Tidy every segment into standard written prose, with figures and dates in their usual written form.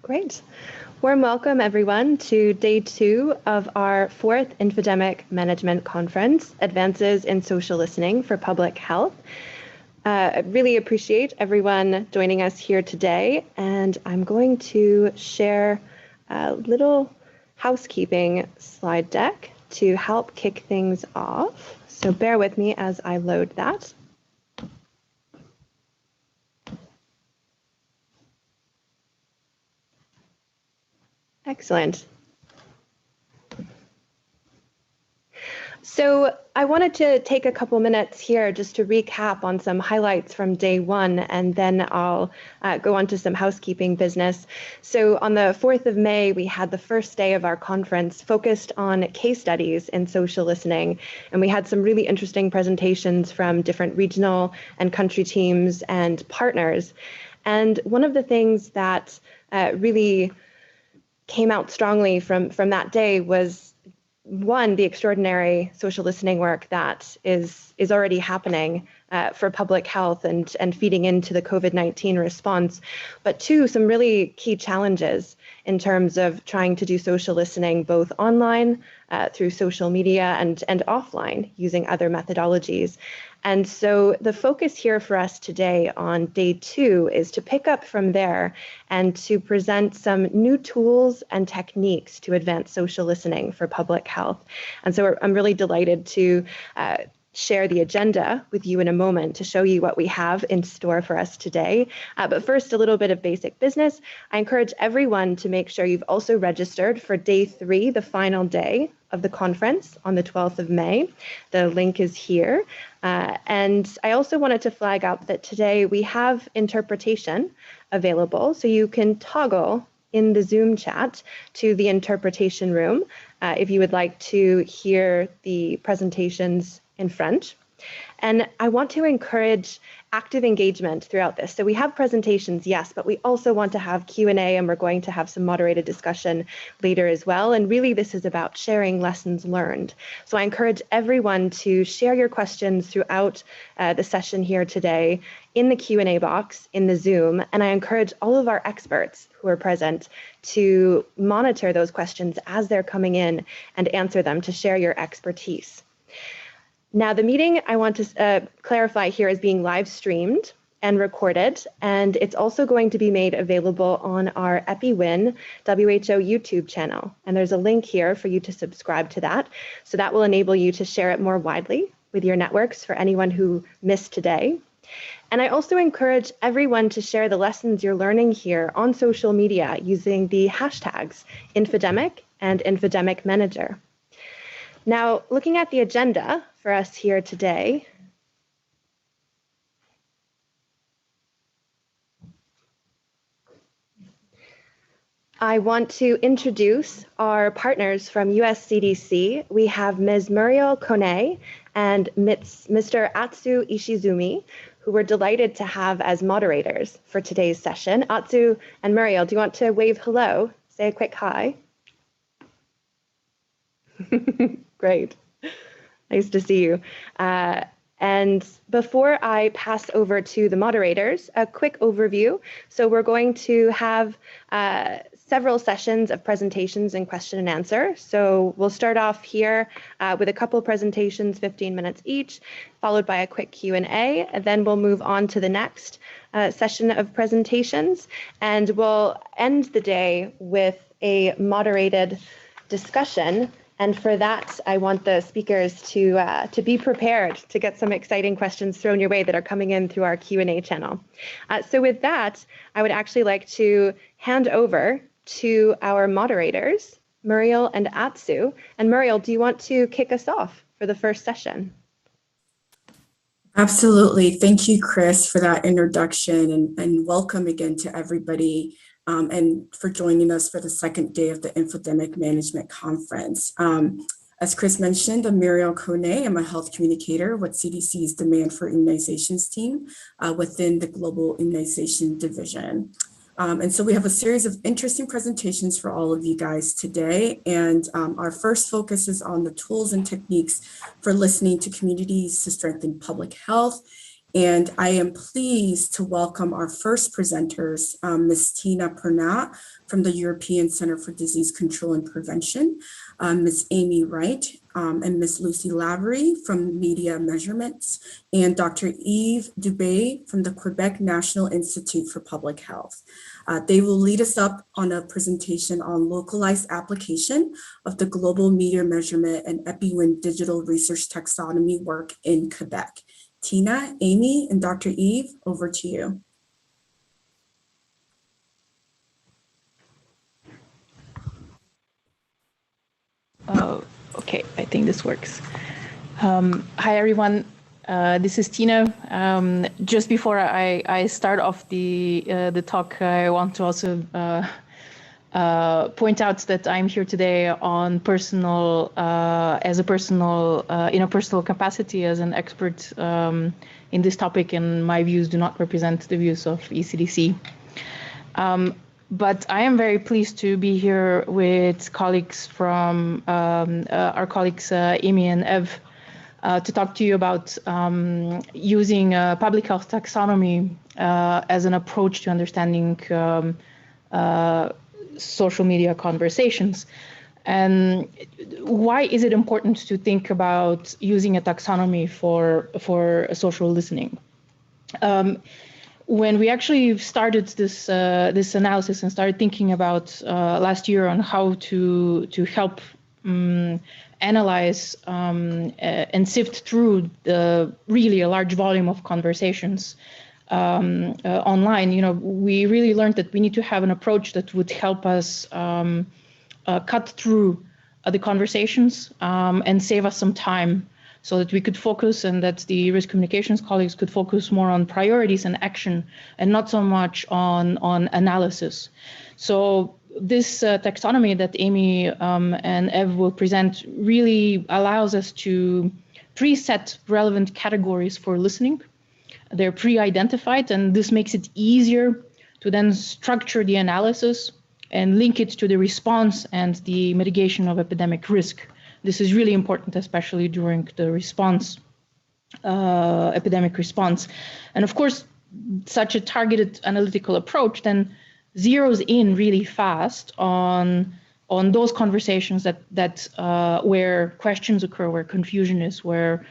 Great. Warm welcome, everyone, to day 2 of our 4th Infodemic Management Conference, Advances in Social Listening for Public Health. I really appreciate everyone joining us here today, and I'm going to share a little housekeeping slide deck to help kick things off. So bear with me as I load that. Excellent. So I wanted to take a couple minutes here just to recap on some highlights from day 1, and then I'll go on to some housekeeping business. So on the 4th of May, we had the first day of our conference focused on case studies in social listening, and we had some really interesting presentations from different regional and country teams and partners. And one of the things that really came out strongly from that day was, one, the extraordinary social listening work that is already happening for public health and feeding into the COVID-19 response, but 2, some really key challenges in terms of trying to do social listening both online, through social media, and offline using other methodologies. And so the focus here for us today on day 2 is to pick up from there and to present some new tools and techniques to advance social listening for public health. And so I'm really delighted to share the agenda with you in a moment to show you what we have in store for us today. But first, a little bit of basic business. I encourage everyone to make sure you've also registered for day 3, the final day of the conference on the 12th of May. The link is here. And I also wanted to flag up that today we have interpretation available, so you can toggle in the Zoom chat to the interpretation room if you would like to hear the presentations in French. And I want to encourage active engagement throughout this. So we have presentations, yes, but we also want to have Q&A, and we're going to have some moderated discussion later as well. And really, this is about sharing lessons learned. So I encourage everyone to share your questions throughout the session here today in the Q&A box in the Zoom. And I encourage all of our experts who are present to monitor those questions as they're coming in and answer them, to share your expertise. Now, the meeting, I want to clarify here, is being live streamed and recorded, and it's also going to be made available on our EPI-WIN WHO YouTube channel. And there's a link here for you to subscribe to that. So that will enable you to share it more widely with your networks for anyone who missed today. And I also encourage everyone to share the lessons you're learning here on social media using the hashtags Infodemic and Infodemic Manager. Now, looking at the agenda for us here today, I want to introduce our partners from US CDC. We have Ms. Muriel Konne and Mr. Atsuyoshi Ishizumi, who we're delighted to have as moderators for today's session. Atsu and Muriel, do you want to wave hello? Say a quick hi. Great. Nice to see you. And before I pass over to the moderators, a quick overview. So we're going to have several sessions of presentations and question and answer. So we'll start off here with a couple presentations, 15 minutes each, followed by a quick Q&A, and then we'll move on to the next session of presentations, and we'll end the day with a moderated discussion. And for that, I want the speakers to be prepared to get some exciting questions thrown your way that are coming in through our Q&A channel. So with that, I would actually like to hand over to our moderators, Muriel and Atsu. And Muriel, do you want to kick us off for the first session? Absolutely. Thank you, Chris, for that introduction, and welcome again to everybody. And for joining us for the second day of the Infodemic Management Conference. As Chris mentioned, I'm Muriel Konne. I'm a health communicator with CDC's Demand for Immunizations team within the Global Immunization Division. And so we have a series of interesting presentations for all of you guys today. And our first focus is on the tools and techniques for listening to communities to strengthen public health. And I am pleased to welcome our first presenters, Ms. Tina Purnat from the European Center for Disease Control and Prevention, Ms. Amy Wright, and Ms. Lucy Lavery from Media Measurements, and Dr. Yves Dubé from the Quebec National Institute for Public Health. They will lead us up on a presentation on localized application of the global media measurement and EPI-WIN digital research taxonomy work in Quebec. Tina, Amy, and Dr. Yves, over to you. Okay, I think this works. Hi, everyone. This is Tina. Just before I start off the talk, I want to also point out that I'm here today on personal, in a personal capacity as an expert in this topic, and my views do not represent the views of ECDC. But I am very pleased to be here with colleagues from our colleagues Amy and Ev to talk to you about using public health taxonomy as an approach to understanding social media conversations. And why is it important to think about using a taxonomy for social listening? When we actually started this this analysis and started thinking about last year on how to help analyze and sift through the really a large volume of conversations online, you know, we really learned that we need to have an approach that would help us cut through the conversations and save us some time, so that we could focus and that the risk communications colleagues could focus more on priorities and action and not so much on analysis. So this taxonomy that Amy and Ev will present really allows us to preset relevant categories for listening. They're pre-identified, and this makes it easier to then structure the analysis and link it to the response and the mitigation of epidemic risk. This is really important, especially during the response, epidemic response. And of course, such a targeted analytical approach then zeroes in really fast on those conversations that where questions occur, where confusion is, where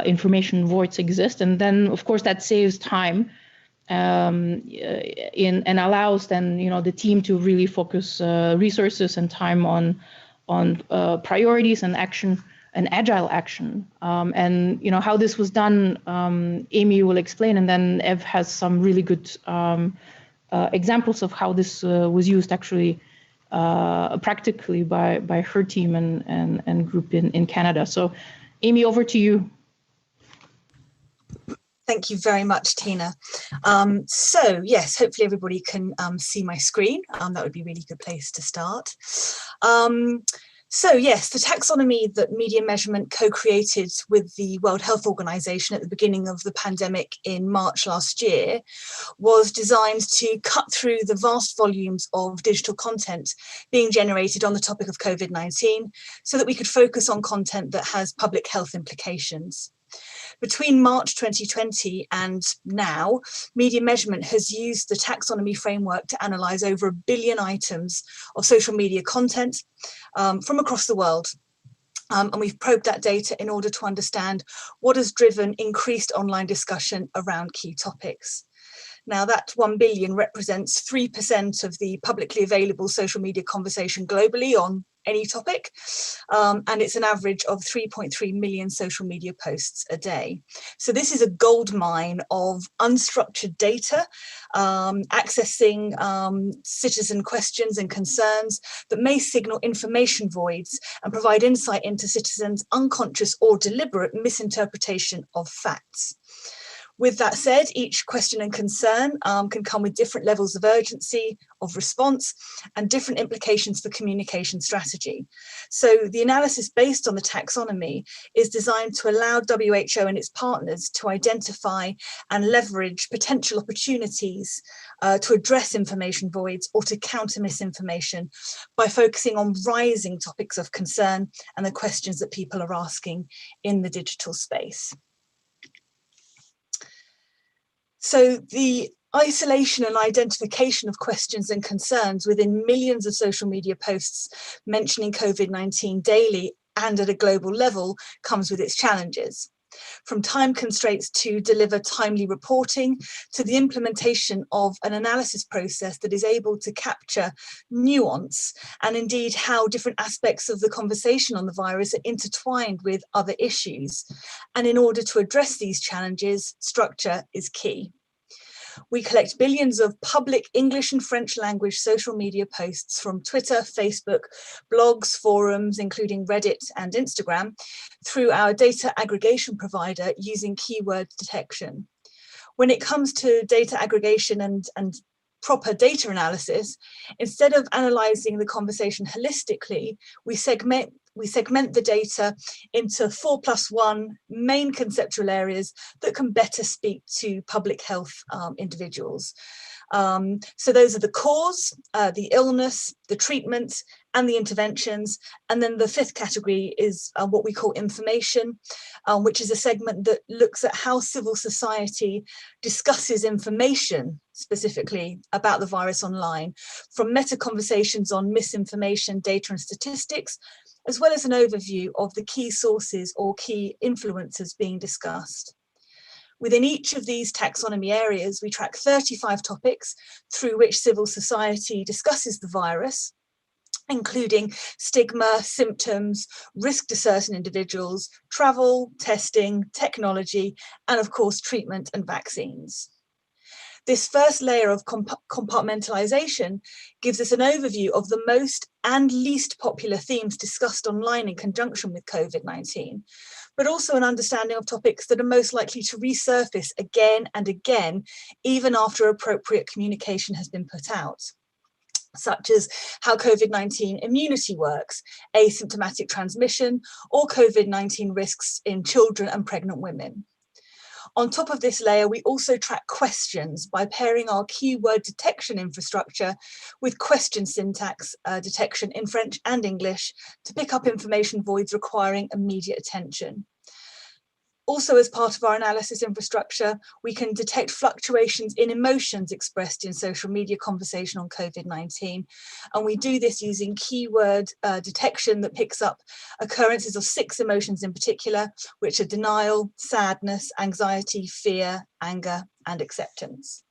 information voids exist. And then, of course, that saves time and allows then, you know, the team to really focus resources and time on priorities and action and agile action. And you know how this was done, Amy will explain, and then Ev has some really good examples of how this was used actually practically by her team and group in Canada. So Amy, over to you. Thank you very much, Tina. So yes, hopefully everybody can see my screen. That would be a really good place to start. So yes, the taxonomy that Media Measurement co-created with the World Health Organization at the beginning of the pandemic in March last year was designed to cut through the vast volumes of digital content being generated on the topic of COVID-19 so that we could focus on content that has public health implications. Between March 2020 and now, Media Measurement has used the taxonomy framework to analyse over 1 billion items of social media content from across the world. And we've probed that data in order to understand what has driven increased online discussion around key topics. Now, that 1 billion represents 3% of the publicly available social media conversation globally on any topic, and it's an average of 3.3 million social media posts a day. So this is a gold mine of unstructured data, accessing citizen questions and concerns that may signal information voids and provide insight into citizens' unconscious or deliberate misinterpretation of facts. With that said, each question and concern can come with different levels of urgency, of response, and different implications for communication strategy. So the analysis based on the taxonomy is designed to allow WHO and its partners to identify and leverage potential opportunities to address information voids or to counter misinformation by focusing on rising topics of concern and the questions that people are asking in the digital space. So the isolation and identification of questions and concerns within millions of social media posts mentioning COVID-19 daily and at a global level comes with its challenges. From time constraints to deliver timely reporting, to the implementation of an analysis process that is able to capture nuance and indeed how different aspects of the conversation on the virus are intertwined with other issues. And in order to address these challenges, structure is key. We collect billions of public English and French language social media posts from Twitter, Facebook, blogs, forums, including Reddit and Instagram, through our data aggregation provider using keyword detection. When it comes to data aggregation and proper data analysis, instead of analysing the conversation holistically, we segment the data into 4+1 main conceptual areas that can better speak to public health individuals. So those are the cause, the illness, the treatment, and the interventions. And then the fifth category is what we call information, which is a segment that looks at how civil society discusses information specifically about the virus online, from meta conversations on misinformation, data and statistics, as well as an overview of the key sources or key influencers being discussed. Within each of these taxonomy areas, we track 35 topics through which civil society discusses the virus, including stigma, symptoms, risk to certain individuals, travel, testing, technology, and of course, treatment and vaccines. This first layer of compartmentalization gives us an overview of the most and least popular themes discussed online in conjunction with COVID-19, but also an understanding of topics that are most likely to resurface again and again, even after appropriate communication has been put out, such as how COVID-19 immunity works, asymptomatic transmission, or COVID-19 risks in children and pregnant women. On top of this layer, we also track questions by pairing our keyword detection infrastructure with question syntax detection in French and English to pick up information voids requiring immediate attention. Also, as part of our analysis infrastructure, we can detect fluctuations in emotions expressed in social media conversation on COVID-19. And we do this using keyword detection that picks up occurrences of 6 emotions in particular, which are denial, sadness, anxiety, fear, anger, and acceptance.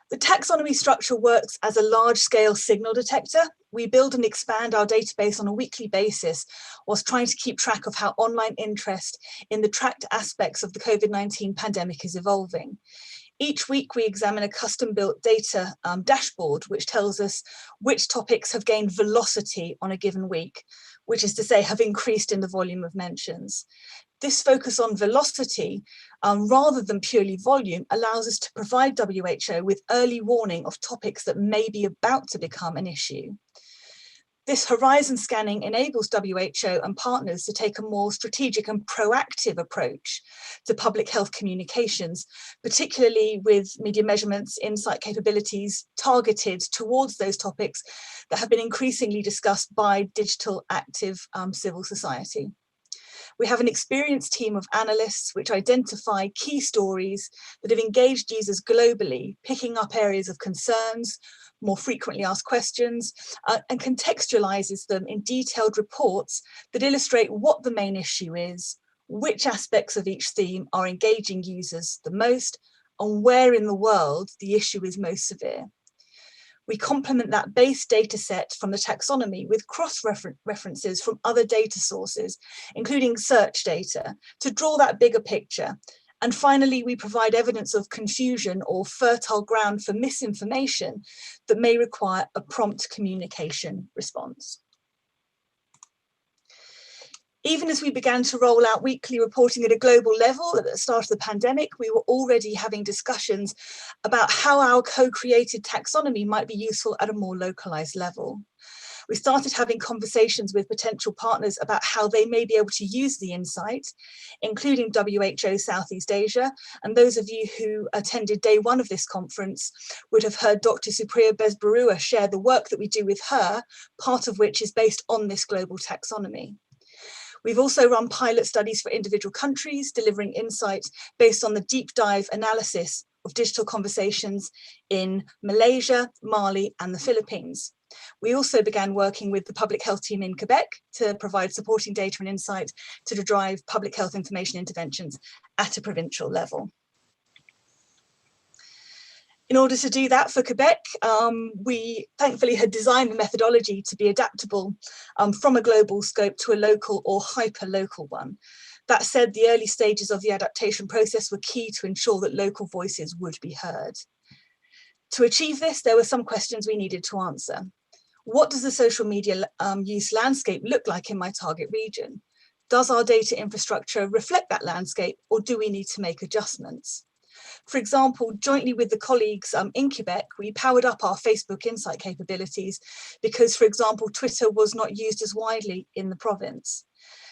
The taxonomy structure works as a large-scale signal detector. We build and expand our database on a weekly basis whilst trying to keep track of how online interest in the tracked aspects of the COVID-19 pandemic is evolving. Each week we examine a custom-built data dashboard which tells us which topics have gained velocity on a given week, which is to say have increased in the volume of mentions. This focus on velocity rather than purely volume allows us to provide WHO with early warning of topics that may be about to become an issue. This horizon scanning enables WHO and partners to take a more strategic and proactive approach to public health communications, particularly with media measurements, insight capabilities targeted towards those topics that have been increasingly discussed by digital active civil society. We have an experienced team of analysts which identify key stories that have engaged users globally, picking up areas of concerns, more frequently asked questions, and contextualizes them in detailed reports that illustrate what the main issue is, which aspects of each theme are engaging users the most, and where in the world the issue is most severe. We complement that base data set from the taxonomy with cross-references from other data sources, including search data, to draw that bigger picture. And finally, we provide evidence of confusion or fertile ground for misinformation that may require a prompt communication response. Even as we began to roll out weekly reporting at a global level at the start of the pandemic, we were already having discussions about how our co-created taxonomy might be useful at a more localized level. We started having conversations with potential partners about how they may be able to use the insight, including WHO Southeast Asia. And those of you who attended day 1 of this conference would have heard Dr. Supriya Besbarua share the work that we do with her, part of which is based on this global taxonomy. We've also run pilot studies for individual countries, delivering insights based on the deep dive analysis of digital conversations in Malaysia, Mali, and the Philippines. We also began working with the public health team in Quebec to provide supporting data and insight to drive public health information interventions at a provincial level. In order to do that for Quebec, we thankfully had designed the methodology to be adaptable from a global scope to a local or hyper-local one. That said, the early stages of the adaptation process were key to ensure that local voices would be heard. To achieve this, there were some questions we needed to answer. What does the social media use landscape look like in my target region? Does our data infrastructure reflect that landscape, or do we need to make adjustments? For example, jointly with the colleagues in Quebec, we powered up our Facebook Insight capabilities because, for example, Twitter was not used as widely in the province.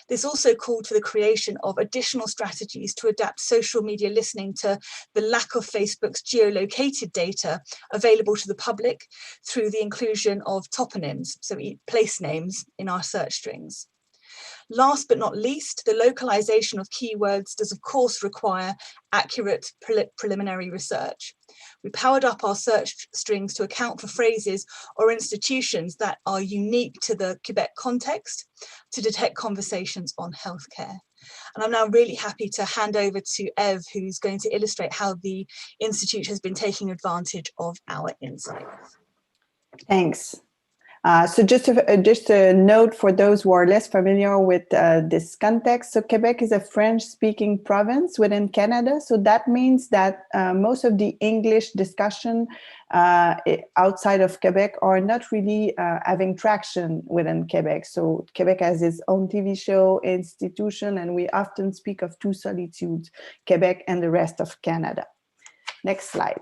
This also called for the creation of additional strategies to adapt social media listening to the lack of Facebook's geolocated data available to the public through the inclusion of toponyms, so place names, in our search strings. Last but not least, the localization of keywords does of course require accurate preliminary research. We powered up our search strings to account for phrases or institutions that are unique to the Quebec context to detect conversations on healthcare. And I'm now really happy to hand over to Ev, who's going to illustrate how the Institute has been taking advantage of our insights. Thanks. So just a note for those who are less familiar with this context. So Quebec is a French-speaking province within Canada. So that means that most of the English discussion outside of Quebec are not really having traction within Quebec. So Quebec has its own TV show, institution, and we often speak of two solitudes, Quebec and the rest of Canada. Next slide.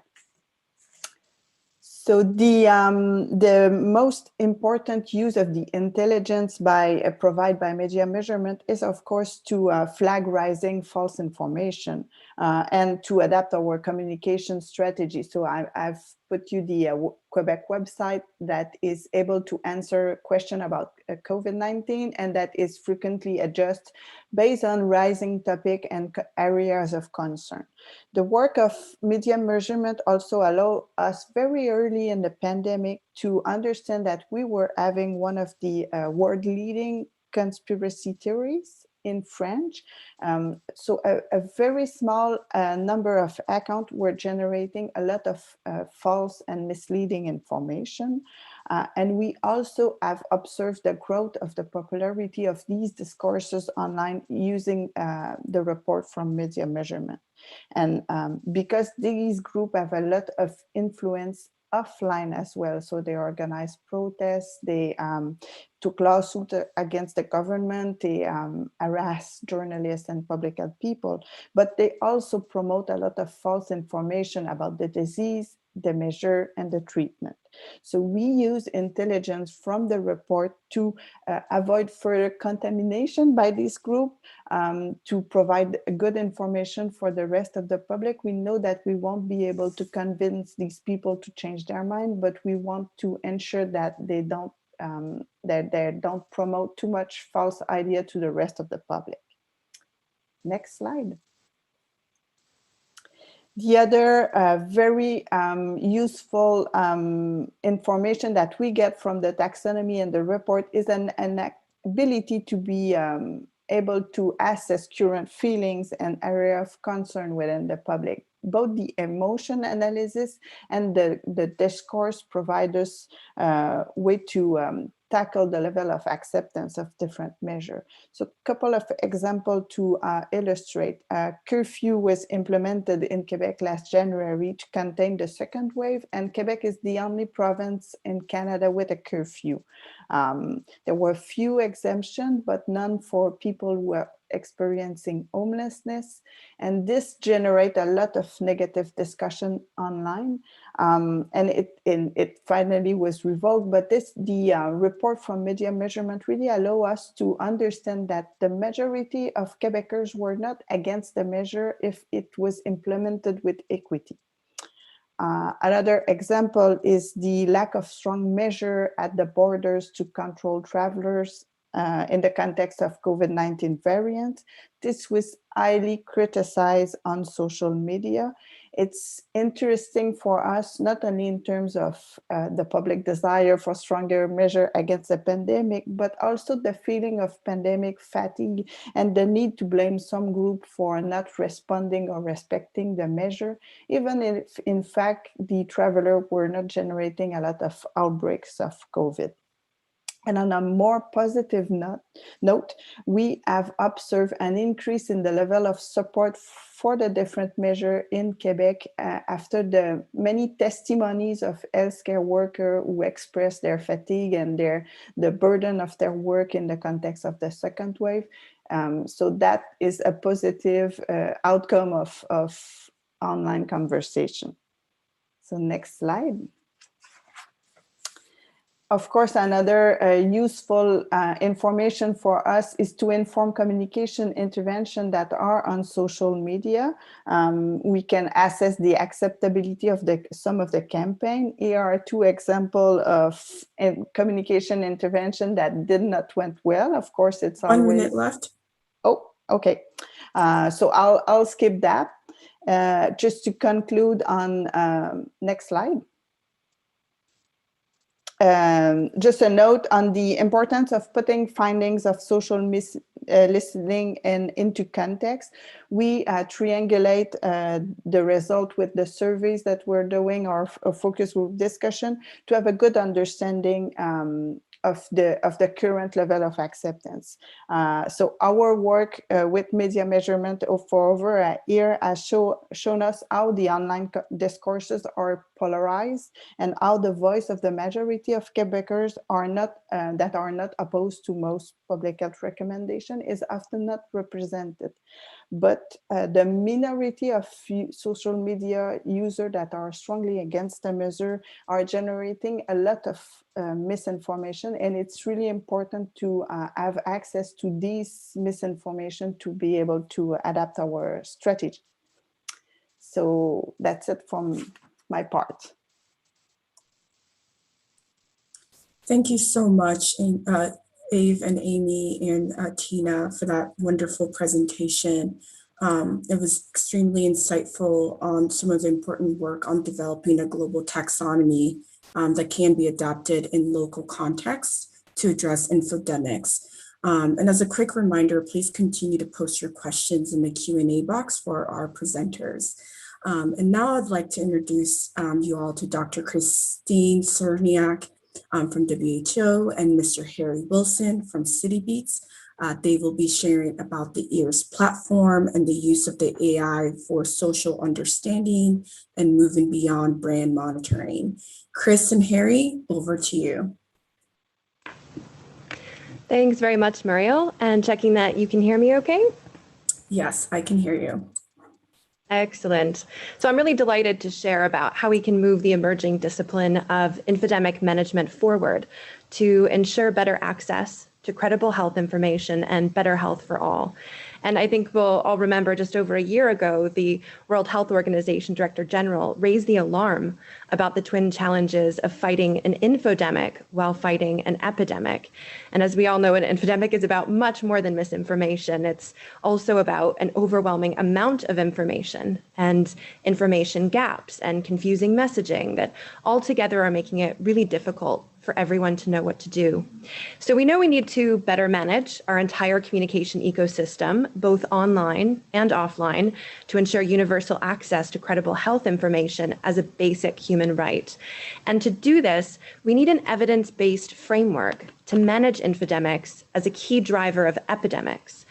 So the most important use of the intelligence provided by media measurement is, of course, to flag rising false information and to adapt our communication strategy. So I've put you the Quebec website that is able to answer a question about COVID-19 and that is frequently adjusted based on rising topic and areas of concern. The work of media measurement also allowed us very early in the pandemic to understand that we were having one of the world-leading conspiracy theories in French. So a very small number of accounts were generating a lot of false and misleading information. And we also have observed the growth of the popularity of these discourses online using the report from media measurement. And because these groups have a lot of influence offline as well. So they organized protests, they took lawsuits against the government, they harass journalists and public health people, but they also promote a lot of false information about the disease, the measure, and the treatment. So we use intelligence from the report to avoid further contamination by this group, to provide good information for the rest of the public. We know that we won't be able to convince these people to change their mind, but we want to ensure that they don't promote too much false idea to the rest of the public. Next slide. The other very useful information that we get from the taxonomy and the report is an ability to be able to assess current feelings and area of concern within the public. Both the emotion analysis and the discourse provide us a way to tackle the level of acceptance of different measures. So a couple of examples to illustrate. Curfew was implemented in Quebec last January to contain the second wave, and Quebec is the only province in Canada with a curfew. There were few exemptions, but none for people who are experiencing homelessness, and this generates a lot of negative discussion online, and it finally was revoked. But the report from media measurement really allow us to understand that the majority of Quebecers were not against the measure if it was implemented with equity. Another example is the lack of strong measure at the borders to control travelers in the context of COVID-19 variant. This was highly criticized on social media. It's interesting for us, not only in terms of the public desire for stronger measure against the pandemic, but also the feeling of pandemic fatigue and the need to blame some group for not responding or respecting the measure, even if in fact the traveler were not generating a lot of outbreaks of COVID. And on a more positive note, we have observed an increase in the level of support for the different measures in Quebec after the many testimonies of healthcare workers who expressed their fatigue and the burden of their work in the context of the second wave. So that is a positive outcome of online conversation. So next slide. Of course, another useful information for us is to inform communication intervention that are on social media. We can assess the acceptability of some of the campaign. Here are two examples of communication intervention that did not went well. Of course, it's always— 1 minute left. Oh, okay. So I'll skip that. Just to conclude on next slide. Just a note on the importance of putting findings of social listening into context. We triangulate the result with the surveys that we're doing or focus group discussion to have a good understanding of the current level of acceptance. So our work with media measurement for over a year has shown us how the online discourses are polarized and how the voice of the majority of Quebecers that are not opposed to most public health recommendation is often not represented. But the minority of social media users that are strongly against the measure are generating a lot of misinformation, and it's really important to have access to this misinformation to be able to adapt our strategy. So that's it from my part. Thank you so much, Ave and Amy and Tina, for that wonderful presentation. It was extremely insightful on some of the important work on developing a global taxonomy that can be adapted in local contexts to address infodemics. And as a quick reminder, please continue to post your questions in the Q&A box for our presenters. And now I'd like to introduce you all to Dr. Christine Czerniak from WHO and Mr. Harry Wilson from Citibeats. They will be sharing about the EIOS platform and the use of the AI for social understanding and moving beyond brand monitoring. Chris and Harry, over to you. Thanks very much, Muriel. And checking that you can hear me okay? Yes, I can hear you. Excellent. So I'm really delighted to share about how we can move the emerging discipline of infodemic management forward to ensure better access to credible health information and better health for all. And I think we'll all remember just over a year ago, the World Health Organization Director General raised the alarm about the twin challenges of fighting an infodemic while fighting an epidemic. And as we all know, an infodemic is about much more than misinformation. It's also about an overwhelming amount of information and information gaps and confusing messaging that altogether are making it really difficult for everyone to know what to do. So we know we need to better manage our entire communication ecosystem, both online and offline, to ensure universal access to credible health information as a basic human right. And to do this, we need an evidence-based framework to manage infodemics as a key driver of epidemics.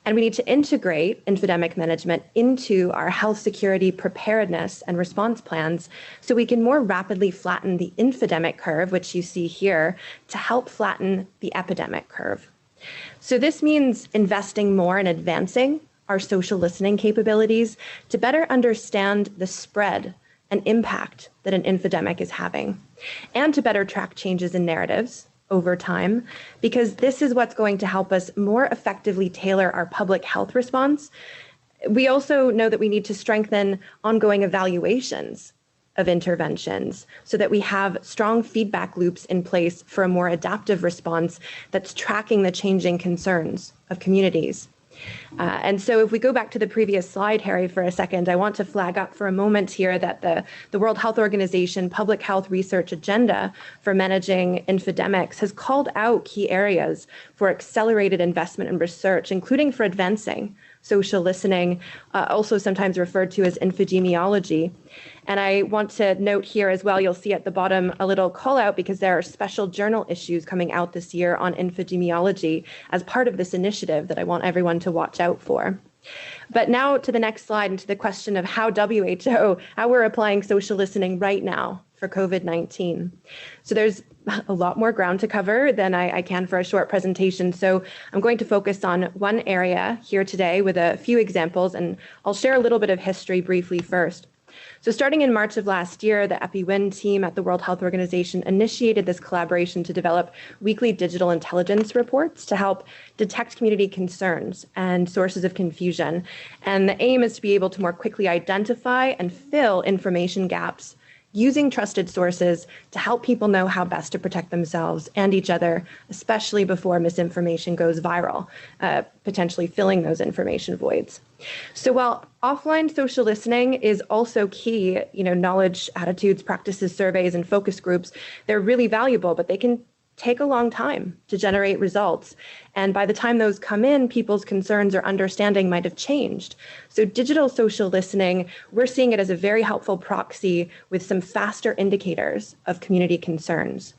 And we need to integrate infodemic management into our health security preparedness and response plans so we can more rapidly flatten the infodemic curve, which you see here, to help flatten the epidemic curve. So this means investing more in advancing our social listening capabilities to better understand the spread and impact that an infodemic is having, and to better track changes in narratives over time, because this is what's going to help us more effectively tailor our public health response. We also know that we need to strengthen ongoing evaluations of interventions so that we have strong feedback loops in place for a more adaptive response that's tracking the changing concerns of communities. And so if we go back to the previous slide, Harry, for a second, I want to flag up for a moment here that the World Health Organization Public Health Research Agenda for managing infodemics has called out key areas for accelerated investment in research, including for advancing social listening, also sometimes referred to as infodemiology. And I want to note here as well, you'll see at the bottom a little call out because there are special journal issues coming out this year on infodemiology as part of this initiative that I want everyone to watch out for. But now to the next slide and to the question of how we're applying social listening right now for COVID-19. So there's a lot more ground to cover than I can for a short presentation. So I'm going to focus on one area here today with a few examples, and I'll share a little bit of history briefly first. So starting in March of last year, the EPI-WIN team at the World Health Organization initiated this collaboration to develop weekly digital intelligence reports to help detect community concerns and sources of confusion. And the aim is to be able to more quickly identify and fill information gaps using trusted sources to help people know how best to protect themselves and each other, especially before misinformation goes viral, potentially filling those information voids. So while offline social listening is also key, knowledge, attitudes, practices, surveys, and focus groups, they're really valuable, but they can take a long time to generate results. And by the time those come in, people's concerns or understanding might have changed. So digital social listening, we're seeing it as a very helpful proxy with some faster indicators of community concerns.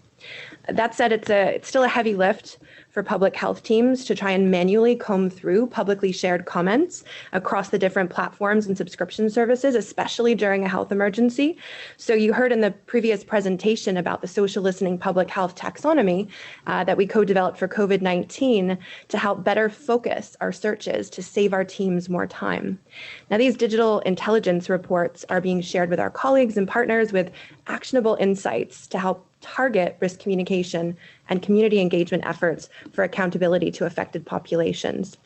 That said, it's still a heavy lift for public health teams to try and manually comb through publicly shared comments across the different platforms and subscription services, especially during a health emergency. So you heard in the previous presentation about the social listening public health taxonomy that we co-developed for COVID-19 to help better focus our searches to save our teams more time. Now, these digital intelligence reports are being shared with our colleagues and partners with actionable insights to help target risk communication and community engagement efforts for accountability to affected populations.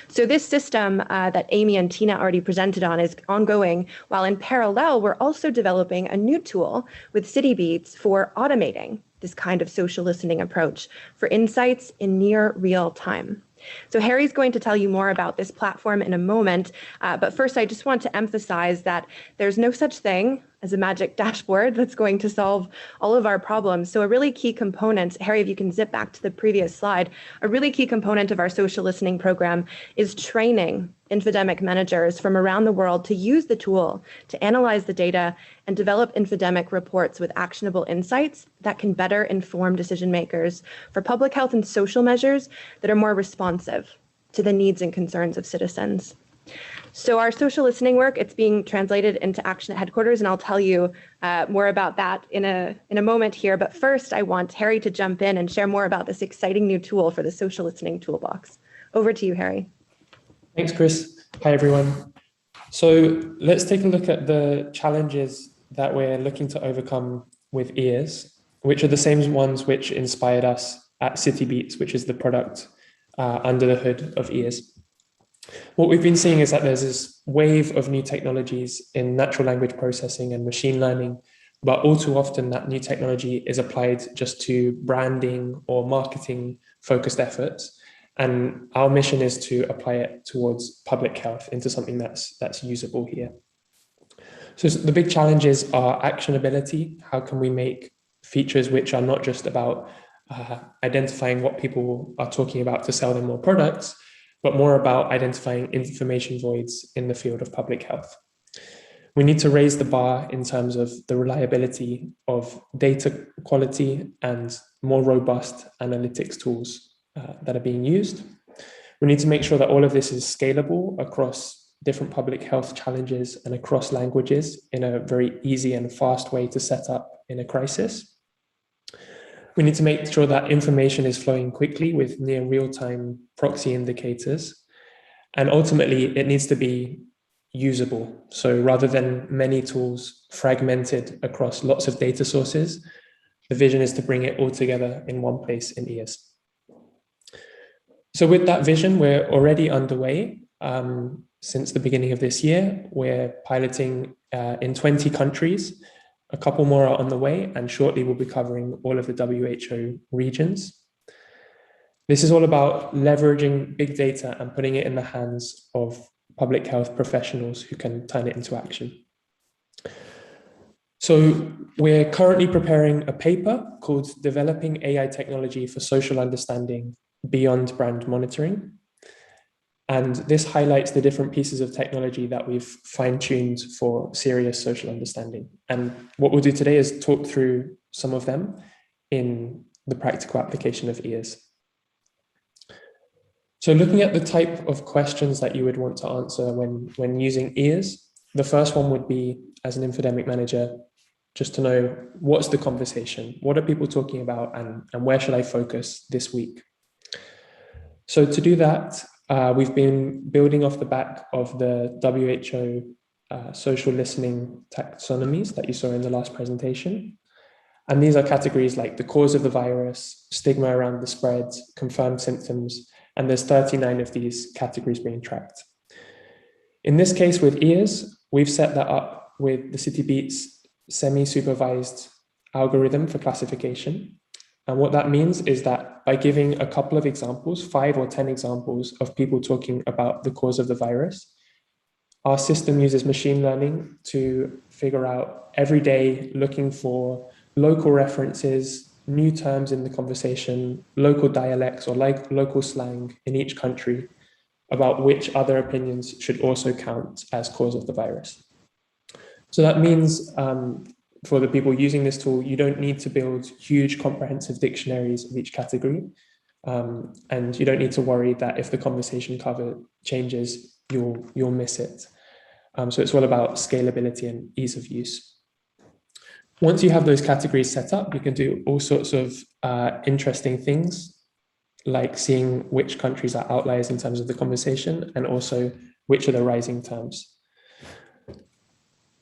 So this system that Amy and Tina already presented on is ongoing, while in parallel, we're also developing a new tool with Citibeats for automating this kind of social listening approach for insights in near real time. So Harry's going to tell you more about this platform in a moment, but first I just want to emphasize that there's no such thing as a magic dashboard that's going to solve all of our problems. So a really key component, Harry, if you can zip back to the previous slide, a really key component of our social listening program is training infodemic managers from around the world to use the tool to analyze the data and develop infodemic reports with actionable insights that can better inform decision makers for public health and social measures that are more responsive to the needs and concerns of citizens. So our social listening work, it's being translated into action at headquarters, and I'll tell you more about that in a moment here. But first, I want Harry to jump in and share more about this exciting new tool for the social listening toolbox. Over to you, Harry. Thanks, Chris. Hi, everyone. So let's take a look at the challenges that we're looking to overcome with EIOS, which are the same ones which inspired us at Citibeats, which is the product under the hood of EIOS. What we've been seeing is that there's this wave of new technologies in natural language processing and machine learning, but all too often that new technology is applied just to branding or marketing focused efforts. And our mission is to apply it towards public health into something that's usable here. So the big challenges are actionability. How can we make features which are not just about identifying what people are talking about to sell them more products, but more about identifying information voids in the field of public health. We need to raise the bar in terms of the reliability of data quality and more robust analytics tools that are being used. We need to make sure that all of this is scalable across different public health challenges and across languages in a very easy and fast way to set up in a crisis. We need to make sure that information is flowing quickly with near real-time proxy indicators. And ultimately, it needs to be usable. So rather than many tools fragmented across lots of data sources, the vision is to bring it all together in one place in EIOS. So with that vision, we're already underway. Since the beginning of this year, we're piloting in 20 countries A couple more are on the way, and shortly we'll be covering all of the WHO regions. This is all about leveraging big data and putting it in the hands of public health professionals who can turn it into action. So we're currently preparing a paper called Developing AI Technology for Social Understanding Beyond Brand Monitoring. And this highlights the different pieces of technology that we've fine-tuned for serious social understanding. And what we'll do today is talk through some of them in the practical application of EARS. So looking at the type of questions that you would want to answer when using EARS, the first one would be, as an infodemic manager, just to know what's the conversation, what are people talking about, and where should I focus this week? So to do that, we've been building off the back of the WHO social listening taxonomies that you saw in the last presentation. And these are categories like the cause of the virus, stigma around the spread, confirmed symptoms, and there's 39 of these categories being tracked. In this case with EARS, we've set that up with the Citibeats semi-supervised algorithm for classification. And what that means is that by giving a couple of examples, 5 or 10 examples of people talking about the cause of the virus, our system uses machine learning to figure out every day, looking for local references, new terms in the conversation, local dialects or like local slang in each country about which other opinions should also count as cause of the virus. So that means for the people using this tool, you don't need to build huge comprehensive dictionaries of each category. And you don't need to worry that if the conversation cover changes, you'll miss it. So it's all about scalability and ease of use. Once you have those categories set up, you can do all sorts of interesting things, like seeing which countries are outliers in terms of the conversation, and also which are the rising terms.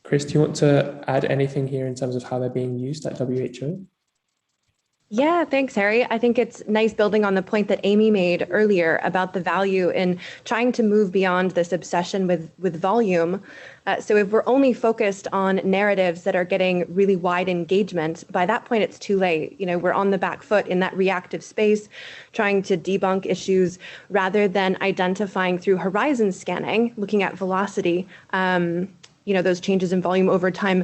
Chris, do you want to add anything here in terms of how they're being used at WHO? Yeah, thanks, Harry. I think it's nice building on the point that Amy made earlier about the value in trying to move beyond this obsession with volume. So if we're only focused on narratives that are getting really wide engagement, by that point, it's too late. You know, we're on the back foot in that reactive space, trying to debunk issues rather than identifying through horizon scanning, looking at velocity, you know, those changes in volume over time,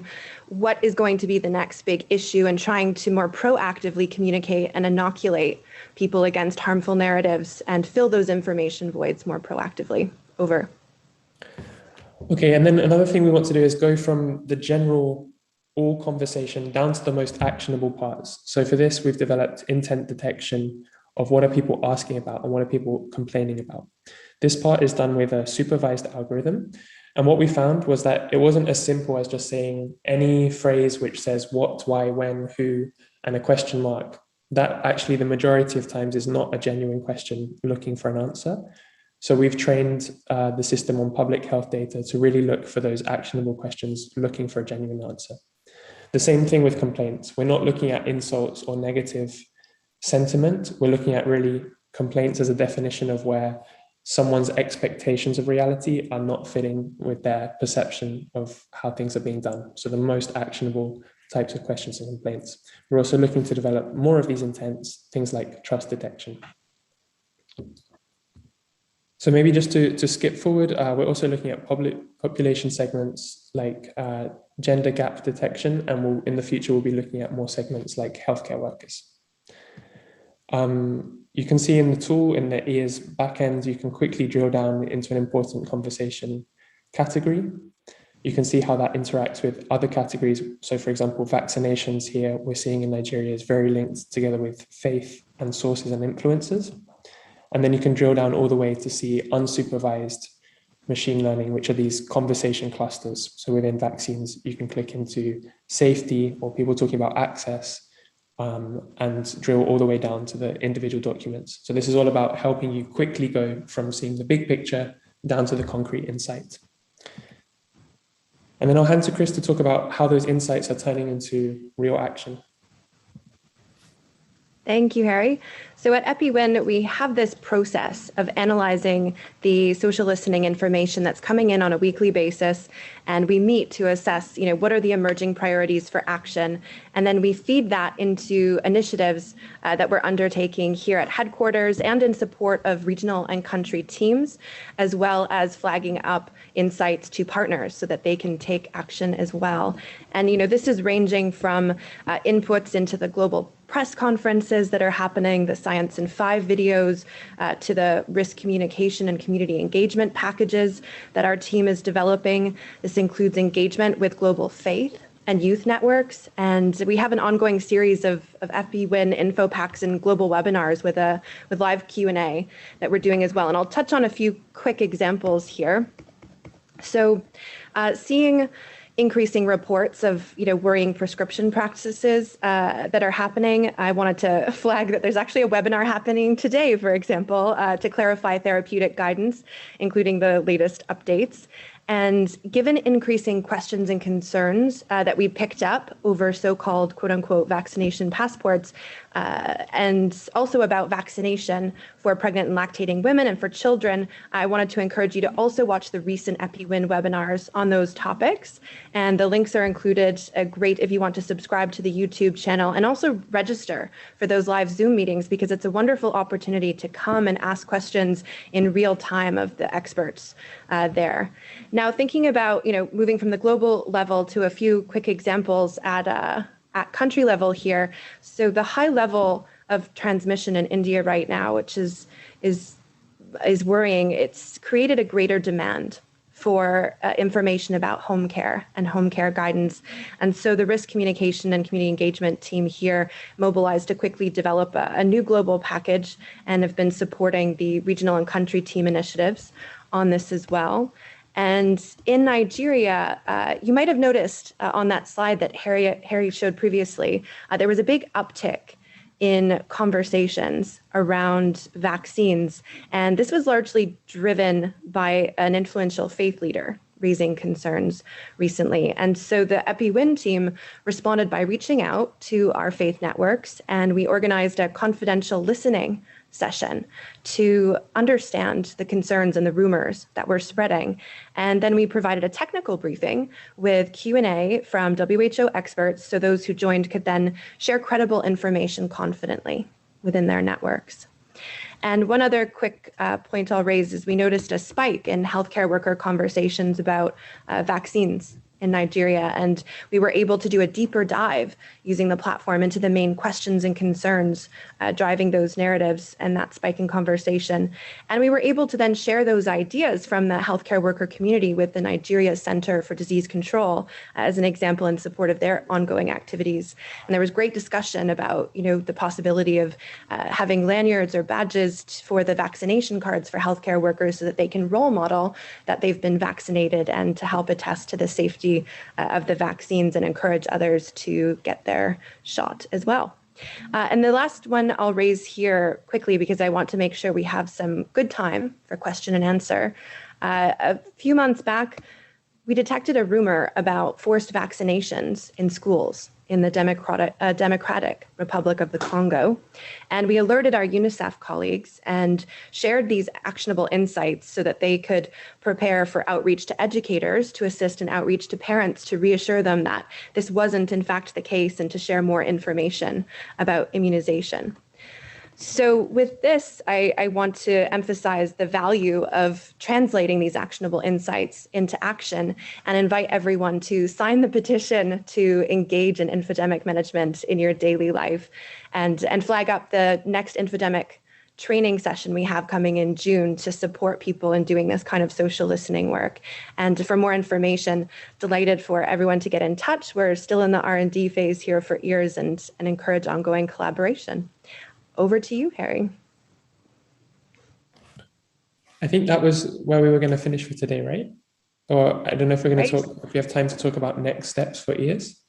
what is going to be the next big issue, and trying to more proactively communicate and inoculate people against harmful narratives and fill those information voids more proactively. Over. Okay, and then another thing we want to do is go from the general all conversation down to the most actionable parts. So for this, we've developed intent detection of what are people asking about and what are people complaining about. This part is done with a supervised algorithm. And what we found was that it wasn't as simple as just saying any phrase which says what, why, when, who, and a question mark. That actually the majority of times is not a genuine question looking for an answer. So we've trained the system on public health data to really look for those actionable questions looking for a genuine answer. The same thing with complaints. We're not looking at insults or negative sentiment. We're looking at really complaints as a definition of where someone's expectations of reality are not fitting with their perception of how things are being done. So the most actionable types of questions and complaints. We're also looking to develop more of these intents, things like trust detection. So maybe just to skip forward, we're also looking at population segments like gender gap detection, and in the future, we'll be looking at more segments like healthcare workers. You can see in the tool, in the EARS backend, you can quickly drill down into an important conversation category. You can see how that interacts with other categories. So for example, vaccinations here, we're seeing in Nigeria is very linked together with faith and sources and influencers. And then you can drill down all the way to see unsupervised machine learning, which are these conversation clusters. So within vaccines, you can click into safety or people talking about access, and drill all the way down to the individual documents. So this is all about helping you quickly go from seeing the big picture down to the concrete insight. And then I'll hand to Chris to talk about how those insights are turning into real action. Thank you, Harry. So at EPI-WIN, we have this process of analyzing the social listening information that's coming in on a weekly basis, and we meet to assess, what are the emerging priorities for action, and then we feed that into initiatives that we're undertaking here at headquarters and in support of regional and country teams, as well as flagging up insights to partners so that they can take action as well. And this is ranging from inputs into the global press conferences that are happening, the Science in 5 videos, to the risk communication and community engagement packages that our team is developing. This includes engagement with global faith and youth networks. And we have an ongoing series of EPI-WIN info packs and global webinars with live Q&A that we're doing as well. And I'll touch on a few quick examples here. So seeing increasing reports of worrying prescription practices that are happening. I wanted to flag that there's actually a webinar happening today, for example, to clarify therapeutic guidance, including the latest updates. And given increasing questions and concerns that we picked up over so-called quote unquote vaccination passports, and also about vaccination for pregnant and lactating women and for children, I wanted to encourage you to also watch the recent EPI-WIN webinars on those topics. And the links are included. Great if you want to subscribe to the YouTube channel and also register for those live Zoom meetings, because it's a wonderful opportunity to come and ask questions in real time of the experts there. Now, thinking about moving from the global level to a few quick examples at country level here. So the high level of transmission in India right now, which is worrying, it's created a greater demand for information about home care and home care guidance. And so the risk communication and community engagement team here mobilized to quickly develop a new global package and have been supporting the regional and country team initiatives on this as well. And in Nigeria, you might have noticed on that slide that Harry showed previously, there was a big uptick in conversations around vaccines. And this was largely driven by an influential faith leader raising concerns recently. And so the EPI-WIN team responded by reaching out to our faith networks, and we organized a confidential listening session to understand the concerns and the rumors that were spreading. And then we provided a technical briefing with Q&A from WHO experts, so those who joined could then share credible information confidently within their networks. And one other quick point I'll raise is we noticed a spike in healthcare worker conversations about vaccines in Nigeria, and we were able to do a deeper dive using the platform into the main questions and concerns driving those narratives and that spike in conversation. And we were able to then share those ideas from the healthcare worker community with the Nigeria Center for Disease Control as an example in support of their ongoing activities. And there was great discussion about, the possibility of having lanyards or badges for the vaccination cards for healthcare workers so that they can role model that they've been vaccinated and to help attest to the safety of the vaccines and encourage others to get their shot as well. And the last one I'll raise here quickly, because I want to make sure we have some good time for question and answer. A few months back, we detected a rumor about forced vaccinations in schools in the Democratic Republic of the Congo. And we alerted our UNICEF colleagues and shared these actionable insights so that they could prepare for outreach to educators, to assist in outreach to parents, to reassure them that this wasn't in fact the case and to share more information about immunization. So with this, I want to emphasize the value of translating these actionable insights into action and invite everyone to sign the petition to engage in infodemic management in your daily life and flag up the next infodemic training session we have coming in June to support people in doing this kind of social listening work. And for more information, delighted for everyone to get in touch. We're still in the R&D phase here for EARS and encourage ongoing collaboration. Over to you, Harry. I think that was where we were going to finish for today, right? Or I don't know if we're going to talk, if we have time to talk about next steps for EARS.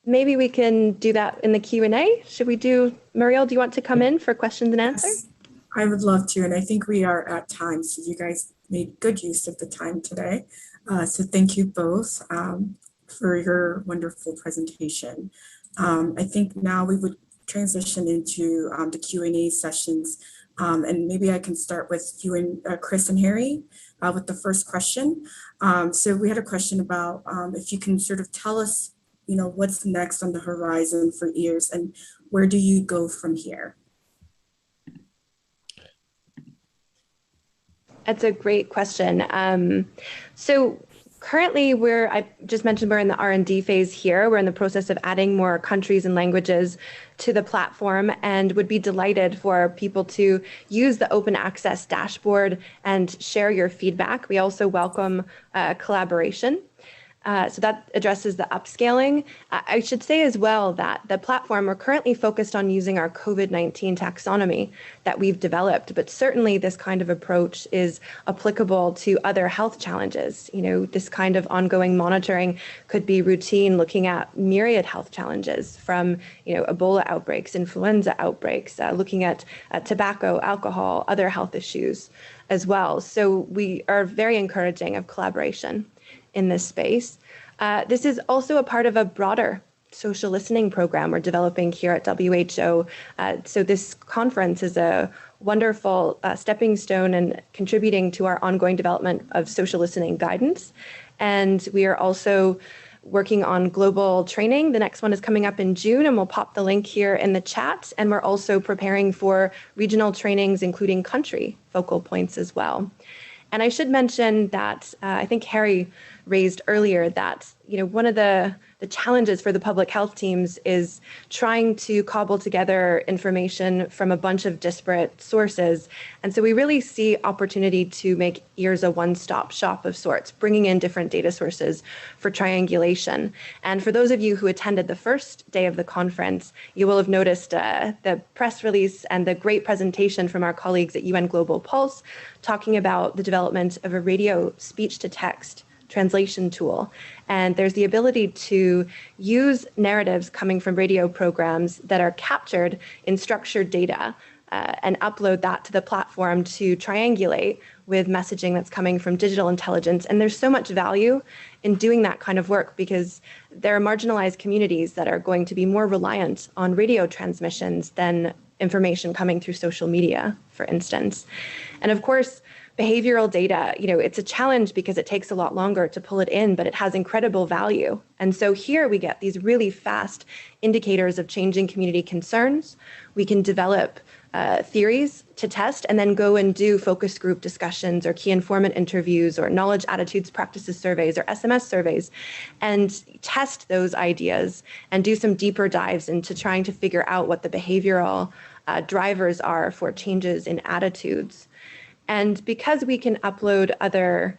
Maybe we can do that in the Q&A. Should we do, Muriel, do you want to come in for questions and answers? Yes, I would love to. And I think we are at time. So you guys made good use of the time today. So thank you both for your wonderful presentation. I think now we would transition into the Q&A sessions. And maybe I can start with you and Chris and Harry with the first question. So we had a question about if you can sort of tell us, what's next on the horizon for EARS and where do you go from here? That's a great question. So currently, I just mentioned we're in the R&D phase here. We're in the process of adding more countries and languages to the platform and would be delighted for people to use the open access dashboard and share your feedback. We also welcome collaboration. So that addresses the upscaling. I should say as well that the platform, we're currently focused on using our COVID-19 taxonomy that we've developed, but certainly this kind of approach is applicable to other health challenges. This kind of ongoing monitoring could be routine, looking at myriad health challenges from, Ebola outbreaks, influenza outbreaks, looking at tobacco, alcohol, other health issues as well. So we are very encouraging of collaboration in this space. This is also a part of a broader social listening program we're developing here at WHO. So this conference is a wonderful stepping stone and contributing to our ongoing development of social listening guidance. And we are also working on global training. The next one is coming up in June, and we'll pop the link here in the chat. And we're also preparing for regional trainings, including country focal points as well. And I should mention that I think Harry raised earlier that one of the challenges for the public health teams is trying to cobble together information from a bunch of disparate sources. And so we really see opportunity to make EARS a one-stop shop of sorts, bringing in different data sources for triangulation. And for those of you who attended the first day of the conference, you will have noticed the press release and the great presentation from our colleagues at UN Global Pulse talking about the development of a radio speech-to-text translation tool. And there's the ability to use narratives coming from radio programs that are captured in structured data and upload that to the platform to triangulate with messaging that's coming from digital intelligence. And there's so much value in doing that kind of work because there are marginalized communities that are going to be more reliant on radio transmissions than information coming through social media, for instance. And of course, behavioral data, it's a challenge because it takes a lot longer to pull it in, but it has incredible value. And so here we get these really fast indicators of changing community concerns. We can develop theories to test and then go and do focus group discussions or key informant interviews or knowledge attitudes practices surveys or SMS surveys and test those ideas and do some deeper dives into trying to figure out what the behavioral drivers are for changes in attitudes. And because we can upload other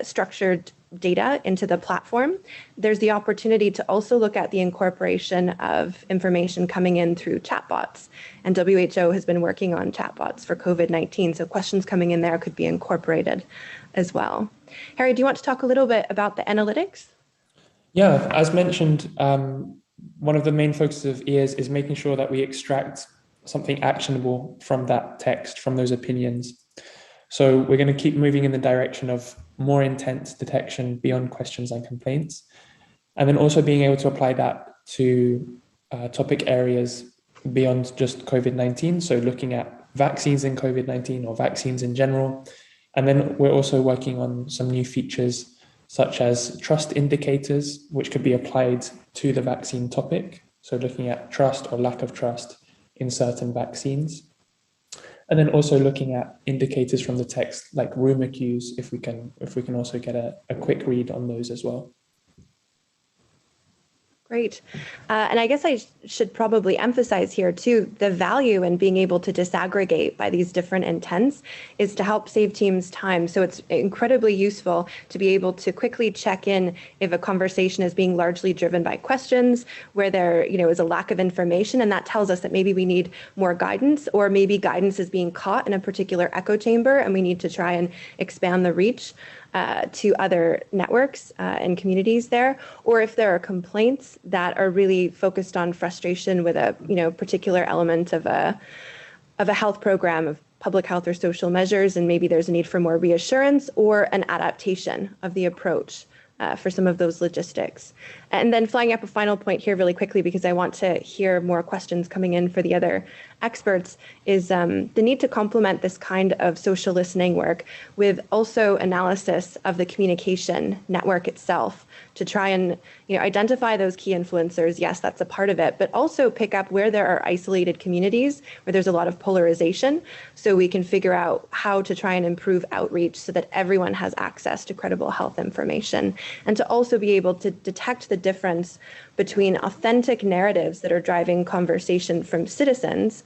structured data into the platform, there's the opportunity to also look at the incorporation of information coming in through chatbots. And WHO has been working on chatbots for COVID-19, so questions coming in there could be incorporated as well. Harry, do you want to talk a little bit about the analytics? Yeah, as mentioned, one of the main focuses of EARS is making sure that we extract something actionable from that text, from those opinions. So we're going to keep moving in the direction of more intent detection beyond questions and complaints, and then also being able to apply that to topic areas beyond just COVID-19. So looking at vaccines in COVID-19 or vaccines in general. And then we're also working on some new features such as trust indicators, which could be applied to the vaccine topic. So looking at trust or lack of trust in certain vaccines. And then also looking at indicators from the text, like rumor cues, if we can also get a quick read on those as well. Great. And I guess I should probably emphasize here too, the value in being able to disaggregate by these different intents is to help save teams time. So it's incredibly useful to be able to quickly check in if a conversation is being largely driven by questions, where there is a lack of information, and that tells us that maybe we need more guidance, or maybe guidance is being caught in a particular echo chamber and we need to try and expand the reach to other networks and communities there, or if there are complaints that are really focused on frustration with a particular element of a health program of public health or social measures, and maybe there's a need for more reassurance or an adaptation of the approach for some of those logistics. And then flying up a final point here really quickly, because I want to hear more questions coming in for the other experts, is the need to complement this kind of social listening work with also analysis of the communication network itself to try and identify those key influencers. Yes, that's a part of it, but also pick up where there are isolated communities where there's a lot of polarization, so we can figure out how to try and improve outreach so that everyone has access to credible health information, and to also be able to detect the difference between authentic narratives that are driving conversation from citizens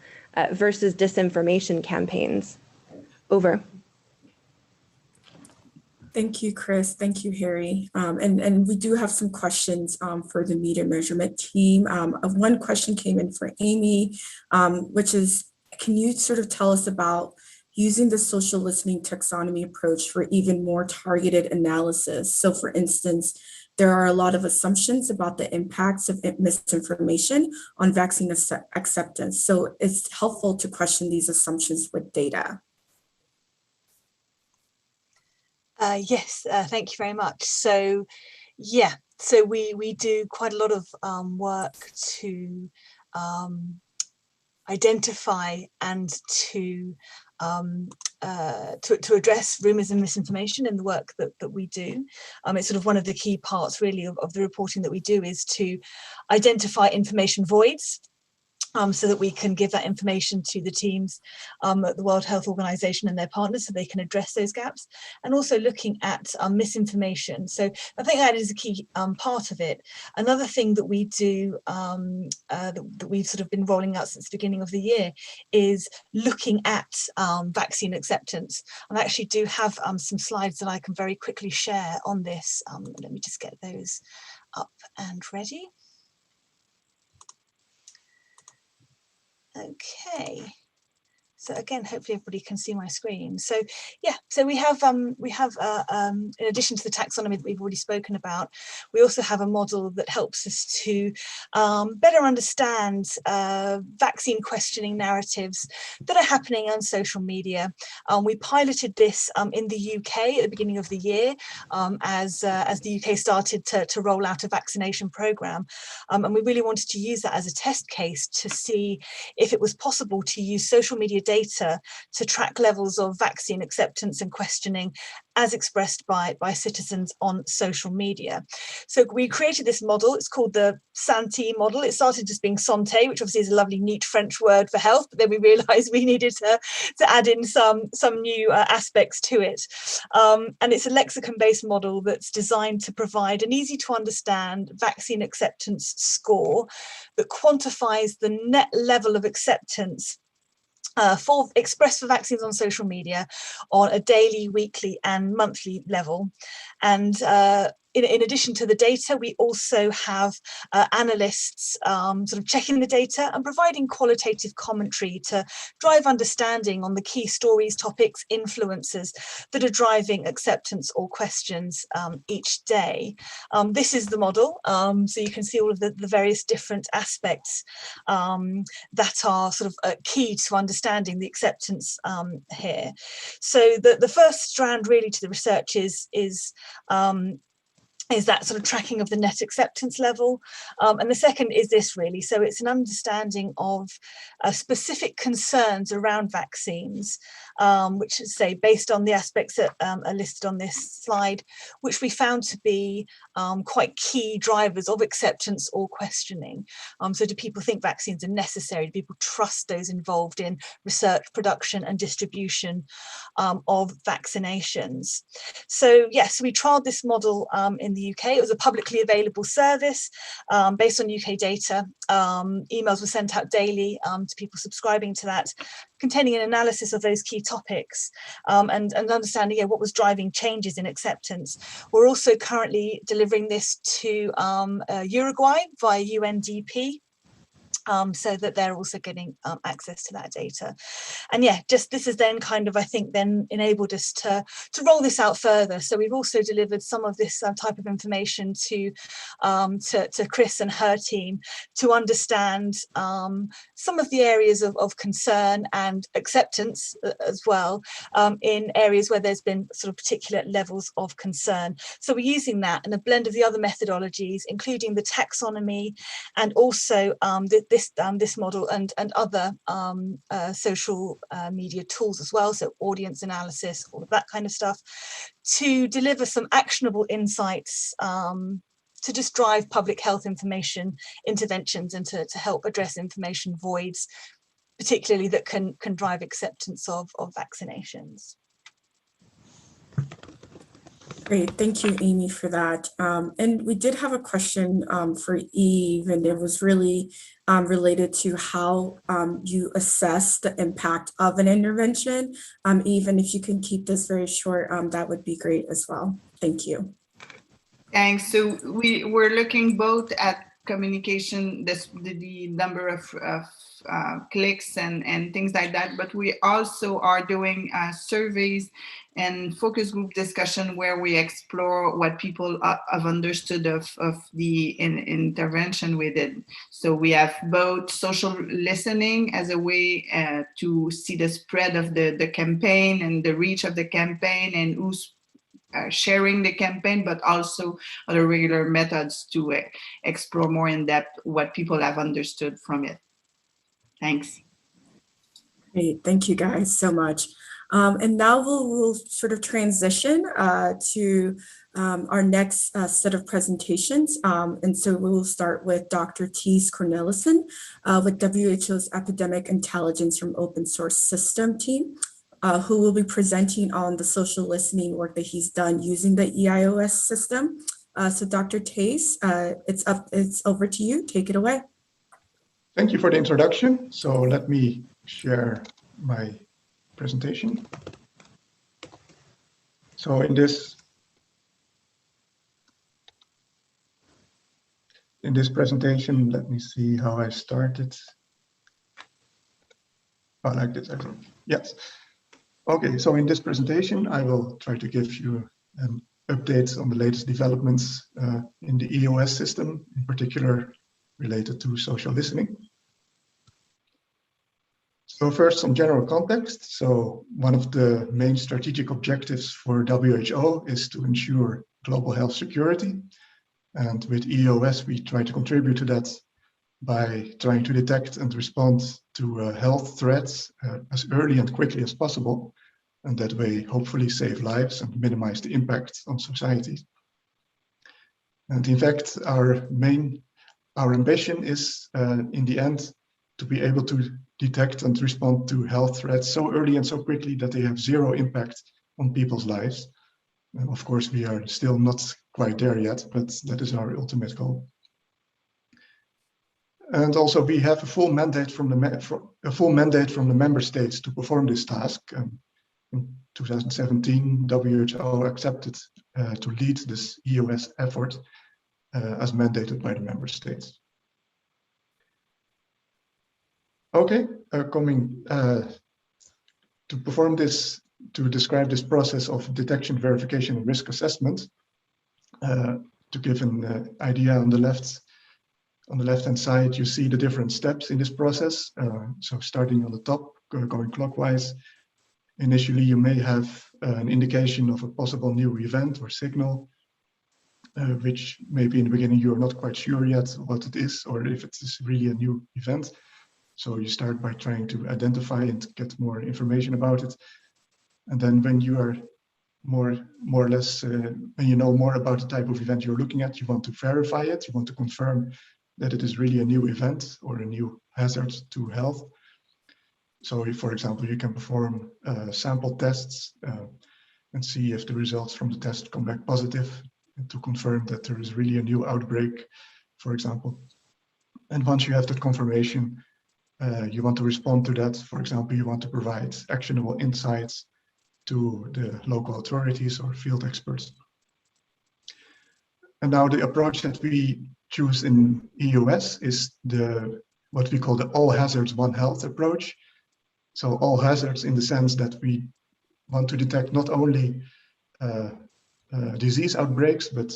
versus disinformation campaigns. Over. Thank you, Chris. Thank you, Harry. And we do have some questions for the media measurement team. One question came in for Amy, which is, can you sort of tell us about using the social listening taxonomy approach for even more targeted analysis? So for instance, there are a lot of assumptions about the impacts of misinformation on vaccine acceptance. So it's helpful to question these assumptions with data. Yes, thank you very much. So, yeah, so we do quite a lot of work to identify and to address rumours and misinformation in the work that we do. It's sort of one of the key parts really of the reporting that we do, is to identify information voids, so that we can give that information to the teams at the World Health Organization and their partners so they can address those gaps, and also looking at misinformation. So I think that is a key part of it. Another thing that we do that we've sort of been rolling out since the beginning of the year is looking at vaccine acceptance. And I actually do have some slides that I can very quickly share on this. Let me just get those up and ready. Okay, so again, hopefully everybody can see my screen. So yeah, so we have in addition to the taxonomy that we've already spoken about, we also have a model that helps us to better understand vaccine questioning narratives that are happening on social media. We piloted this in the UK at the beginning of the year as the UK started to roll out a vaccination programme, and we really wanted to use that as a test case to see if it was possible to use social media data to track levels of vaccine acceptance and questioning as expressed by citizens on social media. So we created this model. It's called the Santee Model. It started just being Santee, which obviously is a lovely, neat French word for health, but then we realized we needed to add in some new aspects to it. And it's a lexicon-based model that's designed to provide an easy to understand vaccine acceptance score that quantifies the net level of acceptance expressed for vaccines on social media on a daily, weekly and monthly level. And in addition to the data, we also have analysts sort of checking the data and providing qualitative commentary to drive understanding on the key stories, topics, influences that are driving acceptance or questions each day. This is the model, so you can see all of the various different aspects that are sort of key to understanding the acceptance here. So the first strand really to the research is that sort of tracking of the net acceptance level. And the second is this really. So it's an understanding of specific concerns around vaccines, which is, say, based on the aspects that are listed on this slide, which we found to be quite key drivers of acceptance or questioning. So do people think vaccines are necessary? Do people trust those involved in research, production and distribution of vaccinations? So yes, we trialled this model in the UK. It was a publicly available service based on UK data. Emails were sent out daily to people subscribing to that, containing an analysis of those key topics and understanding what was driving changes in acceptance. We're also currently delivering this to Uruguay via UNDP. so that they're also getting access to that data. And yeah, just this is then kind of, I think, then enabled us to roll this out further. So we've also delivered some of this type of information to Chris and her team to understand some of the areas of concern and acceptance as well, in areas where there's been sort of particular levels of concern. So we're using that and a blend of the other methodologies, including the taxonomy and also this model and other social media tools as well, so audience analysis, all of that kind of stuff, to deliver some actionable insights to just drive public health information interventions and to help address information voids, particularly that can drive acceptance of vaccinations. Great, thank you, Amy, for that. And we did have a question for Eve, and it was really related to how you assess the impact of an intervention. Eve, and if you can keep this very short, that would be great as well. Thank you. Thanks. So we're looking both at communication, the number of clicks and things like that, but we also are doing surveys and focus group discussion where we explore what people have understood of the intervention we did. So we have both social listening as a way to see the spread of the campaign and the reach of the campaign and who's sharing the campaign, but also other regular methods to explore more in depth what people have understood from it. Thanks. Great, thank you guys so much. And now we'll sort of transition to our next set of presentations. And so we'll start with Dr. Thijs Cornelissen with WHO's Epidemic Intelligence from Open Source System team, who will be presenting on the social listening work that he's done using the EIOS system. So Dr. Thijs, it's over to you. Take it away. Thank you for the introduction. So let me share my presentation. So in this presentation, let me see how I started. Oh, like this, I think. Yes. Okay, so in this presentation, I will try to give you an update on the latest developments in the EIOS system, in particular related to social listening. So first, some general context. So one of the main strategic objectives for WHO is to ensure global health security. And with EIOS, we try to contribute to that by trying to detect and respond to health threats as early and quickly as possible. And that way, hopefully save lives and minimize the impact on society. And in fact, our ambition is in the end to be able to detect and respond to health threats so early and so quickly that they have zero impact on people's lives. And of course, we are still not quite there yet, but that is our ultimate goal. And also, we have a full mandate from the member states to perform this task. In 2017, WHO accepted to lead this EIOS effort as mandated by the member states. Okay, coming to perform this, to describe this process of detection, verification, and risk assessment, to give an idea on the left-hand side, you see the different steps in this process. So starting on the top, going clockwise, initially you may have an indication of a possible new event or signal, which maybe in the beginning you're not quite sure yet what it is or if it is really a new event. So you start by trying to identify and get more information about it. And then when you are more or less, when you know more about the type of event you're looking at, you want to verify it. You want to confirm that it is really a new event or a new hazard to health. So if, for example, you can perform sample tests and see if the results from the test come back positive, and to confirm that there is really a new outbreak, for example. And once you have that confirmation, you want to respond to that. For example, you want to provide actionable insights to the local authorities or field experts. And now the approach that we choose in EIOS is the what we call the all hazards, one health approach. So all hazards in the sense that we want to detect not only disease outbreaks, but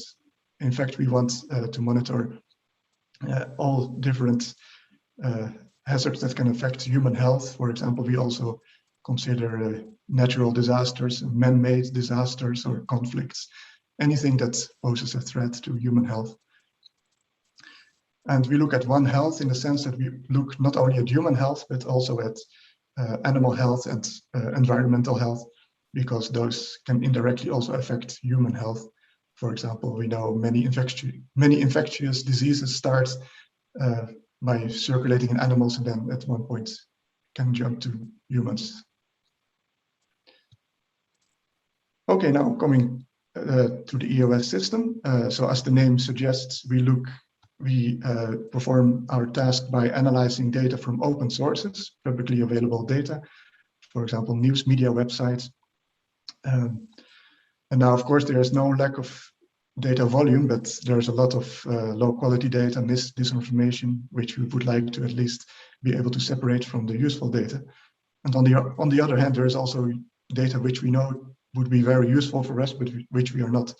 in fact, we want to monitor all different hazards that can affect human health. For example, we also consider natural disasters, man-made disasters or conflicts, anything that poses a threat to human health. And we look at one health in the sense that we look not only at human health, but also at animal health and environmental health, because those can indirectly also affect human health. For example, we know many infectious diseases start by circulating in animals and then at one point can jump to humans. Okay, now coming to the EOS system. So as the name suggests, we perform our task by analyzing data from open sources, publicly available data, for example, news media websites. And now, of course, there is no lack of data volume, but there's a lot of low quality data and disinformation, which we would like to at least be able to separate from the useful data. And on the other hand, there is also data which we know would be very useful for us, but which we are not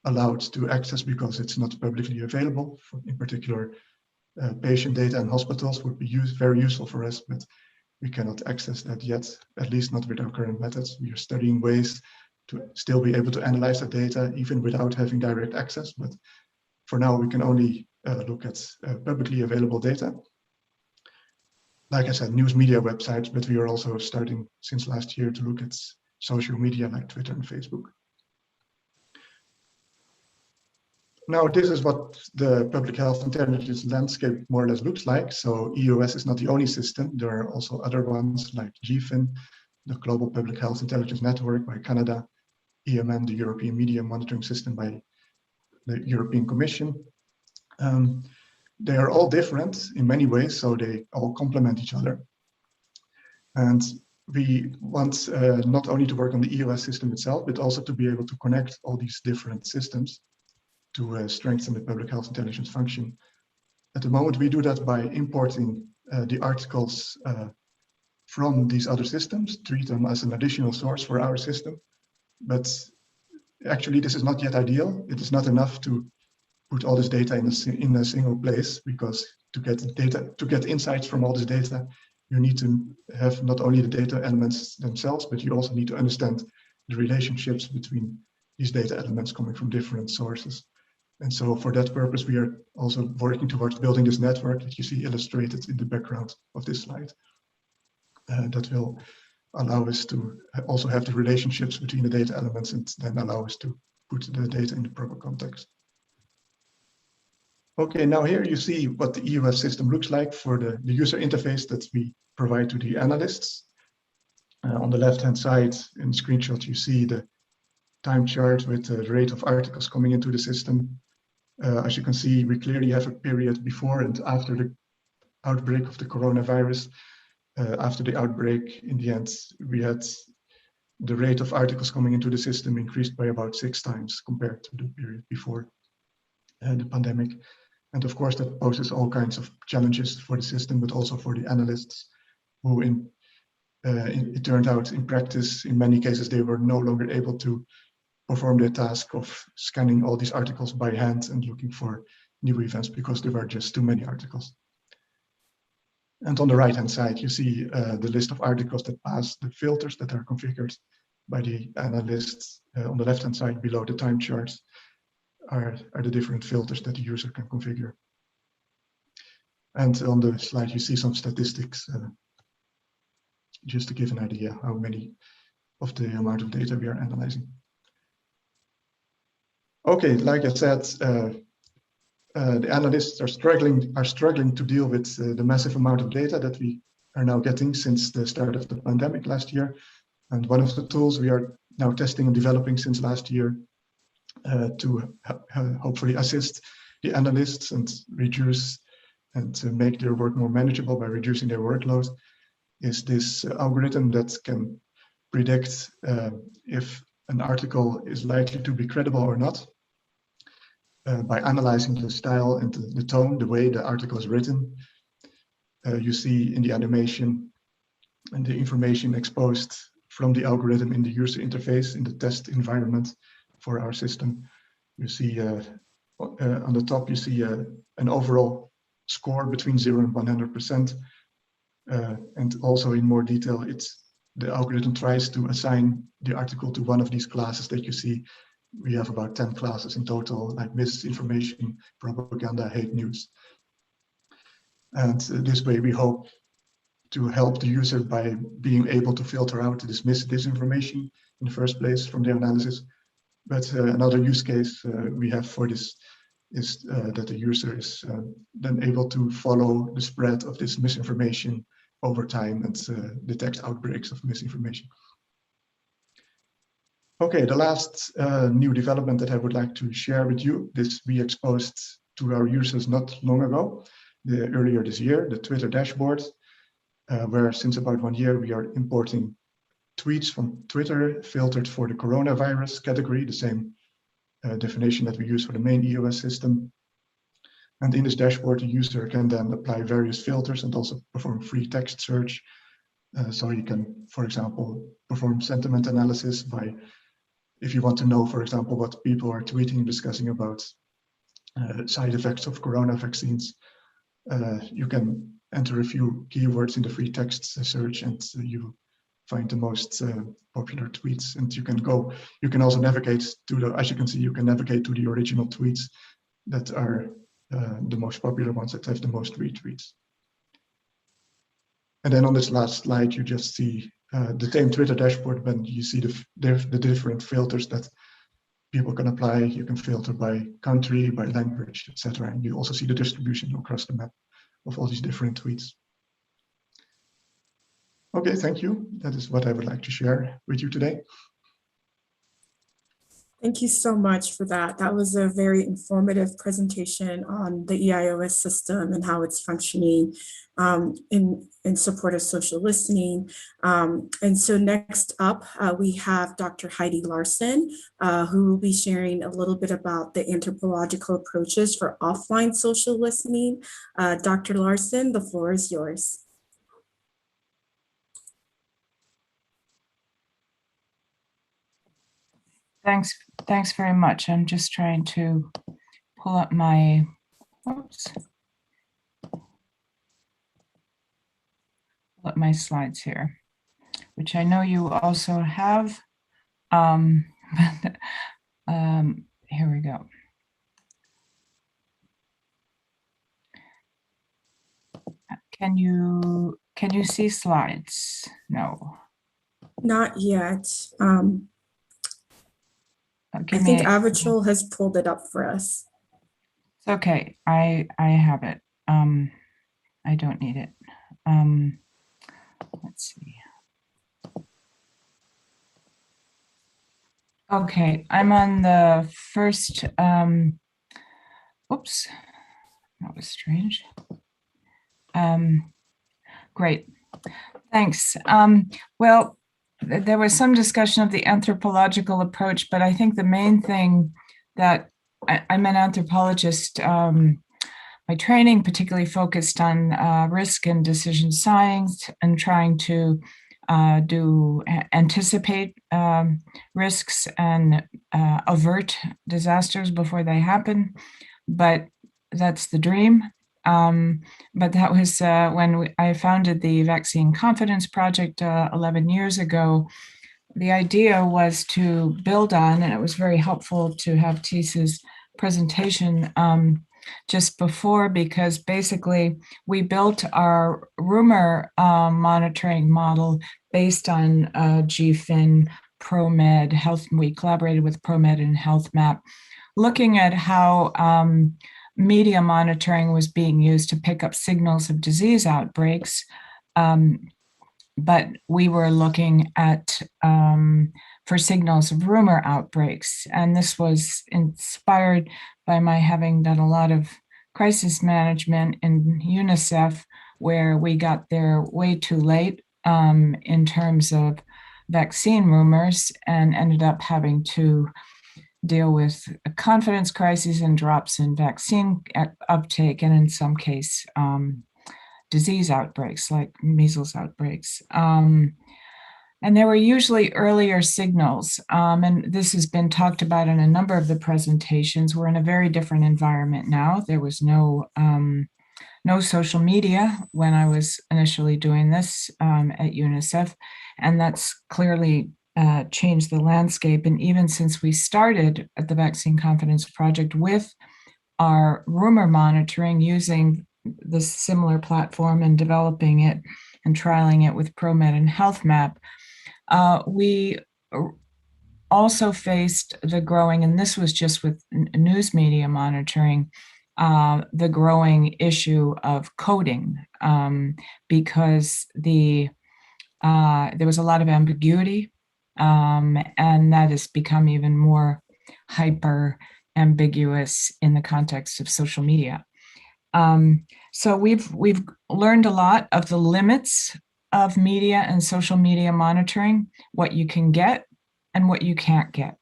allowed to access because it's not publicly available. In particular, patient data in hospitals would be very useful for us, but we cannot access that yet, at least not with our current methods. We are studying ways to still be able to analyze the data even without having direct access. But for now, we can only look at publicly available data. Like I said, news media websites, but we are also starting since last year to look at social media like Twitter and Facebook. Now, this is what the public health intelligence landscape more or less looks like. So EOS is not the only system. There are also other ones like GFIN, the Global Public Health Intelligence Network by Canada, EMN, the European Media Monitoring System by the European Commission. They are all different in many ways, so they all complement each other. And we want not only to work on the EOS system itself, but also to be able to connect all these different systems to strengthen the public health intelligence function. At the moment, we do that by importing the articles from these other systems, treat them as an additional source for our system. But actually, this is not yet ideal. It is not enough to put all this data in a single place, because to get insights from all this data, you need to have not only the data elements themselves, but you also need to understand the relationships between these data elements coming from different sources. And so for that purpose, we are also working towards building this network that you see illustrated in the background of this slide. That will allow us to also have the relationships between the data elements and then allow us to put the data in the proper context. Okay, now here you see what the EOS system looks like for the user interface that we provide to the analysts. On the left-hand side in the screenshot, you see the time chart with the rate of articles coming into the system. As you can see, we clearly have a period before and after the outbreak of the coronavirus. After the outbreak, in the end, we had the rate of articles coming into the system increased by about 6 times compared to the period before the pandemic. And of course, that poses all kinds of challenges for the system, but also for the analysts who it turned out in practice, in many cases, they were no longer able to perform their task of scanning all these articles by hand and looking for new events because there were just too many articles. And on the right-hand side, you see the list of articles that pass the filters that are configured by the analysts. On the left-hand side, below the time charts, are the different filters that the user can configure. And on the slide, you see some statistics, just to give an idea how many of the amount of data we are analyzing. Okay, like I said, the analysts are struggling to deal with the massive amount of data that we are now getting since the start of the pandemic last year. And one of the tools we are now testing and developing since last year to hopefully assist the analysts and reduce and to make their work more manageable by reducing their workload is this algorithm that can predict if an article is likely to be credible or not by analyzing the style and the tone, the way the article is written. you see in the animation and the information exposed from the algorithm in the user interface in the test environment for our system. You see on the top, you see an overall score between 0 and 100%. And also in more detail, the algorithm tries to assign the article to one of these classes that you see. We have about 10 classes in total, like misinformation, propaganda, hate news. And this way we hope to help the user by being able to filter out, to dismiss disinformation in the first place from their analysis. But another use case we have for this is that the user is then able to follow the spread of this misinformation over time and detect outbreaks of misinformation. Okay, the last new development that I would like to share with you, this we exposed to our users not long ago, earlier this year, the Twitter dashboard, where since about 1 year we are importing tweets from Twitter filtered for the coronavirus category, the same definition that we use for the main EIOS system. And in this dashboard, the user can then apply various filters and also perform free text search. So you can, for example, perform sentiment analysis by, if you want to know, for example, what people are tweeting and discussing about side effects of corona vaccines, you can enter a few keywords in the free text search and you find the most popular tweets, and you can also navigate to the, as you can see, you can navigate to the original tweets that are the most popular ones that have the most retweets. And then on this last slide, you just see the same Twitter dashboard, but you see the different filters that people can apply. You can filter by country, by language, etc. And you also see the distribution across the map of all these different tweets. Okay, thank you. That is what I would like to share with you today. Thank you so much for that. That was a very informative presentation on the EIOS system and how it's functioning in support of social listening. And so next up, we have Dr. Heidi Larson, who will be sharing a little bit about the anthropological approaches for offline social listening. Dr. Larson, the floor is yours. Thanks very much. I'm just trying to pull up my, slides here, which I know you also have. Here we go. Can you see slides? No. Not yet. I think Avitrol has pulled it up for us. Okay, I have it. I don't need it. Let's see. Okay, I'm on the first, oops, that was strange. Great, thanks. Well, there was some discussion of the anthropological approach, but I think the main thing that I'm an anthropologist, my training particularly focused on risk and decision science and trying to anticipate risks and avert disasters before they happen. But that's the dream. But that was when I founded the Vaccine Confidence Project 11 years ago. The idea was to build on, and it was very helpful to have Thijs's presentation just before, because basically we built our rumor monitoring model based on GFIN, ProMed, Health. We collaborated with ProMed and HealthMap, looking at how media monitoring was being used to pick up signals of disease outbreaks. But we were looking at for signals of rumor outbreaks. And this was inspired by my having done a lot of crisis management in UNICEF, where we got there way too late in terms of vaccine rumors and ended up having to deal with a confidence crisis and drops in vaccine uptake, and in some case, disease outbreaks, like measles outbreaks. And there were usually earlier signals, and this has been talked about in a number of the presentations. We're in a very different environment now. There was no social media when I was initially doing this at UNICEF, and that's clearly changed the landscape. And even since we started at the Vaccine Confidence Project with our rumor monitoring, using this similar platform and developing it and trialing it with ProMed and HealthMap, we also faced the growing, and this was just with news media monitoring, the growing issue of coding, because there was a lot of ambiguity, and that has become even more hyper ambiguous in the context of social media. So we've learned a lot of the limits of media and social media monitoring, what you can get and what you can't get,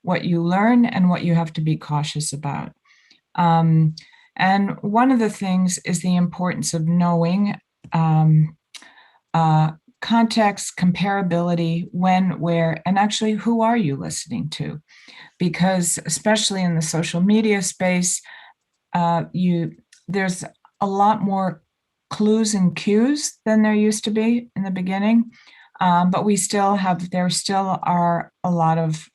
what you learn and what you have to be cautious about. And one of the things is the importance of knowing context, comparability, when, where, and actually who are you listening to? Because especially in the social media space, there's a lot more clues and cues than there used to be in the beginning, but there still are a lot of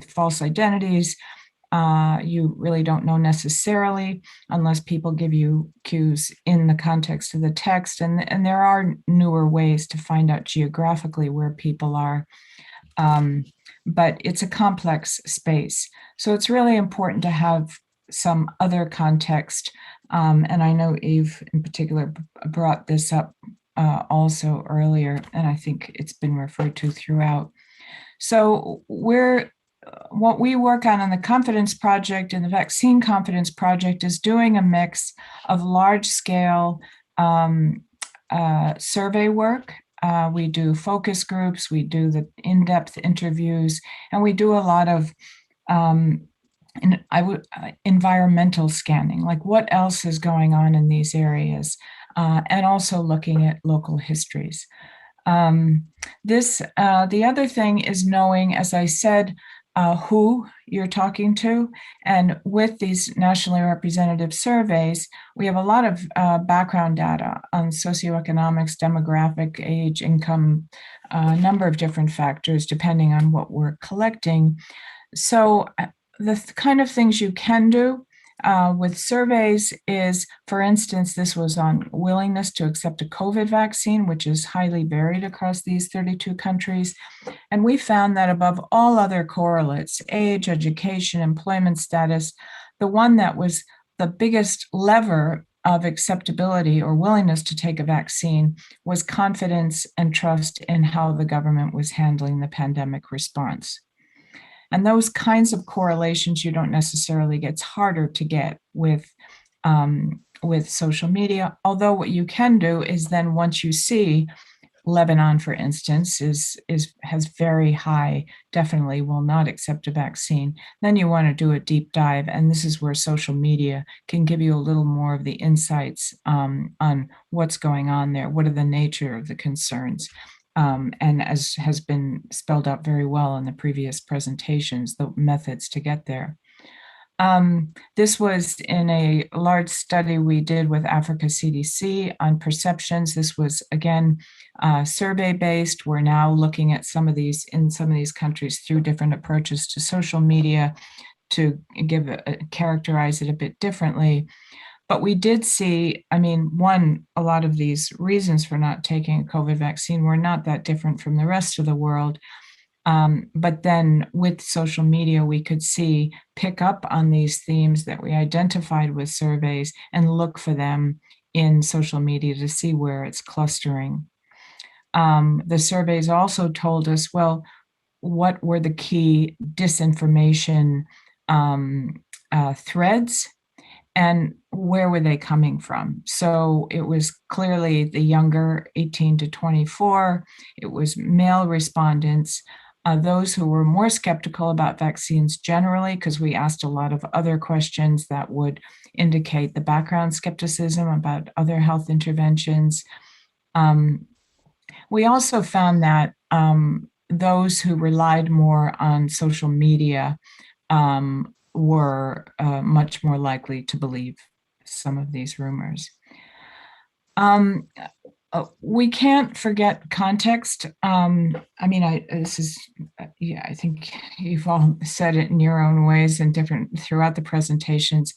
false identities. You really don't know necessarily unless people give you cues in the context of the text, and there are newer ways to find out geographically where people are, but it's a complex space. So it's really important to have some other context. And I know Eve in particular brought this up also earlier, and I think it's been referred to throughout. So what we work on the Confidence Project and the Vaccine Confidence Project is doing a mix of large-scale survey work. We do focus groups, we do the in-depth interviews, and we do a lot of environmental scanning, like what else is going on in these areas, and also looking at local histories. The other thing is knowing, as I said, who you're talking to. And with these nationally representative surveys, we have a lot of background data on socioeconomics, demographic, age, income, a number of different factors depending on what we're collecting. So the kind of things you can do with surveys is, for instance, this was on willingness to accept a COVID vaccine, which is highly varied across these 32 countries. And we found that above all other correlates, age, education, employment status, the one that was the biggest lever of acceptability or willingness to take a vaccine was confidence and trust in how the government was handling the pandemic response. And those kinds of correlations you don't necessarily get. It's harder to get with social media. Although what you can do is then, once you see Lebanon, for instance, has very high, definitely will not accept a vaccine, then you want to do a deep dive. And this is where social media can give you a little more of the insights on what's going on there. What are the nature of the concerns? And as has been spelled out very well in the previous presentations, the methods to get there. This was in a large study we did with Africa CDC on perceptions. This was, again, survey-based. We're now looking at some of these countries through different approaches to social media to characterize it a bit differently. But we did see, a lot of these reasons for not taking a COVID vaccine were not that different from the rest of the world. But then with social media, we could pick up on these themes that we identified with surveys and look for them in social media to see where it's clustering. The surveys also told us, well, what were the key disinformation threads? And where were they coming from? So it was clearly the younger 18 to 24. It was male respondents, those who were more skeptical about vaccines generally, because we asked a lot of other questions that would indicate the background skepticism about other health interventions. We also found that those who relied more on social media were much more likely to believe some of these rumors. We can't forget context. I think you've all said it in your own ways and different throughout the presentations,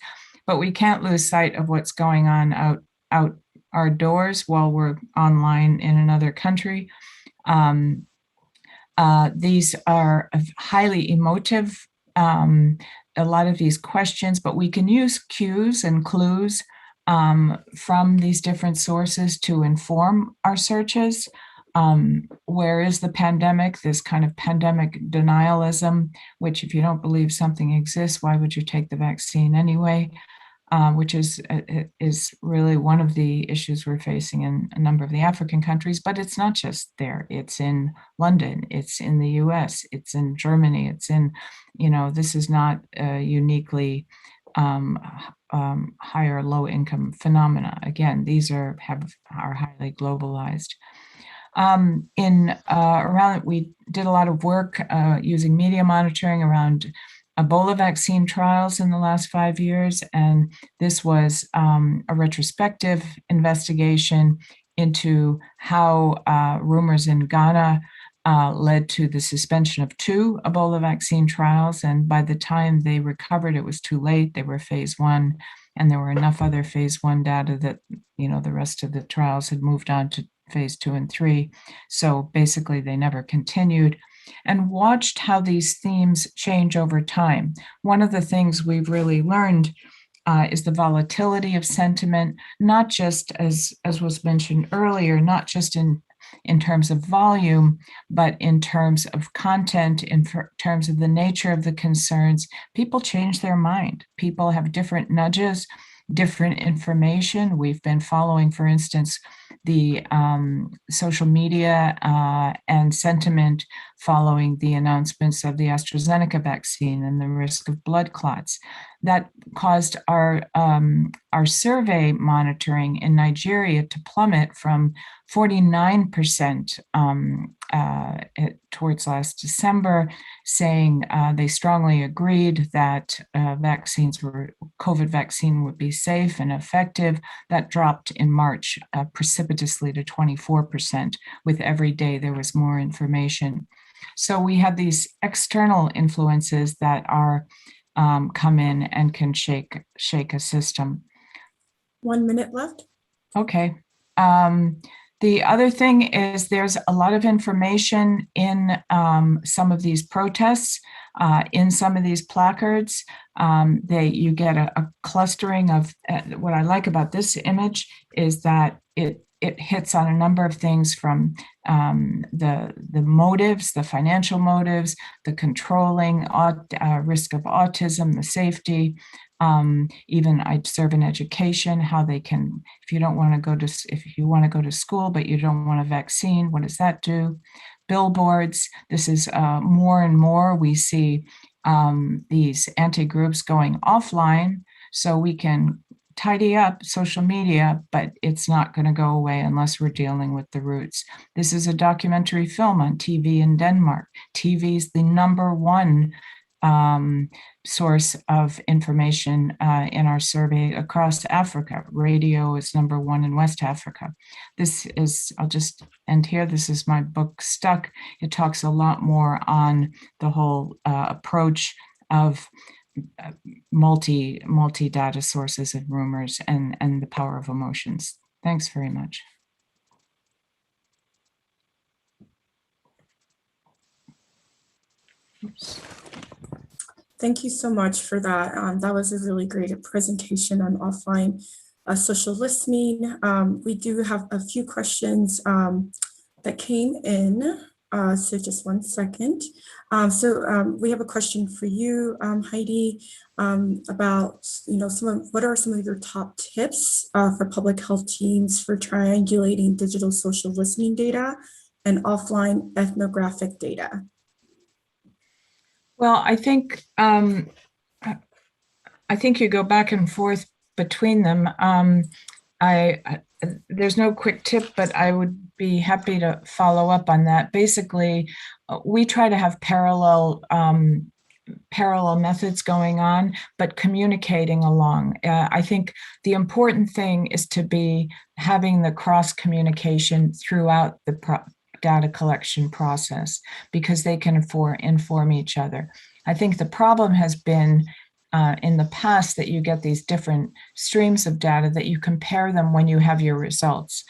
but we can't lose sight of what's going on out our doors while we're online in another country. These are highly emotive, a lot of these questions, but we can use cues and clues from these different sources to inform our searches. Where is the pandemic? This kind of pandemic denialism, which if you don't believe something exists, why would you take the vaccine anyway? Which is really one of the issues we're facing in a number of the African countries, but it's not just there. It's in London, it's in the US, it's in Germany, it's in, this is not uniquely high or low income phenomena. Again, these are highly globalized. We did a lot of work using media monitoring around Ebola vaccine trials in the last 5 years, and this was a retrospective investigation into how rumors in Ghana led to the suspension of 2 Ebola vaccine trials, and by the time they recovered, it was too late. They were phase 1, and there were enough other phase 1 data that the rest of the trials had moved on to phase 2 and 3. So basically, they never continued. And watched how these themes change over time. One of the things we've really learned is the volatility of sentiment, not just as was mentioned earlier, not just in terms of volume, but in terms of content, in terms of the nature of the concerns. People change their mind. People have different nudges, different information. We've been following, for instance, the social media and sentiment following the announcements of the AstraZeneca vaccine and the risk of blood clots. That caused our survey monitoring in Nigeria to plummet from 49% towards last December, saying they strongly agreed that COVID vaccine would be safe and effective. That dropped in March precipitously to 24%. With every day there was more information. So we have these external influences that are come in and can shake a system. 1 minute left. Okay. The other thing is there's a lot of information in some of these protests, in some of these placards. You get a clustering of, what I like about this image is that it hits on a number of things, from the motives, the financial motives, the controlling risk of autism, the safety, even I serve in education, how they can, if you want to go to school, but you don't want a vaccine, what does that do? Billboards, this is more and more, we see these anti-groups going offline, so we can tidy up social media, but it's not going to go away unless we're dealing with the roots. This is a documentary film on TV in Denmark. TV is the #1 source of information in our survey across Africa. Radio is #1 in West Africa. This is, I'll just end here. This is my book, Stuck. It talks a lot more on the whole approach of multi data sources and rumors and the power of emotions. Thanks very much. Oops. Thank you so much for that. That was a really great presentation on offline social listening. We do have a few questions that came in. So just 1 second. We have a question for you, Heidi, about what are some of your top tips for public health teams for triangulating digital social listening data and offline ethnographic data? Well, I think you go back and forth between them. There's no quick tip, but I would be happy to follow up on that. Basically, we try to have parallel methods going on, but communicating along. I think the important thing is to be having the cross communication throughout the data collection process, because they can inform each other. I think the problem has been in the past that you get these different streams of data that you compare them when you have your results.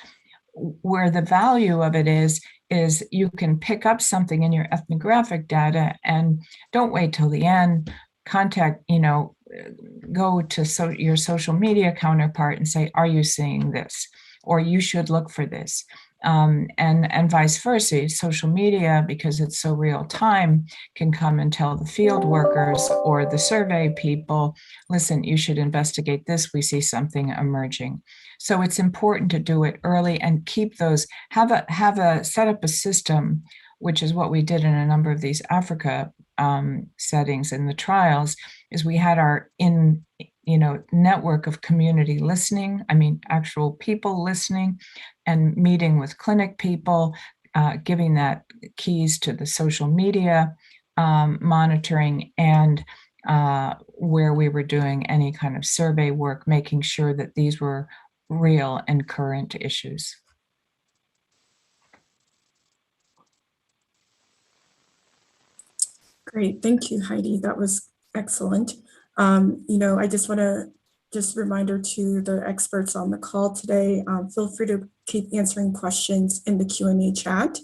Where the value of it is you can pick up something in your ethnographic data and don't wait till the end, go to your social media counterpart and say, are you seeing this? Or you should look for this. And vice versa. Social media, because it's so real time, can come and tell the field workers or the survey people, listen, you should investigate this. We see something emerging. So it's important to do it early and keep those, set up a system, which is what we did in a number of these Africa settings in the trials, is we had our network of community listening, actual people listening and meeting with clinic people, giving that keys to the social media monitoring, and where we were doing any kind of survey work, making sure that these were real and current issues. Great, thank you, Heidi. That was excellent. I just want to reminder to the experts on the call today, feel free to keep answering questions in the Q&A chat.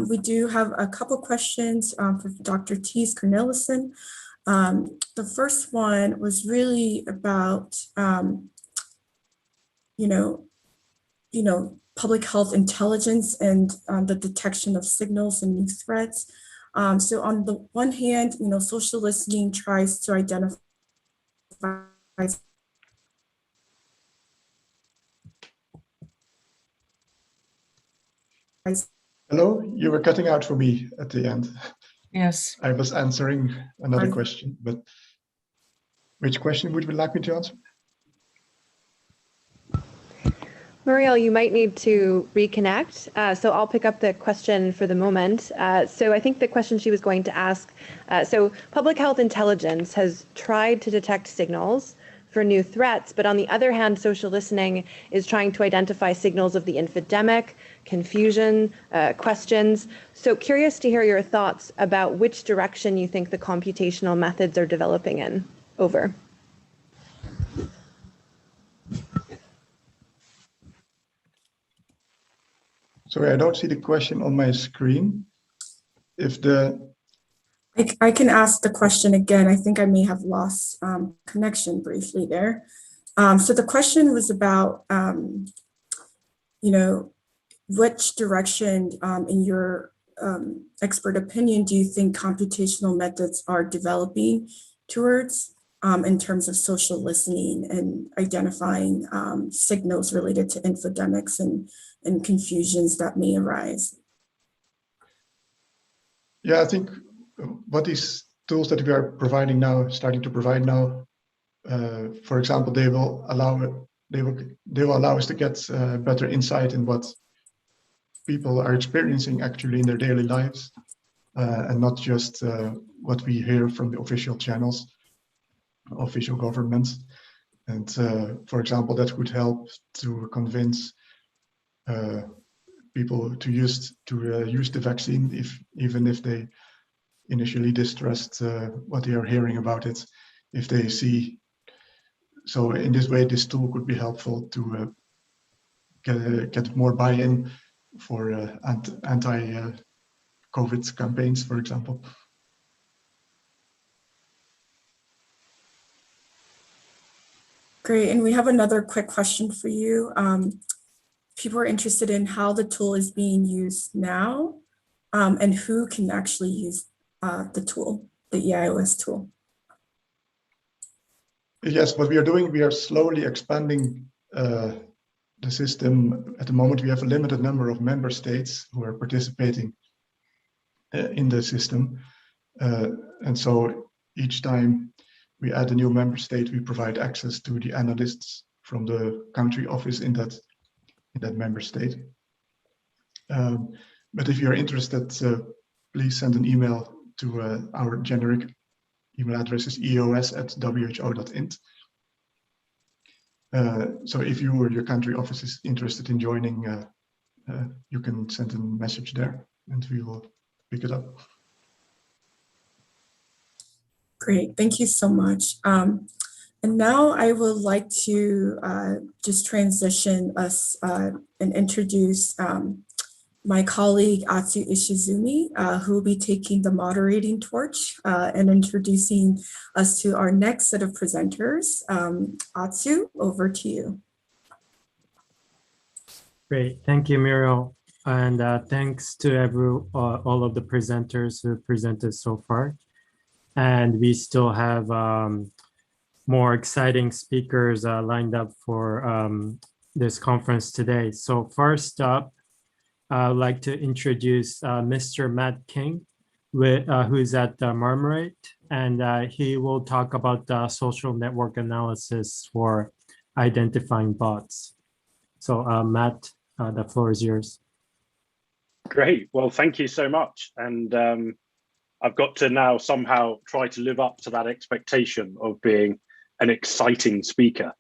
We do have a couple questions for Dr. Thijs Cornelissen. The first one was really about, public health intelligence and the detection of signals and new threats. So on the one hand, social listening tries to identify. Hello, you were cutting out for me at the end. Yes. I was answering another question, but which question would you like me to answer? Muriel, you might need to reconnect. So I'll pick up the question for the moment. So I think the question she was going to ask, so public health intelligence has tried to detect signals for new threats, but on the other hand, social listening is trying to identify signals of the infodemic, confusion, questions. So curious to hear your thoughts about which direction you think the computational methods are developing in. Over. Sorry, I don't see the question on my screen. I can ask the question again. I think I may have lost connection briefly there. So the question was about, which direction, in your expert opinion, do you think computational methods are developing towards in terms of social listening and identifying signals related to infodemics and confusions that may arise? Yeah, I think what these tools that we are providing now, starting to provide now, for example, they will allow us to get better insight in what people are experiencing actually in their daily lives, and not just what we hear from the official channels, official governments. And for example, that would help to convince people to use the vaccine, even if they initially distrust what they are hearing about it, if they see. So in this way, this tool could be helpful to get more buy-in for anti-COVID campaigns, for example. Great, and we have another quick question for you. People are interested in how the tool is being used now, and who can actually use the tool, the EIOS tool. Yes, what we are doing, we are slowly expanding the system. At the moment, we have a limited number of member states who are participating in the system. And so each time we add a new member state, we provide access to the analysts from the country office in that member state. But if you're interested, please send an email to our generic email address is eos@who.int. So if you or your country office is interested in joining, you can send a message there and we will pick it up. Great, thank you so much. And now I would like to just transition us and introduce my colleague Atsuyoshi Ishizumi, who will be taking the moderating torch and introducing us to our next set of presenters. Atsu, over to you. Great, thank you, Muriel. And thanks to all of the presenters who presented so far. And we still have more exciting speakers lined up for this conference today. So first up, I'd like to introduce Mr. Matt King, who's at Murmurate, and he will talk about social network analysis for identifying bots. So Matt, the floor is yours. Great, well, thank you so much. And I've got to now somehow try to live up to that expectation of being an exciting speaker.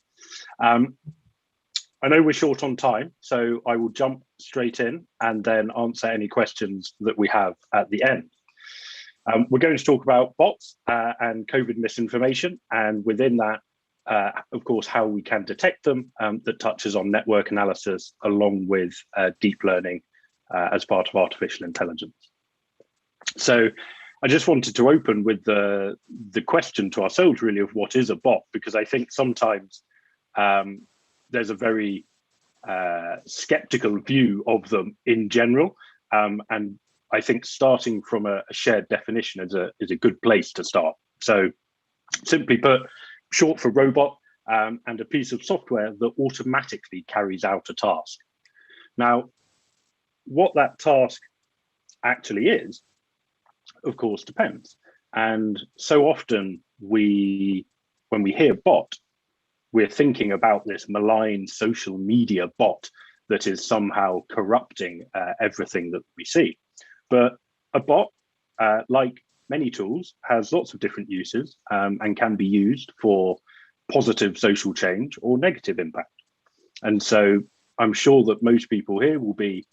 I know we're short on time, so I will jump straight in and then answer any questions that we have at the end. We're going to talk about bots and COVID misinformation, and within that, of course, how we can detect them, that touches on network analysis along with deep learning as part of artificial intelligence. So I just wanted to open with the question to ourselves, really, of what is a bot, because I think sometimes there's a very skeptical view of them in general. And I think starting from a shared definition is a good place to start. So simply put, short for robot, and a piece of software that automatically carries out a task. Now, what that task actually is, of course, depends. And so often when we hear bot, we're thinking about this malign social media bot that is somehow corrupting everything that we see. But a bot, like many tools, has lots of different uses and can be used for positive social change or negative impact. And so I'm sure that most people here will be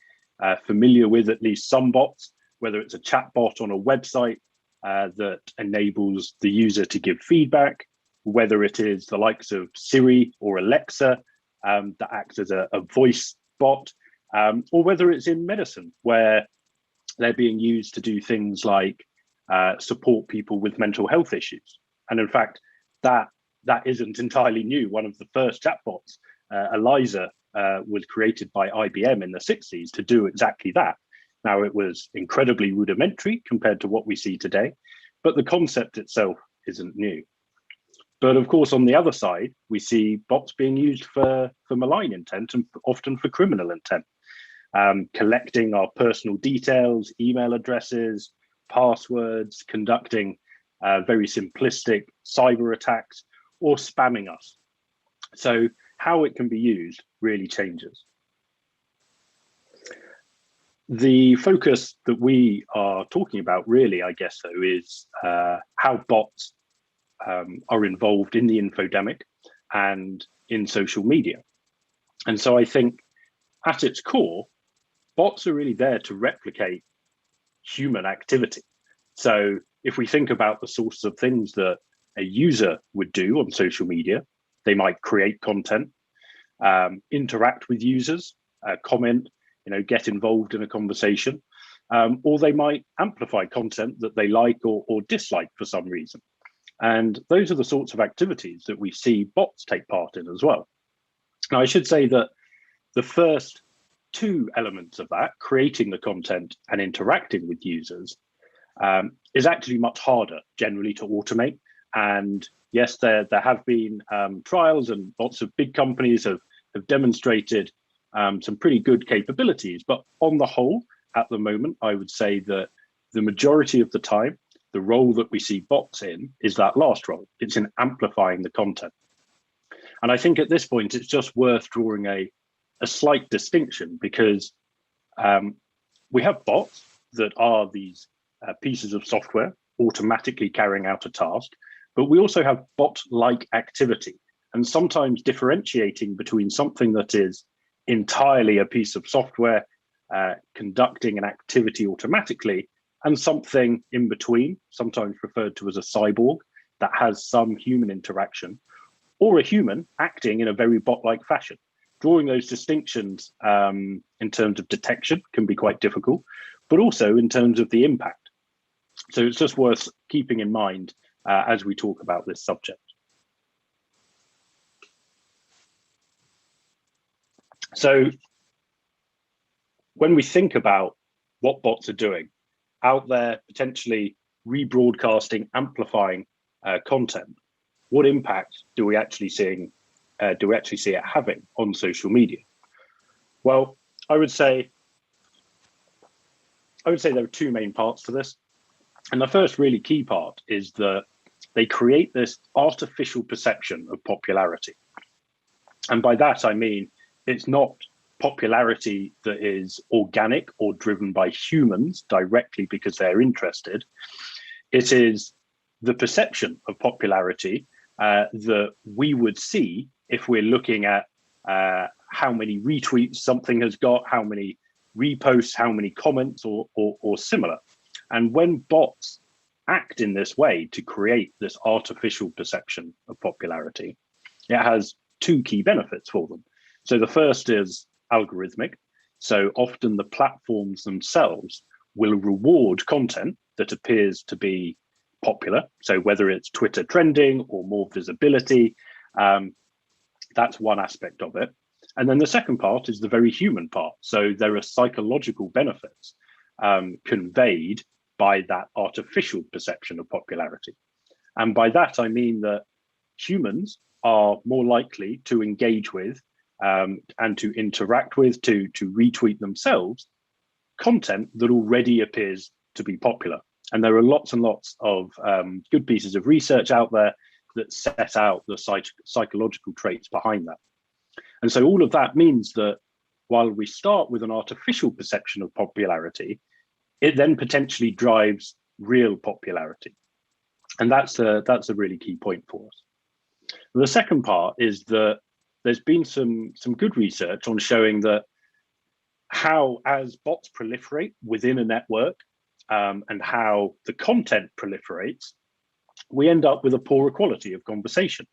familiar with at least some bots, whether it's a chat bot on a website that enables the user to give feedback, whether it is the likes of Siri or Alexa that acts as a voice bot, or whether it's in medicine where they're being used to do things like support people with mental health issues. And in fact, that isn't entirely new. One of the first chatbots, Eliza, was created by IBM in the 60s to do exactly that. Now, it was incredibly rudimentary compared to what we see today, but the concept itself isn't new. But of course, on the other side, we see bots being used for malign intent and often for criminal intent, collecting our personal details, email addresses, passwords, conducting very simplistic cyber attacks, or spamming us. So how it can be used really changes. The focus that we are talking about really, I guess, though, is how bots are involved in the infodemic and in social media. And so I think at its core, bots are really there to replicate human activity. So if we think about the sorts of things that a user would do on social media, they might create content, interact with users, comment, get involved in a conversation, or they might amplify content that they like or dislike for some reason. And those are the sorts of activities that we see bots take part in as well. Now, I should say that the first two elements of that, creating the content and interacting with users, is actually much harder generally to automate. And yes, there have been trials, and lots of big companies have demonstrated some pretty good capabilities. But on the whole, at the moment, I would say that the majority of the time, the role that we see bots in is that last role. It's in amplifying the content. And I think at this point, it's just worth drawing a slight distinction, because we have bots that are these pieces of software automatically carrying out a task, but we also have bot-like activity, and sometimes differentiating between something that is entirely a piece of software conducting an activity automatically and something in between, sometimes referred to as a cyborg, that has some human interaction, or a human acting in a very bot-like fashion. Drawing those distinctions in terms of detection can be quite difficult, but also in terms of the impact. So it's just worth keeping in mind as we talk about this subject. So when we think about what bots are doing out there, potentially rebroadcasting, amplifying content, what impact do we actually see it having on social media? Well, I would say there are two main parts to this. And the first really key part is that they create this artificial perception of popularity. And by that, I mean, it's not popularity that is organic or driven by humans directly because they're interested. It is the perception of popularity that we would see if we're looking at how many retweets something has got, how many reposts, how many comments or similar. And when bots act in this way to create this artificial perception of popularity, it has two key benefits for them. So the first is algorithmic. So often the platforms themselves will reward content that appears to be popular. So whether it's Twitter trending or more visibility, that's one aspect of it. And then the second part is the very human part. So there are psychological benefits conveyed by that artificial perception of popularity. And by that, I mean that humans are more likely to engage with and to interact with, to retweet themselves, content that already appears to be popular. And there are lots and lots of good pieces of research out there that set out the psychological traits behind that. And so all of that means that while we start with an artificial perception of popularity, it then potentially drives real popularity. And that's a really key point for us. The second part is that there's been some good research on showing that how, as bots proliferate within a network and how the content proliferates, we end up with a poorer quality of conversation.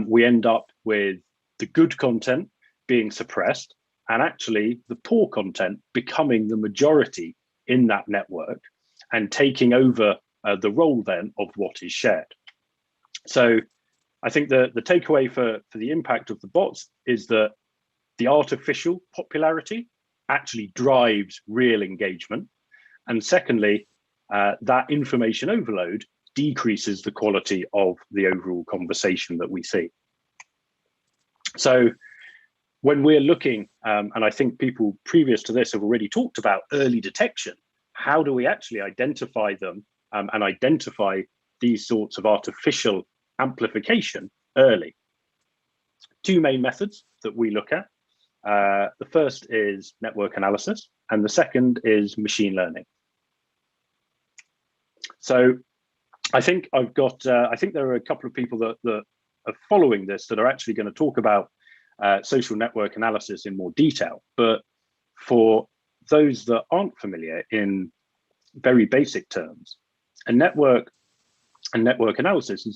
We end up with the good content being suppressed and actually the poor content becoming the majority in that network and taking over the role then of what is shared. So I think the takeaway for the impact of the bots is that the artificial popularity actually drives real engagement. And secondly, that information overload decreases the quality of the overall conversation that we see. So when we're looking, and I think people previous to this have already talked about early detection, how do we actually identify them and identify these sorts of artificial amplification early? Two main methods that we look at. The first is network analysis, and the second is machine learning. So I think I've got, I think there are a couple of people that are following this that are actually going to talk about social network analysis in more detail. But for those that aren't familiar, in very basic terms, a network analysis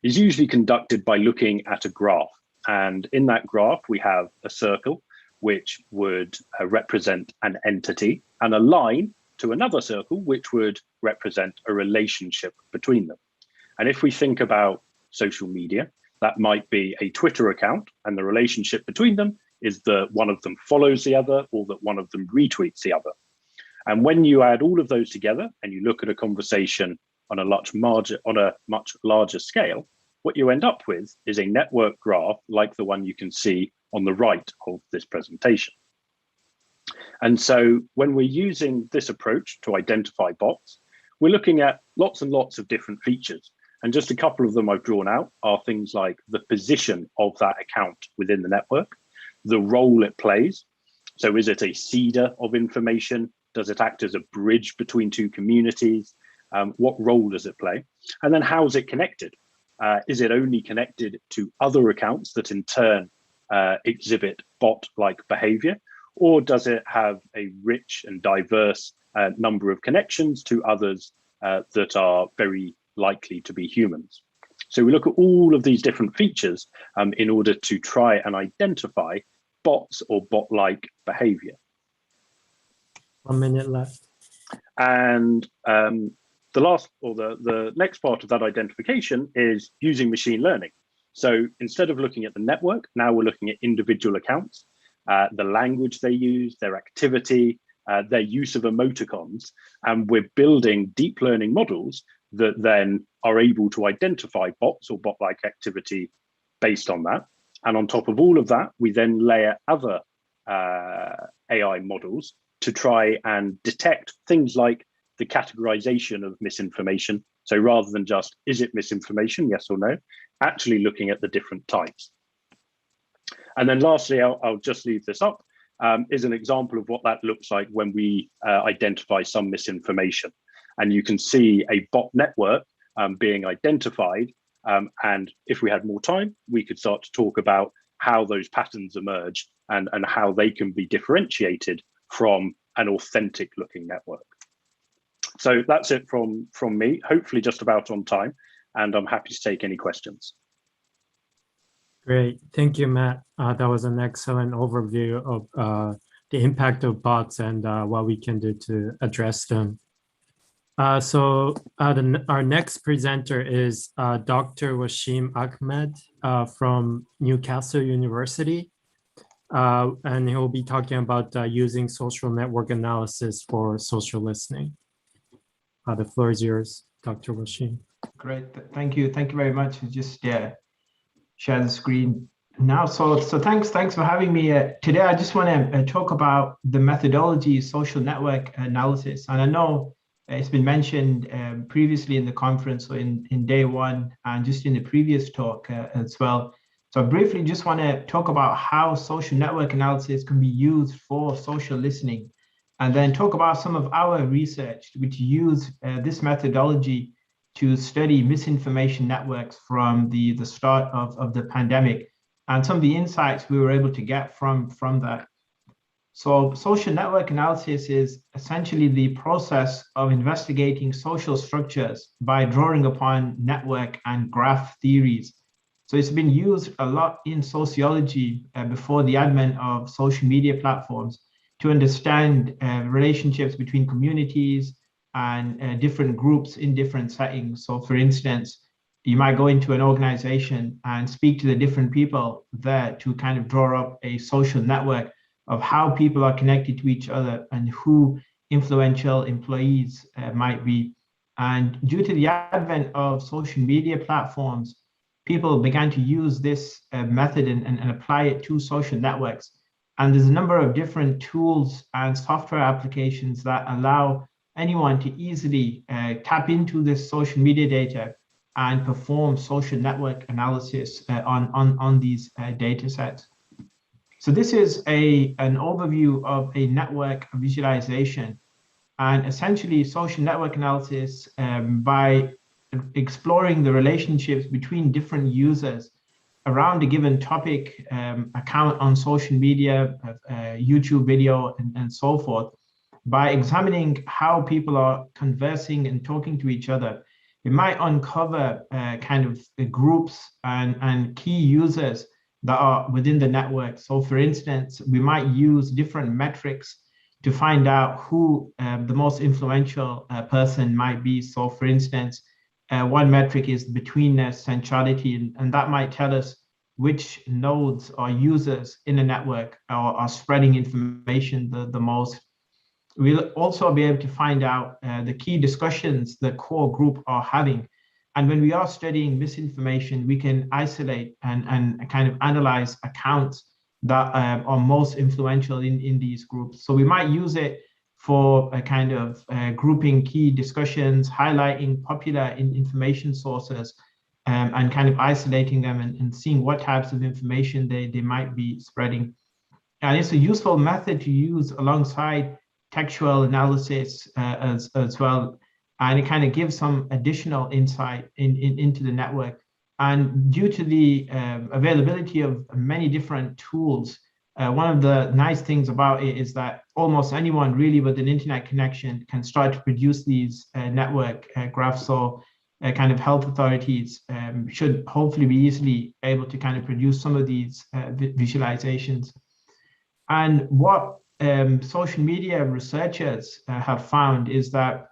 is usually conducted by looking at a graph. And in that graph, we have a circle, which would represent an entity, and a line to another circle, which would represent a relationship between them. And if we think about social media, that might be a Twitter account, and the relationship between them is that one of them follows the other or that one of them retweets the other. And when you add all of those together and you look at a conversation on a much larger scale, what you end up with is a network graph like the one you can see on the right of this presentation. And so when we're using this approach to identify bots, we're looking at lots and lots of different features. And just a couple of them I've drawn out are things like the position of that account within the network, the role it plays. So is it a seeder of information? Does it act as a bridge between two communities? What role does it play? And then how's it connected? Is it only connected to other accounts that in turn exhibit bot-like behavior? Or does it have a rich and diverse number of connections to others that are very likely to be humans? So we look at all of these different features in order to try and identify bots or bot-like behavior. 1 minute left. And the last or the next part of that identification is using machine learning. So instead of looking at the network, now we're looking at individual accounts, the language they use, their activity, their use of emoticons, and we're building deep learning models that then are able to identify bots or bot-like activity based on that. And on top of all of that, we then layer other AI models to try and detect things like the categorization of misinformation. So rather than just, is it misinformation, yes or no, actually looking at the different types. And then lastly, I'll just leave this up, is an example of what that looks like when we identify some misinformation. And you can see a bot network being identified. And if we had more time, we could start to talk about how those patterns emerge and how they can be differentiated from an authentic looking network. So that's it from me, hopefully just about on time, and I'm happy to take any questions. Great, thank you, Matt. That was an excellent overview of the impact of bots and what we can do to address them. Our next presenter is Dr. Wasim Ahmed from Newcastle University. And he'll be talking about using social network analysis for social listening. The floor is yours, Dr. Wasim. Great, thank you very much. Just share the screen now. So thanks for having me today. I just want to talk about the methodology social network analysis, and I know it's been mentioned previously in the conference, or in day one, and just in the previous talk as well. So I briefly just want to talk about how social network analysis can be used for social listening, and then talk about some of our research which use this methodology to study misinformation networks from the start of the pandemic, and some of the insights we were able to get from that. So social network analysis is essentially the process of investigating social structures by drawing upon network and graph theories. So it's been used a lot in sociology before the advent of social media platforms to understand relationships between communities and different groups in different settings. So for instance, you might go into an organization and speak to the different people there to kind of draw up a social network of how people are connected to each other and who influential employees might be. And due to the advent of social media platforms, people began to use this method and apply it to social networks. And there's a number of different tools and software applications that allow anyone to easily tap into this social media data and perform social network analysis on these data sets. So this is an overview of a network visualization, and essentially social network analysis by exploring the relationships between different users around a given topic, account on social media, YouTube video, and so forth. By examining how people are conversing and talking to each other, it might uncover kind of the groups and key users that are within the network. So for instance, we might use different metrics to find out who the most influential person might be. So for instance, one metric is betweenness, centrality, and that might tell us which nodes or users in a network are spreading information the most. We'll also be able to find out the key discussions the core group are having. And when we are studying misinformation, we can isolate and kind of analyze accounts that are most influential in these groups. So we might use it for a kind of grouping key discussions, highlighting popular information sources, and kind of isolating them and seeing what types of information they might be spreading. And it's a useful method to use alongside textual analysis as well. And it kind of gives some additional insight into the network. And due to the availability of many different tools, one of the nice things about it is that almost anyone really with an internet connection can start to produce these network graphs. So kind of health authorities should hopefully be easily able to kind of produce some of these visualizations. And what social media researchers have found is that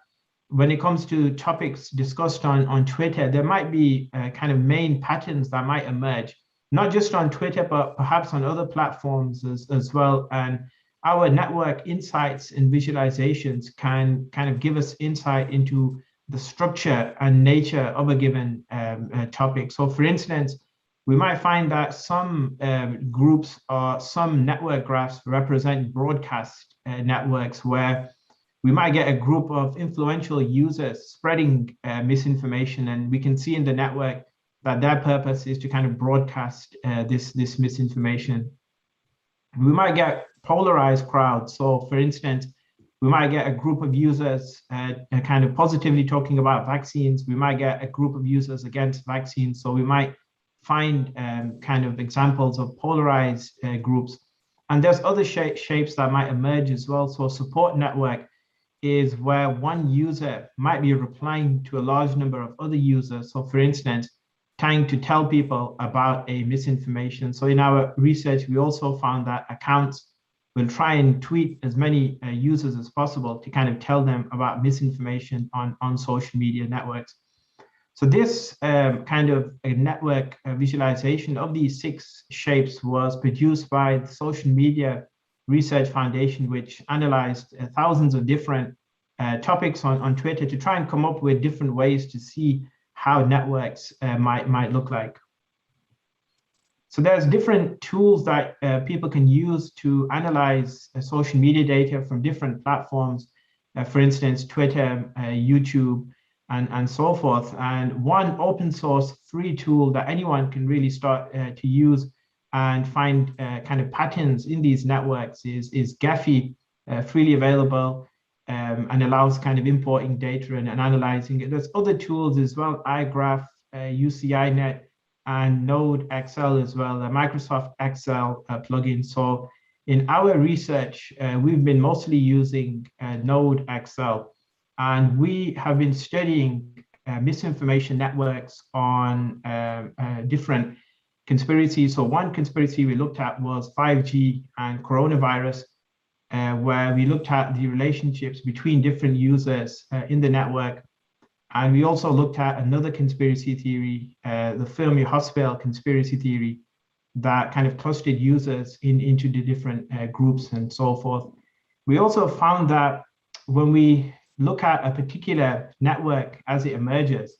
when it comes to topics discussed on Twitter, there might be kind of main patterns that might emerge, not just on Twitter, but perhaps on other platforms as well. And our network insights and visualizations can kind of give us insight into the structure and nature of a given topic. So for instance, we might find that some groups or some network graphs represent broadcast networks where we might get a group of influential users spreading misinformation, and we can see in the network that their purpose is to kind of broadcast this misinformation. We might get polarized crowds. So for instance, we might get a group of users kind of positively talking about vaccines. We might get a group of users against vaccines. So we might find kind of examples of polarized groups. And there's other shapes that might emerge as well. So support network is where one user might be replying to a large number of other users. So for instance, trying to tell people about a misinformation. So in our research, we also found that accounts will try and tweet as many users as possible to kind of tell them about misinformation on social media networks. So this kind of a network visualization of these 6 shapes was produced by the Social Media Research Foundation, which analyzed thousands of different topics on Twitter to try and come up with different ways to see how networks might look like. So there's different tools that people can use to analyze social media data from different platforms, for instance, Twitter, YouTube, and so forth. And one open source free tool that anyone can really start to use and find kind of patterns in these networks is Gephi, freely available, and allows kind of importing data and analyzing it. There's other tools as well, iGraph, UCINet, and Node XL as well, a Microsoft Excel plugin. So in our research, we've been mostly using Node XL, and we have been studying misinformation networks on different conspiracies. So one conspiracy we looked at was 5G and coronavirus, where we looked at the relationships between different users in the network. And we also looked at another conspiracy theory, the Fermi Hospital conspiracy theory, that kind of clustered users into the different groups and so forth. We also found that when we look at a particular network as it emerges,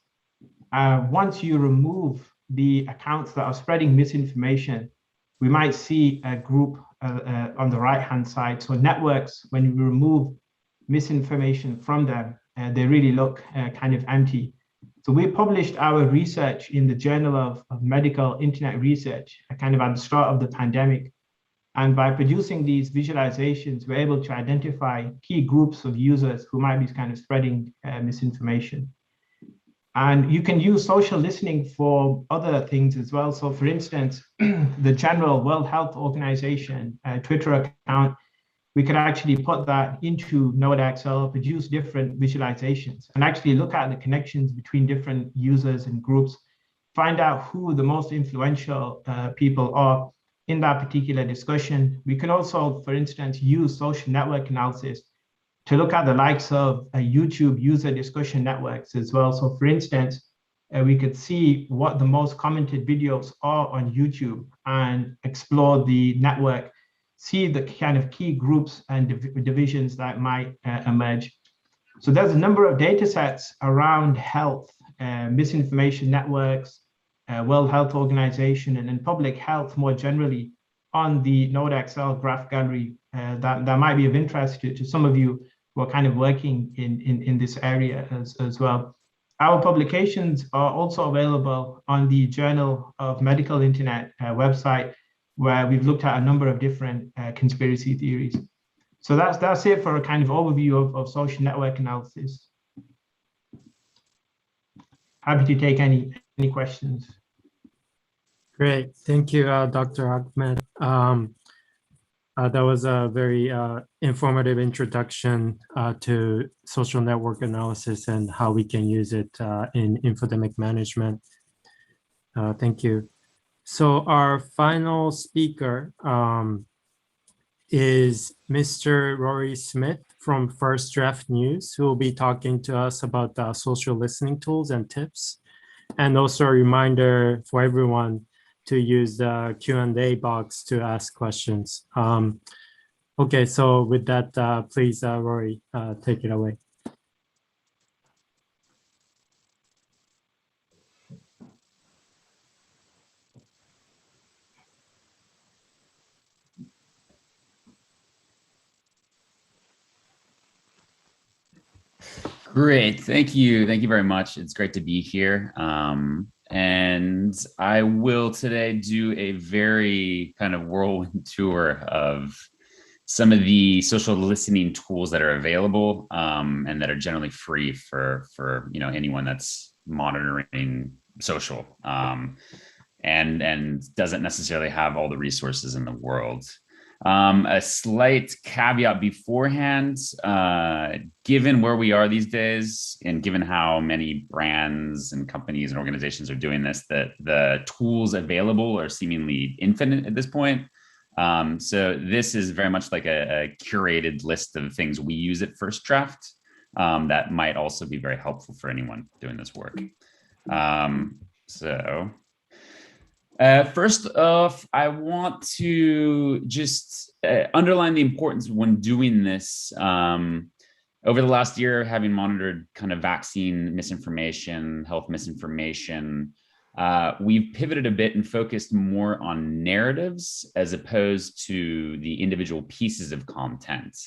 once you remove the accounts that are spreading misinformation, we might see a group on the right-hand side. So networks, when you remove misinformation from them, they really look kind of empty. So we published our research in the Journal of Medical Internet Research, kind of at the start of the pandemic. And by producing these visualizations, we're able to identify key groups of users who might be kind of spreading misinformation. And you can use social listening for other things as well. So for instance, the general World Health Organization Twitter account, we could actually put that into Node XL, produce different visualizations, and actually look at the connections between different users and groups, find out who the most influential people are in that particular discussion. We can also, for instance, use social network analysis to look at the likes of YouTube user discussion networks as well. So for instance, we could see what the most commented videos are on YouTube and explore the network, see the kind of key groups and divisions that might emerge. So there's a number of data sets around health, misinformation networks, World Health Organization, and then public health more generally on the Node XL graph gallery that might be of interest to some of you. are kind of working in this area as well. Our publications are also available on the Journal of Medical Internet website, where we've looked at a number of different conspiracy theories. So that's it for a kind of overview of social network analysis. Happy to take any questions. Great, thank you, Dr. Ahmed. That was a very informative introduction to social network analysis and how we can use it in infodemic management. Thank you. So our final speaker is Mr. Rory Smith from First Draft News, who will be talking to us about social listening tools and tips, and also a reminder for everyone to use the Q&A box to ask questions. Okay, so with that, please, Rory, take it away. Great, thank you very much. It's great to be here. And I will today do a very kind of whirlwind tour of some of the social listening tools that are available and that are generally free for anyone that's monitoring social and doesn't necessarily have all the resources in the world. A slight caveat beforehand, given where we are these days and given how many brands and companies and organizations are doing this, that the tools available are seemingly infinite at this point. So this is very much like a curated list of things we use at First Draft that might also be very helpful for anyone doing this work. First off, I want to just underline the importance when doing this. Over the last year, having monitored kind of vaccine misinformation, health misinformation, we've pivoted a bit and focused more on narratives as opposed to the individual pieces of content.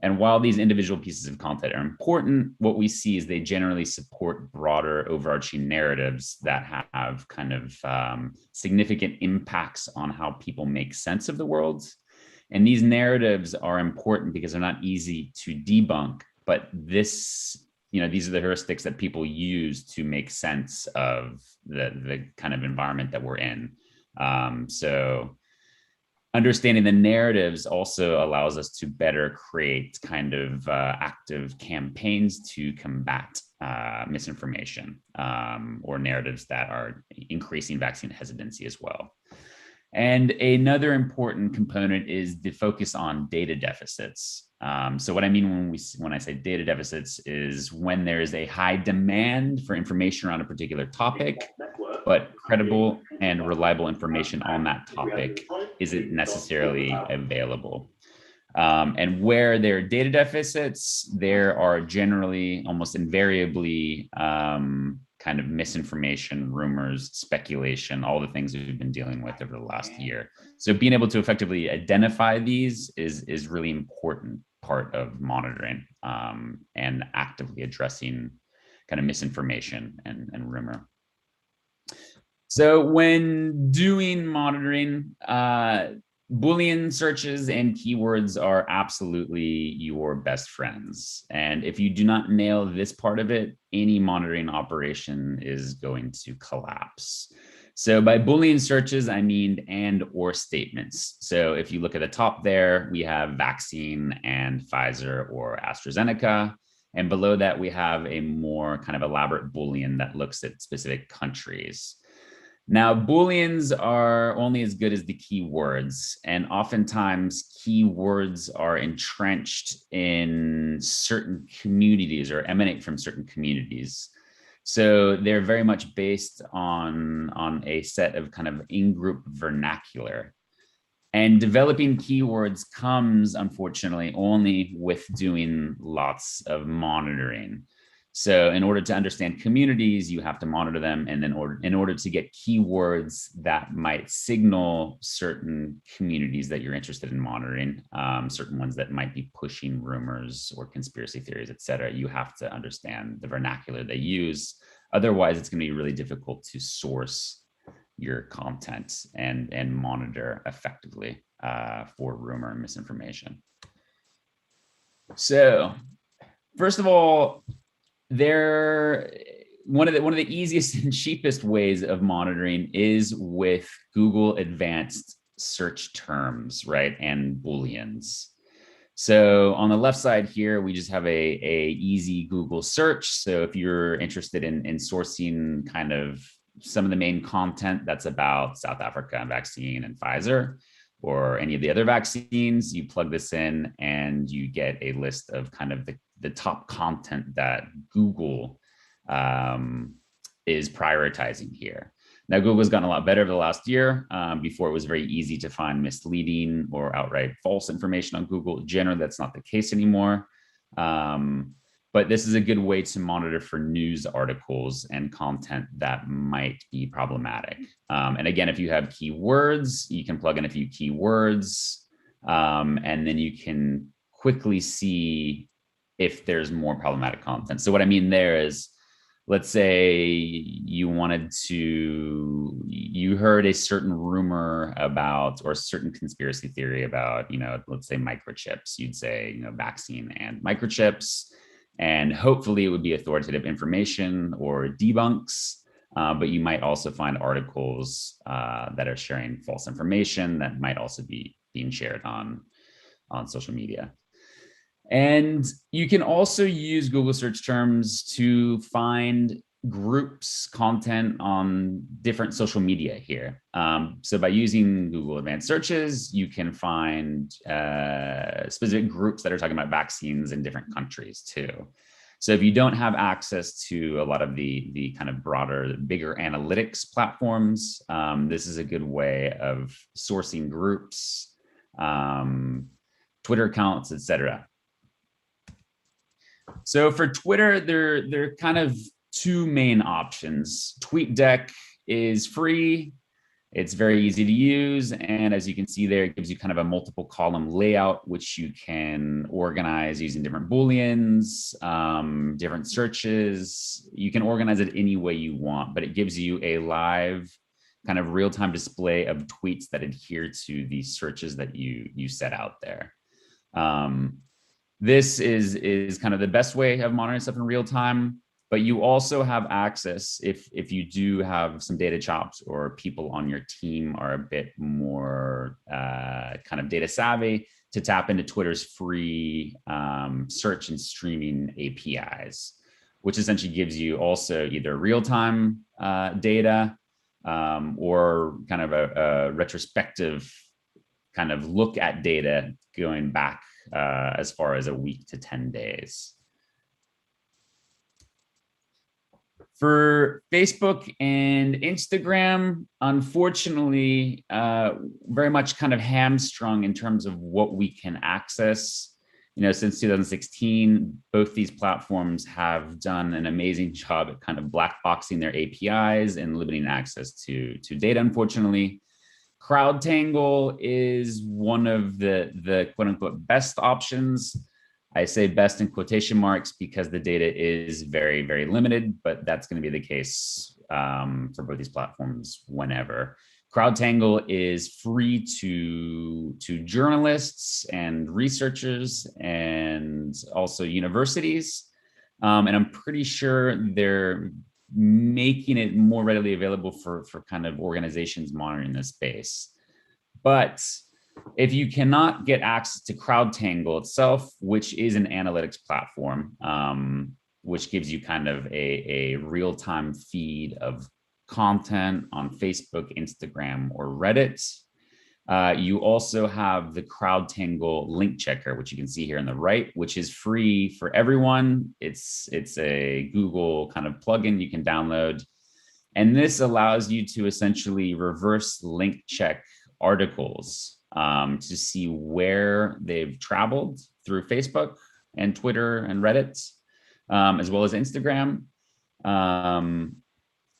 And while these individual pieces of content are important, what we see is they generally support broader overarching narratives that have kind of significant impacts on how people make sense of the world. And these narratives are important because they're not easy to debunk, but these are the heuristics that people use to make sense of the kind of environment that we're in. So understanding the narratives also allows us to better create kind of active campaigns to combat misinformation or narratives that are increasing vaccine hesitancy as well. And another important component is the focus on data deficits. So what I mean when I say data deficits is when there is a high demand for information around a particular topic, but credible and reliable information on that topic isn't necessarily available. And where there are data deficits, there are generally almost invariably kind of misinformation, rumors, speculation, all the things that we've been dealing with over the last year. So being able to effectively identify these is really important part of monitoring and actively addressing kind of misinformation and rumor. So when doing monitoring, Boolean searches and keywords are absolutely your best friends. And if you do not nail this part of it, any monitoring operation is going to collapse. So by Boolean searches, I mean and or statements. So if you look at the top there, we have vaccine and Pfizer or AstraZeneca. And below that, we have a more kind of elaborate Boolean that looks at specific countries. Now, Booleans are only as good as the keywords, and oftentimes keywords are entrenched in certain communities or emanate from certain communities. So they're very much based on a set of kind of in-group vernacular. And developing keywords comes, unfortunately, only with doing lots of monitoring. So in order to understand communities, you have to monitor them. And then in order to get keywords that might signal certain communities that you're interested in monitoring, certain ones that might be pushing rumors or conspiracy theories, et cetera, you have to understand the vernacular they use. Otherwise, it's going to be really difficult to source your content and monitor effectively for rumor and misinformation. So first of all, one of the easiest and cheapest ways of monitoring is with Google advanced search terms, right, and booleans. So on the left side here, we just have a easy Google search. So if you're interested in sourcing kind of some of the main content that's about South Africa vaccine and Pfizer, or any of the other vaccines, you plug this in and you get a list of kind of the top content that Google is prioritizing here. Now, Google's gotten a lot better over the last year. Before, it was very easy to find misleading or outright false information on Google. Generally, that's not the case anymore. But this is a good way to monitor for news articles and content that might be problematic. And again, if you have keywords, you can plug in a few keywords, and then you can quickly see if there's more problematic content. So what I mean there is, let's say you heard a certain rumor about, or a certain conspiracy theory about, let's say microchips. You'd say, vaccine and microchips. And hopefully it would be authoritative information or debunks, but you might also find articles that are sharing false information that might also be being shared on social media. And you can also use Google search terms to find groups content on different social media here. So by using Google advanced searches, you can find specific groups that are talking about vaccines in different countries too. So if you don't have access to a lot of the kind of broader, bigger analytics platforms, this is a good way of sourcing groups, Twitter accounts, etc. So for Twitter, there are kind of two main options. TweetDeck is free. It's very easy to use. And as you can see there, it gives you kind of a multiple column layout, which you can organize using different Booleans, different searches. You can organize it any way you want, but it gives you a live kind of real-time display of tweets that adhere to the searches that you set out there. This is kind of the best way of monitoring stuff in real time, but you also have access if you do have some data chops or people on your team are a bit more kind of data savvy, to tap into Twitter's free search and streaming APIs, which essentially gives you also either real-time data or kind of a retrospective kind of look at data going back as far as a week to 10 days. For Facebook and Instagram, unfortunately, very much kind of hamstrung in terms of what we can access. Since 2016, both these platforms have done an amazing job at kind of black boxing their APIs and limiting access to data, unfortunately. CrowdTangle is one of the quote unquote best options. I say best in quotation marks because the data is very, very limited, but that's going to be the case for both these platforms whenever. CrowdTangle is free to journalists and researchers and also universities. And I'm pretty sure they're making it more readily available for kind of organizations monitoring this space. But if you cannot get access to CrowdTangle itself, which is an analytics platform, which gives you kind of a real-time feed of content on Facebook, Instagram, or Reddit, you also have the CrowdTangle link checker, which you can see here on the right, which is free for everyone. It's a Google kind of plugin you can download. And this allows you to essentially reverse link check articles to see where they've traveled through Facebook and Twitter and Reddit. as well as Instagram.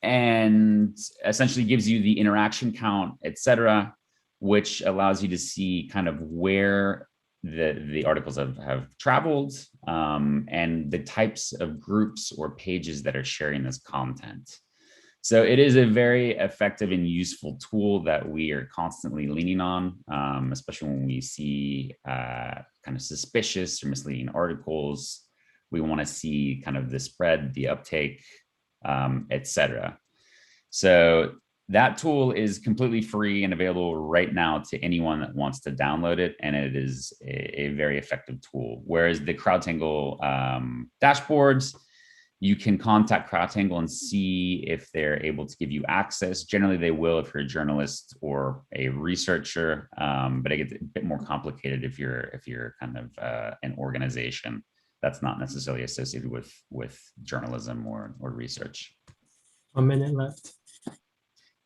And essentially gives you the interaction count, etc., which allows you to see kind of where the articles have traveled, and the types of groups or pages that are sharing this content. So it is a very effective and useful tool that we are constantly leaning on, especially when we see kind of suspicious or misleading articles. We want to see kind of the spread, the uptake, etc. So that tool is completely free and available right now to anyone that wants to download it, and it is a very effective tool. Whereas the CrowdTangle dashboards, you can contact CrowdTangle and see if they're able to give you access. Generally, they will if you're a journalist or a researcher, but it gets a bit more complicated if you're kind of an organization that's not necessarily associated with journalism or research. 1 minute left.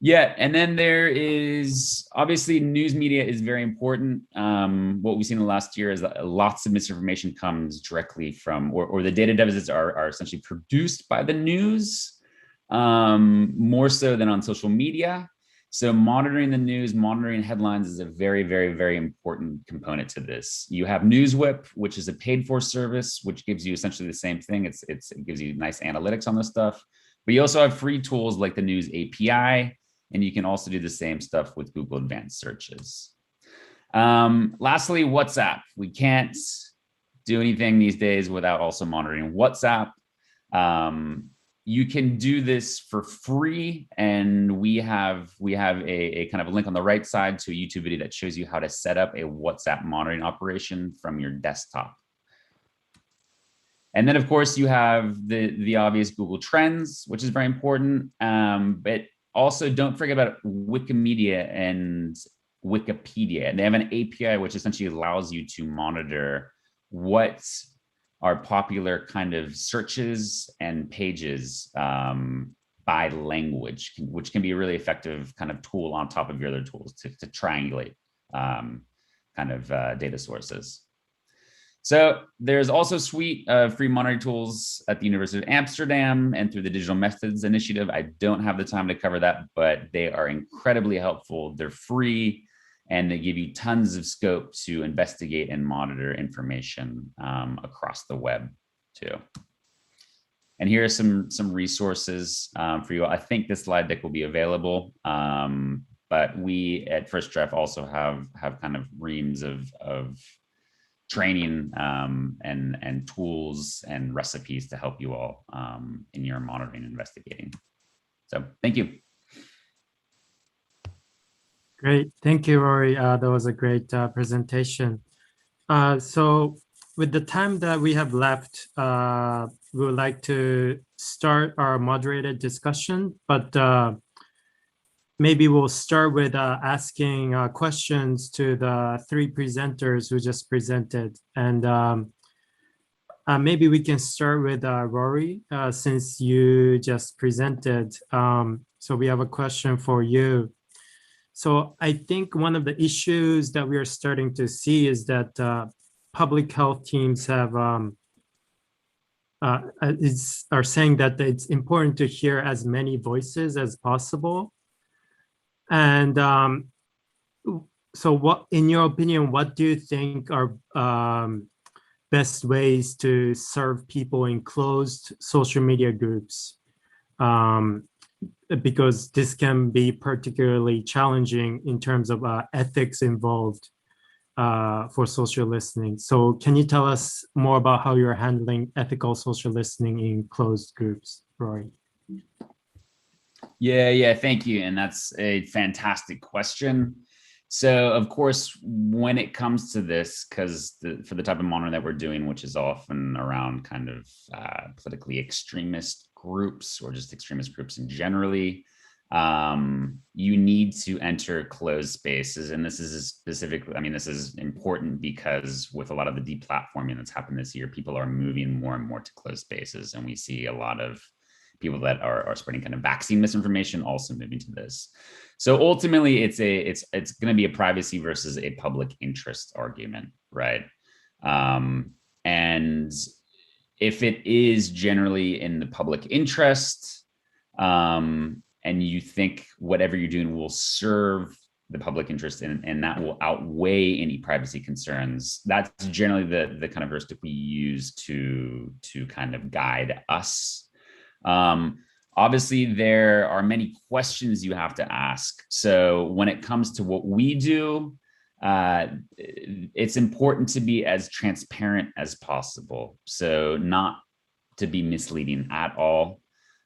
Yeah, and then there is obviously news media is very important. What we've seen in the last year is that lots of misinformation comes directly from, or the data deficits are essentially produced by the news, more so than on social media. So monitoring the news, monitoring headlines is a very, very, very important component to this. You have NewsWhip, which is a paid for service, which gives you essentially the same thing. It gives you nice analytics on this stuff. But you also have free tools like the News API, and you can also do the same stuff with Google Advanced Searches. Lastly, WhatsApp. We can't do anything these days without also monitoring WhatsApp. You can do this for free, and we have a kind of a link on the right side to a YouTube video that shows you how to set up a WhatsApp monitoring operation from your desktop. And then, of course, you have the obvious Google Trends, which is very important. But also, don't forget about Wikimedia and Wikipedia. They have an API which essentially allows you to monitor what are popular kind of searches and pages by language, which can be a really effective kind of tool on top of your other tools to triangulate kind of data sources. So there's also a suite of free monitoring tools at the University of Amsterdam and through the Digital Methods Initiative. I don't have the time to cover that, but they are incredibly helpful. They're free, and they give you tons of scope to investigate and monitor information across the web too. And here are some resources for you. I think this slide deck will be available, but we at First Draft also have kind of reams of training and tools and recipes to help you all in your monitoring and investigating. So thank you. Great, thank you, Rory. That was a great presentation. So with the time that we have left, we would like to start our moderated discussion, but maybe we'll start with asking questions to the three presenters who just presented. And maybe we can start with Rory, since you just presented. So we have a question for you. So I think one of the issues that we are starting to see is that public health teams have are saying that it's important to hear as many voices as possible. And so what, in your opinion, what do you think are best ways to serve people in closed social media groups? Because this can be particularly challenging in terms of ethics involved for social listening. So can you tell us more about how you're handling ethical social listening in closed groups, Rory? Yeah, thank you. And that's a fantastic question. So of course, when it comes to this, because for the type of monitoring that we're doing, which is often around kind of politically extremist groups or just extremist groups in generally, you need to enter closed spaces. And this is specifically, I mean, this is important because with a lot of the deplatforming that's happened this year, people are moving more and more to closed spaces. And we see a lot of people that are spreading kind of vaccine misinformation also moving to this. So ultimately, it's going to be a privacy versus a public interest argument, right? And if it is generally in the public interest, and you think whatever you're doing will serve the public interest and that will outweigh any privacy concerns, that's generally the kind of heuristic we use to kind of guide us. Obviously, there are many questions you have to ask. So when it comes to what we do, it's important to be as transparent as possible. So not to be misleading at all.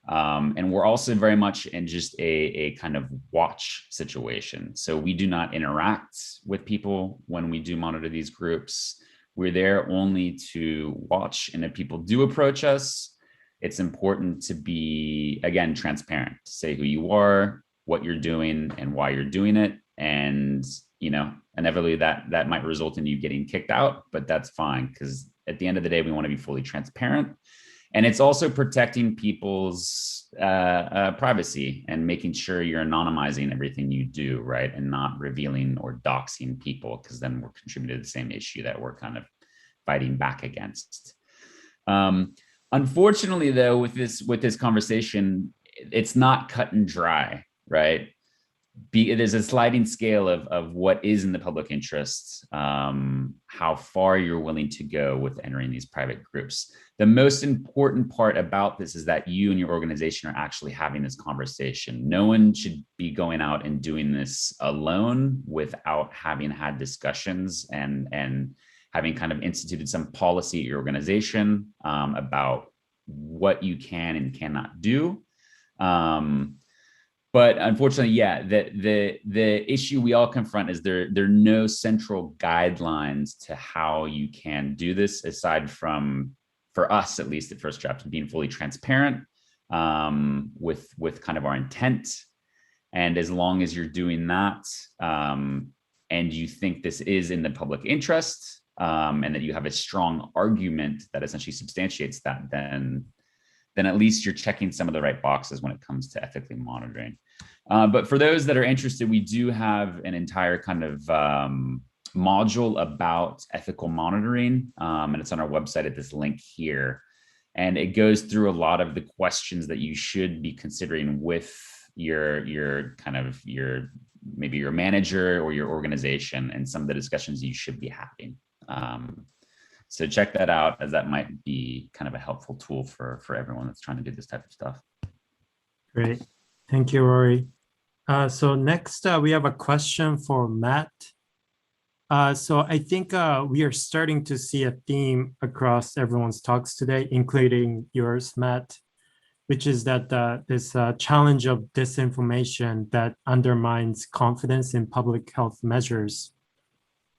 And we're also very much in just a kind of watch situation. So we do not interact with people when we do monitor these groups. We're there only to watch. And if people do approach us, it's important to be, again, transparent, to say who you are, what you're doing, and why you're doing it. And, you know, inevitably that might result in you getting kicked out, but that's fine, because at the end of the day, we want to be fully transparent. And it's also protecting people's privacy and making sure you're anonymizing everything you do, right? And not revealing or doxing people, because then we're contributing to the same issue that we're kind of fighting back against. Unfortunately, though, with this conversation, it's not cut and dry, right? It is a sliding scale of what is in the public interest, how far you're willing to go with entering these private groups. The most important part about this is that you and your organization are actually having this conversation. No one should be going out and doing this alone without having had discussions and having kind of instituted some policy at your organization about what you can and cannot do. But unfortunately, yeah, the issue we all confront is there are no central guidelines to how you can do this, aside from, for us at least at First Draft, being fully transparent with kind of our intent. And as long as you're doing that, and you think this is in the public interest, and that you have a strong argument that essentially substantiates that, then at least you're checking some of the right boxes when it comes to ethically monitoring. But for those that are interested, we do have an entire kind of module about ethical monitoring, and it's on our website at this link here. And it goes through a lot of the questions that you should be considering with your maybe your manager or your organization, and some of the discussions you should be having. So check that out, as that might be kind of a helpful tool for everyone that's trying to do this type of stuff. Great. Thank you, Rory. So next, we have a question for Matt. So I think we are starting to see a theme across everyone's talks today, including yours, Matt, which is that this challenge of disinformation that undermines confidence in public health measures.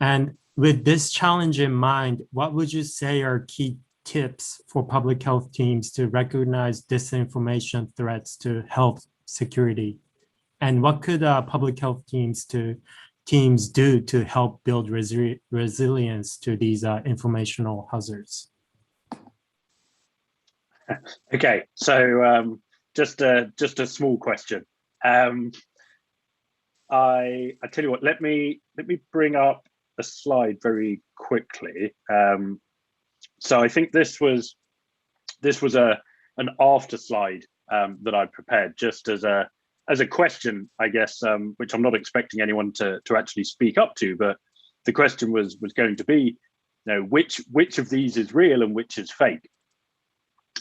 And with this challenge in mind, what would you say are key tips for public health teams to recognize disinformation threats to health security? And what could public health teams do to help build resilience to these informational hazards? Okay, so just a small question. I tell you what, let me bring up a slide very quickly. So I think this was an after slide that I prepared just as a question, I guess, which I'm not expecting anyone to actually speak up to, but the question was going to be, you know, which of these is real and which is fake?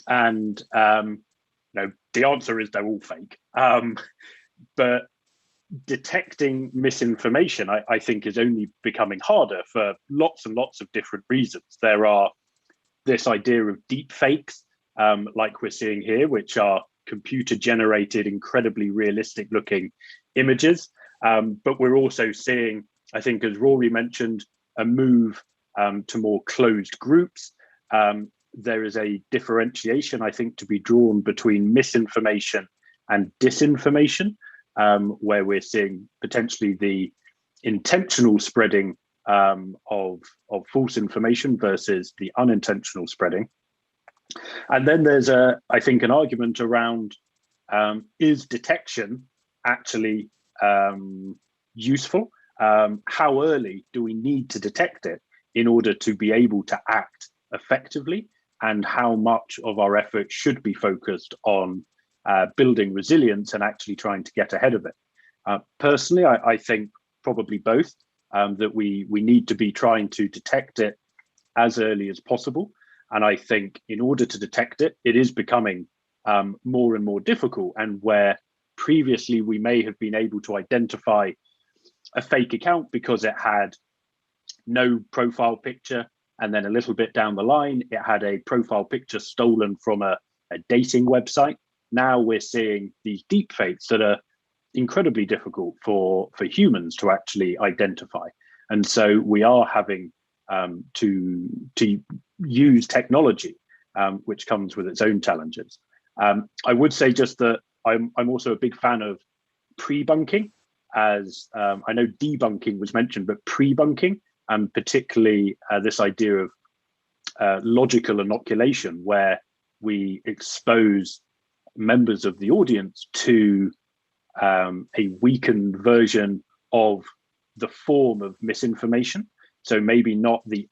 And you know, the answer is they're all fake. But detecting misinformation, I think, is only becoming harder for lots and lots of different reasons. There are this idea of deep fakes, like we're seeing here, which are computer generated, incredibly realistic looking images. But we're also seeing, I think, as Rory mentioned, a move to more closed groups. There is a differentiation, I think, to be drawn between misinformation and disinformation, where we're seeing potentially the intentional spreading of false information versus the unintentional spreading. And then there's I think, an argument around, is detection actually useful? How early do we need to detect it in order to be able to act effectively? and how much of our effort should be focused on building resilience and actually trying to get ahead of it. Personally, I think probably both, that we need to be trying to detect it as early as possible. And I think in order to detect it, it is becoming more and more difficult. And where previously we may have been able to identify a fake account because it had no profile picture, and then a little bit down the line, it had a profile picture stolen from a dating website. Now we're seeing these deep fakes that are incredibly difficult for humans to actually identify. And so we are having to use technology, which comes with its own challenges. I would say just that I'm also a big fan of pre-bunking, as I know debunking was mentioned, but pre-bunking, and particularly this idea of logical inoculation, where we expose members of the audience to a weakened version of the form of misinformation. So maybe not the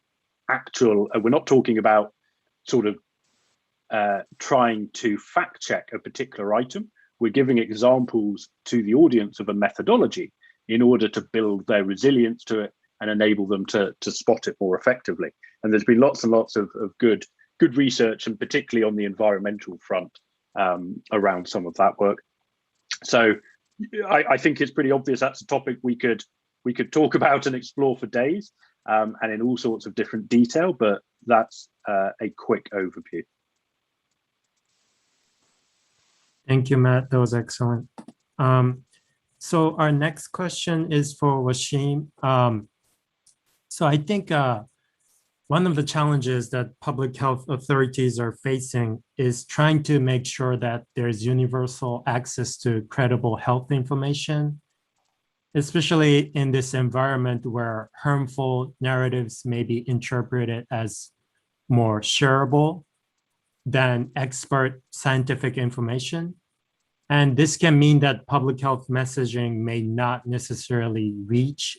actual, we're not talking about sort of trying to fact check a particular item. We're giving examples to the audience of a methodology in order to build their resilience to it and enable them to spot it more effectively. And there's been lots and lots of good research, and particularly on the environmental front around some of that work. So I think it's pretty obvious that's a topic we could talk about and explore for days, and in all sorts of different detail, but that's a quick overview. Thank you, Matt. That was excellent. So our next question is for Wasim. So I think one of the challenges that public health authorities are facing is trying to make sure that there's universal access to credible health information, especially in this environment where harmful narratives may be interpreted as more shareable than expert scientific information. And this can mean that public health messaging may not necessarily reach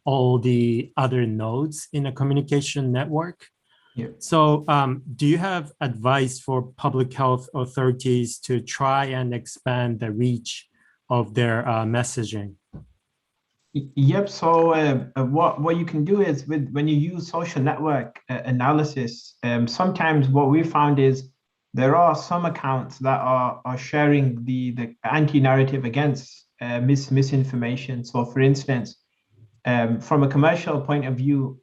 all the other nodes in a communication network. Yeah. So do you have advice for public health authorities to try and expand the reach of their messaging? Yep. So what you can do is when you use social network analysis, sometimes what we found is there are some accounts that are sharing the anti-narrative against misinformation. So for instance, from a commercial point of view,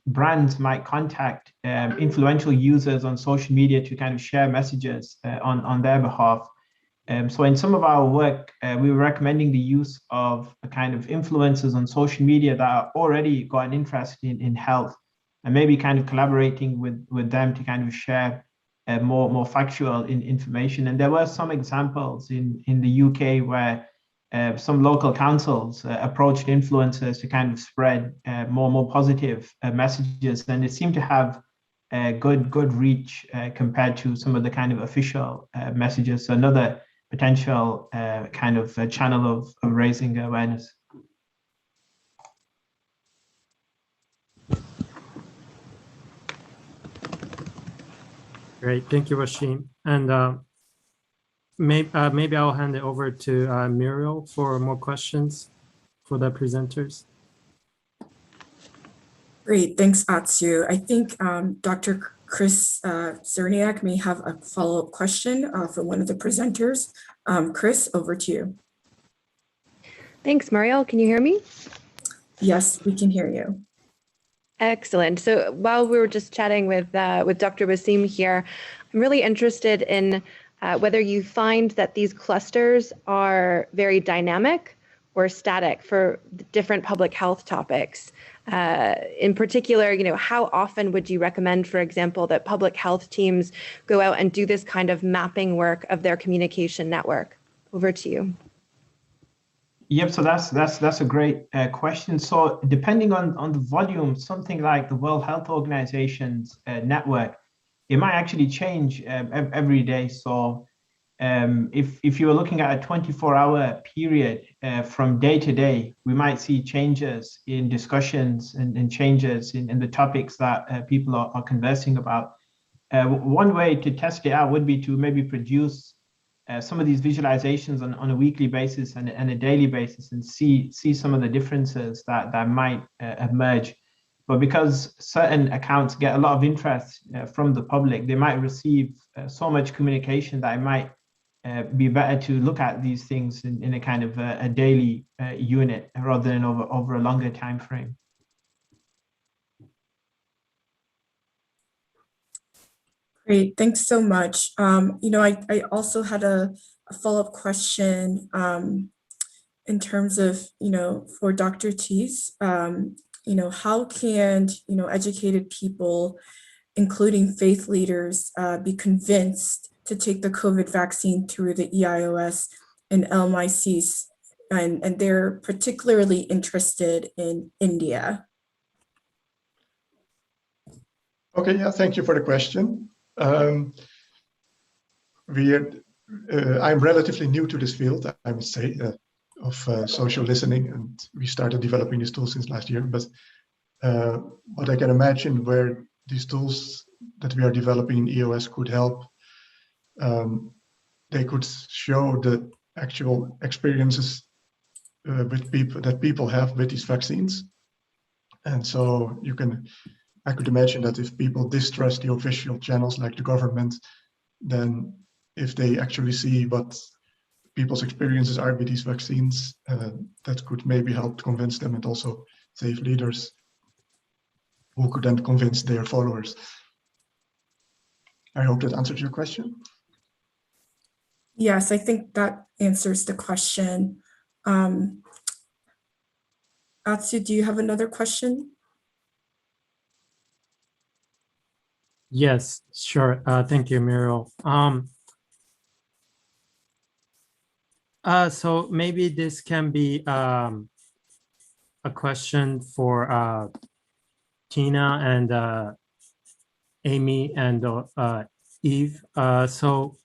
brands might contact influential users on social media to kind of share messages on their behalf. So in some of our work, we were recommending the use of a kind of influencers on social media that are already got an interest in health, and maybe kind of collaborating with them to kind of share more factual information. And there were some examples in the UK where some local councils approached influencers to kind of spread more positive messages, and it seemed to have good reach compared to some of the kind of official messages. So another potential kind of channel of raising awareness. Great, thank you, Wasim. And maybe I'll hand it over to Muriel for more questions for the presenters. Great, thanks, Atsu. I think Dr. Chris Czerniak may have a follow-up question for one of the presenters. Chris, over to you. Thanks, Muriel. Can you hear me? Yes, we can hear you. Excellent. So while we were just chatting with Dr. Wasim here, I'm really interested in whether you find that these clusters are very dynamic or static for different public health topics. In particular, how often would you recommend, for example, that public health teams go out and do this kind of mapping work of their communication network? Over to you. Yep, so that's a great question. So depending on the volume, something like the World Health Organization's network, it might actually change every day. So if you were looking at a 24-hour period from day to day, we might see changes in discussions and changes in the topics that people are conversing about. one way to test it out would be to maybe produce some of these visualizations on a weekly basis and a daily basis, and see some of the differences that might emerge. But because certain accounts get a lot of interest from the public, they might receive so much communication that it might be better to look at these things in a kind of a daily unit rather than over a longer time frame. Great, thanks so much. I also had a follow-up question in terms of, for Dr. Thijs, how can, educated people, including faith leaders, be convinced to take the COVID vaccine through the EIOS and LMICs, and they're particularly interested in India? Okay, yeah, thank you for the question. I'm relatively new to this field, I would say, of social listening, and we started developing these tools since last year. But what I can imagine where these tools that we are developing in EOS could help, they could show the actual experiences with people have with these vaccines. And so I could imagine that if people distrust the official channels like the government, then if they actually see what people's experiences are with these vaccines, that could maybe help to convince them, and also save leaders who could then convince their followers. I hope that answers your question. Yes, I think that answers the question. Atsu, do you have another question? Yes, sure. Thank you, Muriel. So maybe this can be a question for Tina and Amy and Eve. So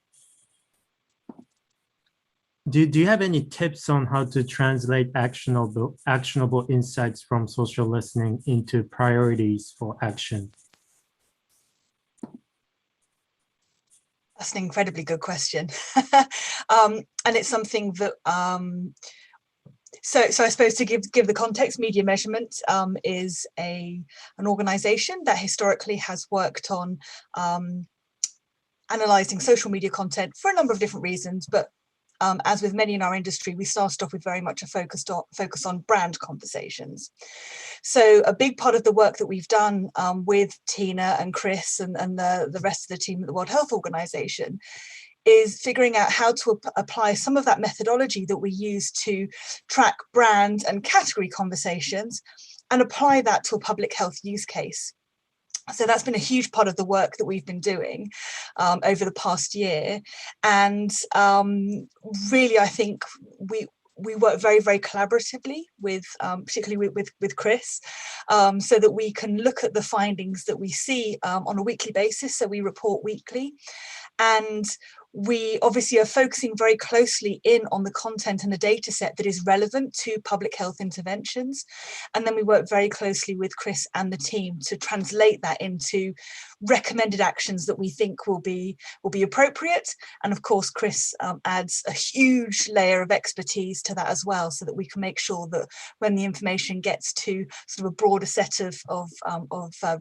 do you have any tips on how to translate actionable insights from social listening into priorities for action? That's an incredibly good question. And it's something that, so I suppose to give the context, Media Measurement is an organization that historically has worked on analyzing social media content for a number of different reasons, but as with many in our industry, we started off with very much a focus on brand conversations. So a big part of the work that we've done with Tina and Chris and the rest of the team at the World Health Organization is figuring out how to apply some of that methodology that we use to track brand and category conversations and apply that to a public health use case. So that's been a huge part of the work that we've been doing over the past year. And really, I think we work very, very collaboratively with, particularly with Chris, so that we can look at the findings that we see on a weekly basis. So we report weekly. And we obviously are focusing very closely in on the content and the data set that is relevant to public health interventions. And then we work very closely with Chris and the team to translate that into recommended actions that we think will be appropriate. And of course, Chris adds a huge layer of expertise to that as well, so that we can make sure that when the information gets to sort of a broader set of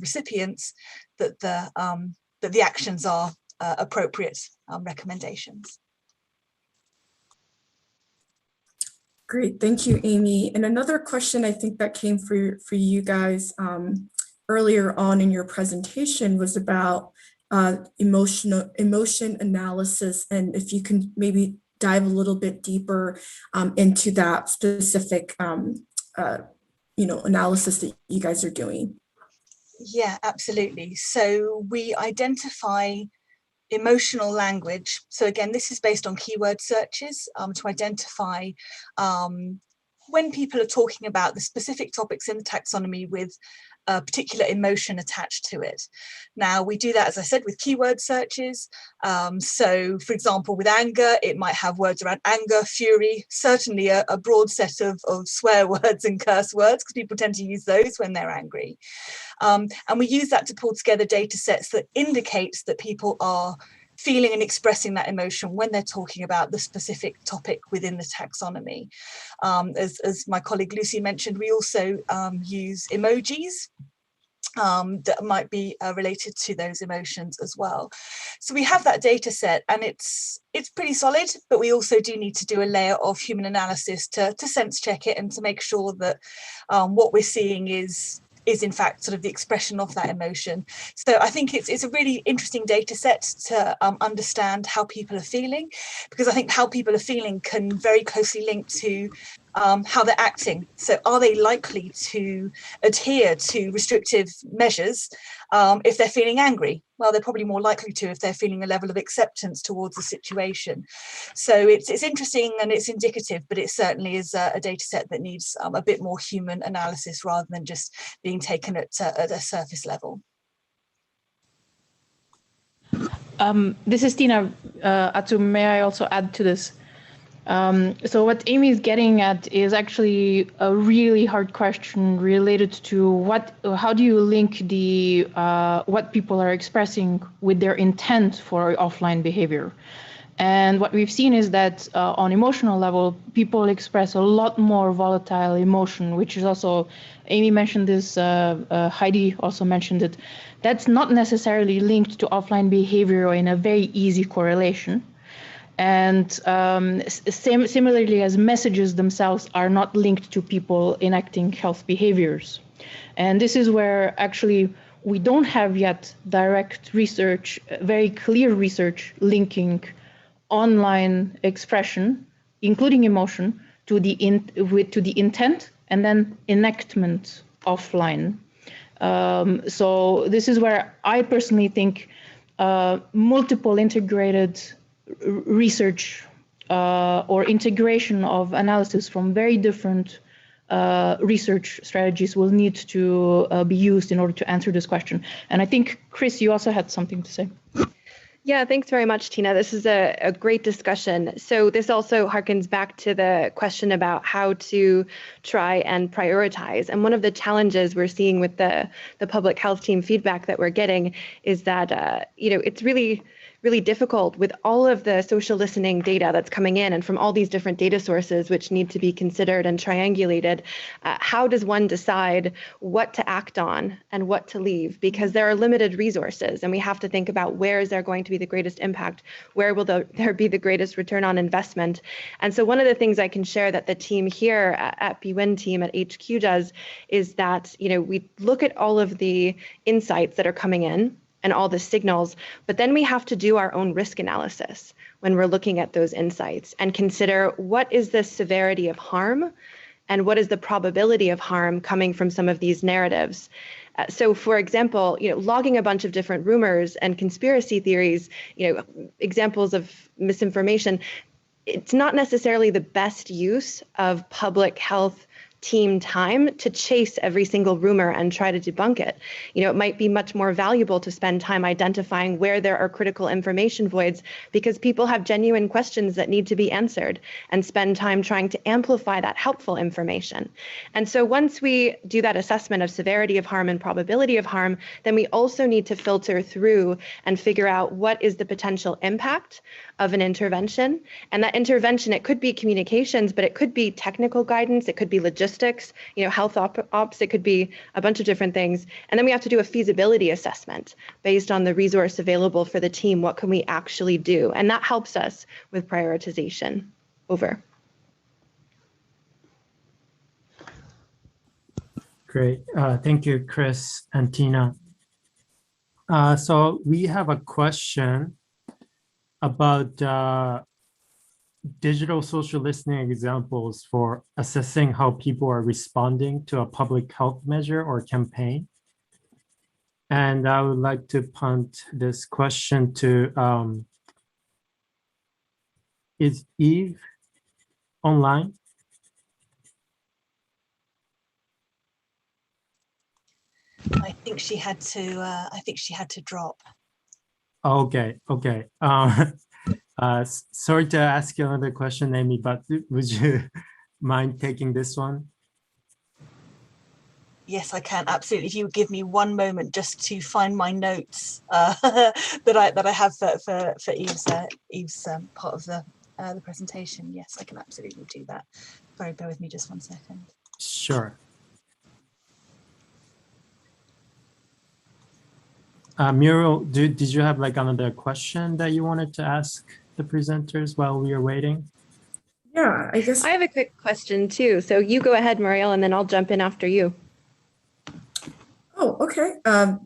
recipients, that the actions are appropriate recommendations. Great, thank you, Amy. And another question I think that came for you guys earlier on in your presentation was about emotion analysis, and if you can maybe dive a little bit deeper into that specific analysis that you guys are doing. Yeah, absolutely. So we identify emotional language. So again, this is based on keyword searches to identify when people are talking about the specific topics in the taxonomy with a particular emotion attached to it. Now, we do that, as I said, with keyword searches. So, for example, with anger, it might have words around anger, fury, certainly a broad set of swear words and curse words, because people tend to use those when they're angry. And we use that to pull together data sets that indicates that people are feeling and expressing that emotion when they're talking about the specific topic within the taxonomy. As my colleague Lucy mentioned, we also use emojis that might be related to those emotions as well. So we have that data set, and it's pretty solid, but we also do need to do a layer of human analysis to sense check it and to make sure that what we're seeing is in fact sort of the expression of that emotion. So I think it's a really interesting data set to understand how people are feeling, because I think how people are feeling can very closely link to how they're acting. So are they likely to adhere to restrictive measures if they're feeling angry? Well, they're probably more likely to if they're feeling a level of acceptance towards the situation. So it's interesting and it's indicative, but it certainly is a data set that needs a bit more human analysis rather than just being taken at a surface level. This is Tina. Atsu, may I also add to this? So what Amy is getting at is actually a really hard question related to how do you link the what people are expressing with their intent for offline behavior. And what we've seen is that on emotional level, people express a lot more volatile emotion, which is also, Amy mentioned this, Heidi also mentioned it. That's not necessarily linked to offline behavior in a very easy correlation. And similarly as messages themselves are not linked to people enacting health behaviors. And this is where actually we don't have yet direct research, very clear research linking online expression, including emotion, to the intent and then enactment offline. So this is where I personally think multiple integrated research or integration of analysis from very different research strategies will need to be used in order to answer this question. And I think, Chris, you also had something to say. Yeah, thanks very much, Tina. This is a great discussion. So this also harkens back to the question about how to try and prioritize. And one of the challenges we're seeing with the public health team feedback that we're getting is that, it's really difficult with all of the social listening data that's coming in and from all these different data sources which need to be considered and triangulated. How does one decide what to act on and what to leave? Because there are limited resources and we have to think about where is there going to be the greatest impact? Where will there be the greatest return on investment? And so one of the things I can share that the team here at EPI-WIN team at HQ does is that, we look at all of the insights that are coming in and all the signals, but then we have to do our own risk analysis when we're looking at those insights and consider what is the severity of harm and what is the probability of harm coming from some of these narratives. So for example, logging a bunch of different rumors and conspiracy theories, examples of misinformation, it's not necessarily the best use of public health team time to chase every single rumor and try to debunk it. It might be much more valuable to spend time identifying where there are critical information voids because people have genuine questions that need to be answered and spend time trying to amplify that helpful information. And so once we do that assessment of severity of harm and probability of harm, then we also need to filter through and figure out what is the potential impact of an intervention. And that intervention, it could be communications, but it could be technical guidance, it could be logistics, health ops, it could be a bunch of different things. And then we have to do a feasibility assessment based on the resource available for the team. What can we actually do? And that helps us with prioritization. Over. Great. Thank you, Chris and Tina. So we have a question about digital social listening examples for assessing how people are responding to a public health measure or campaign. And I would like to punt this question to, is Eve online? I think she had to drop. Okay. Sorry to ask you another question, Amy, but would you mind taking this one? Yes, I can, absolutely. If you would give me one moment just to find my notes that I have for Eve's part of the presentation. Yes, I can absolutely do that. Sorry, bear with me just 1 second. Sure. Muriel, did you have like another question that you wanted to ask the presenters while we are waiting? Yeah, I guess I have a quick question too. So you go ahead, Muriel, and then I'll jump in after you. Oh, okay. All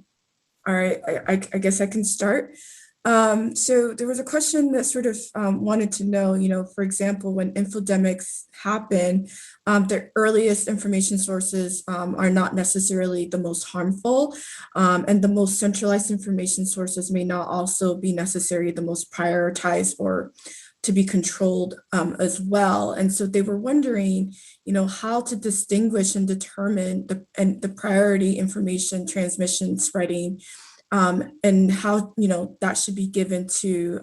right, I guess I can start. So there was a question that sort of wanted to know, for example, when infodemics happen, the earliest information sources are not necessarily the most harmful, and the most centralized information sources may not also be necessarily the most prioritized or to be controlled as well. And so they were wondering, how to distinguish and determine the priority information transmission spreading, and how, that should be given to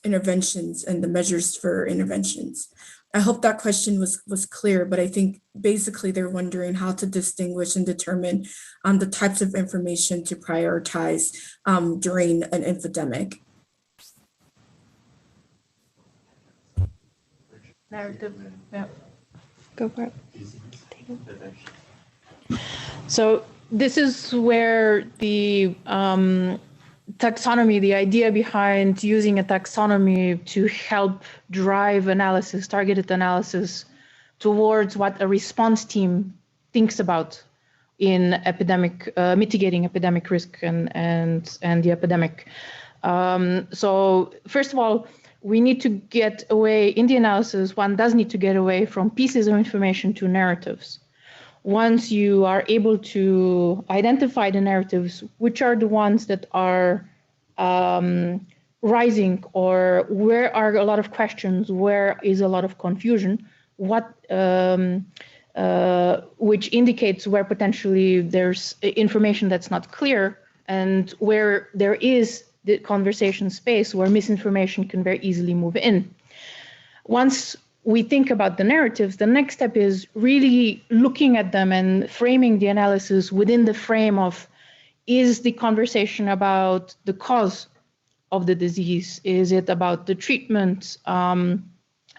interventions and the measures for interventions. I hope that question was clear, but I think basically they're wondering how to distinguish and determine the types of information to prioritize during an infodemic. Narrative, yeah. Go for it. So this is where the taxonomy, the idea behind using a taxonomy to help drive analysis, targeted analysis towards what a response team thinks about in epidemic, mitigating epidemic risk and the epidemic. So first of all, we need to get away in the analysis. One does need to get away from pieces of information to narratives. Once you are able to identify the narratives, which are the ones that are rising, or where are a lot of questions, where is a lot of confusion, which indicates where potentially there's information that's not clear, and where there is the conversation space where misinformation can very easily move in. Once we think about the narratives, the next step is really looking at them and framing the analysis within the frame of, is the conversation about the cause of the disease? Is it about the treatment? So